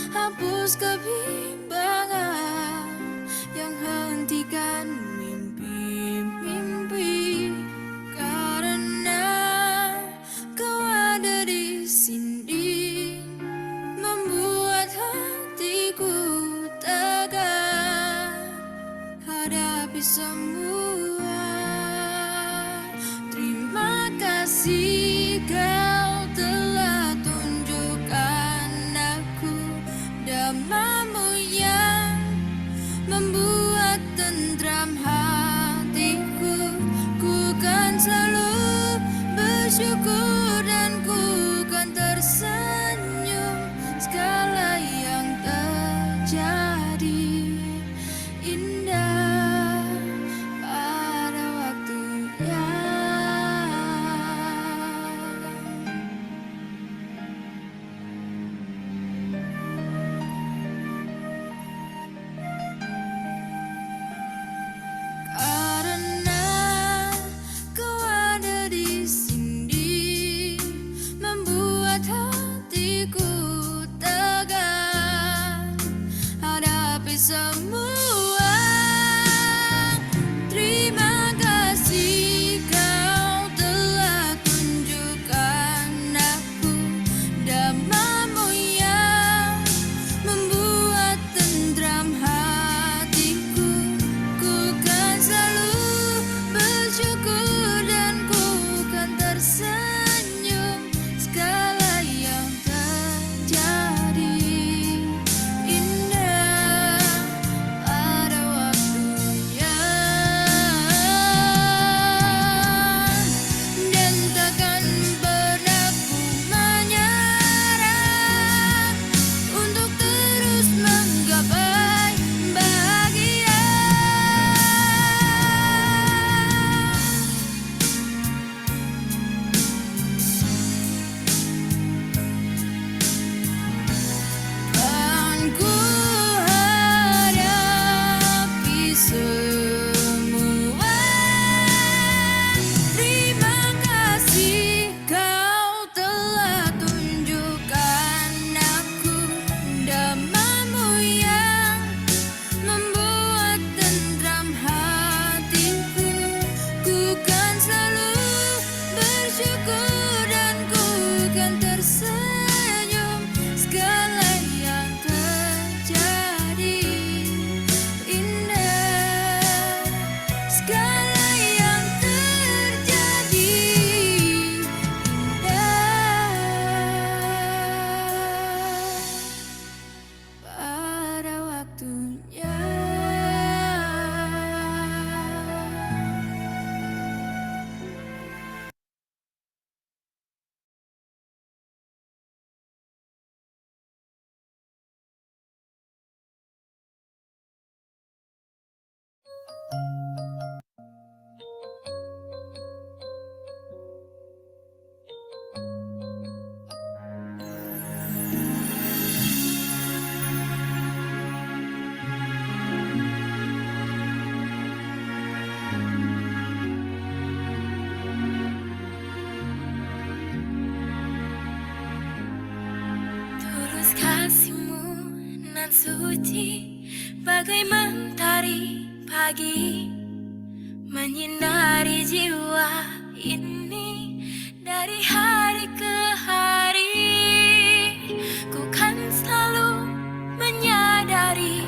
hapus kebimbangan yang hentikan mimpi-mimpi, karena kau ada di sini membuat hatiku tegar hadapi semua. Terima kasih kau telah tunjukkan aku damai senyum, segala yang terjadi indah, segala yang terjadi indah pada waktunya. Tulus kasihmu nan suci, bagai mentari pagi, menyinari jiwa ini dari hari ke hari. Ku kan selalu menyadari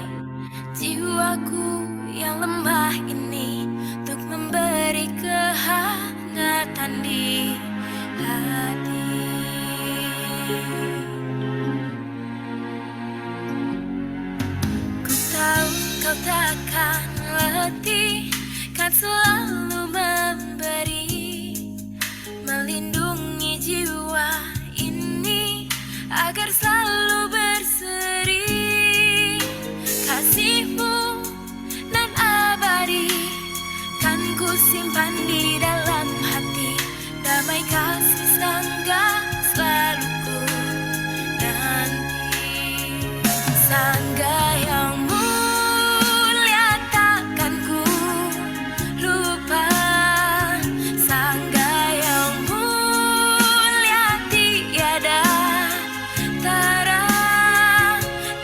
jiwaku yang lemah ini untuk memberi kehangatan di hati. Ku tahu kau takkan letih, kan selalu memberi, melindungi jiwa ini agar selalu berseri. Kasihmu nan abadi kan ku simpan di dalam hati, damai kasih sangga selalu ku nanti. Sangga yang mulia takkan ku lupa, sangga yang mulia tiada tara.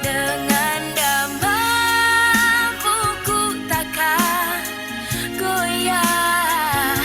Dengan damaimu ku takkan goyah,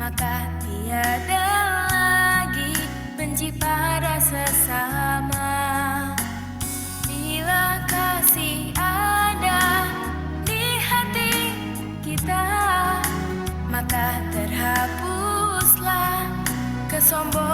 maka tiada lagi benci pada sesama. Bila kasih ada di hati kita, maka terhapuslah kesombongan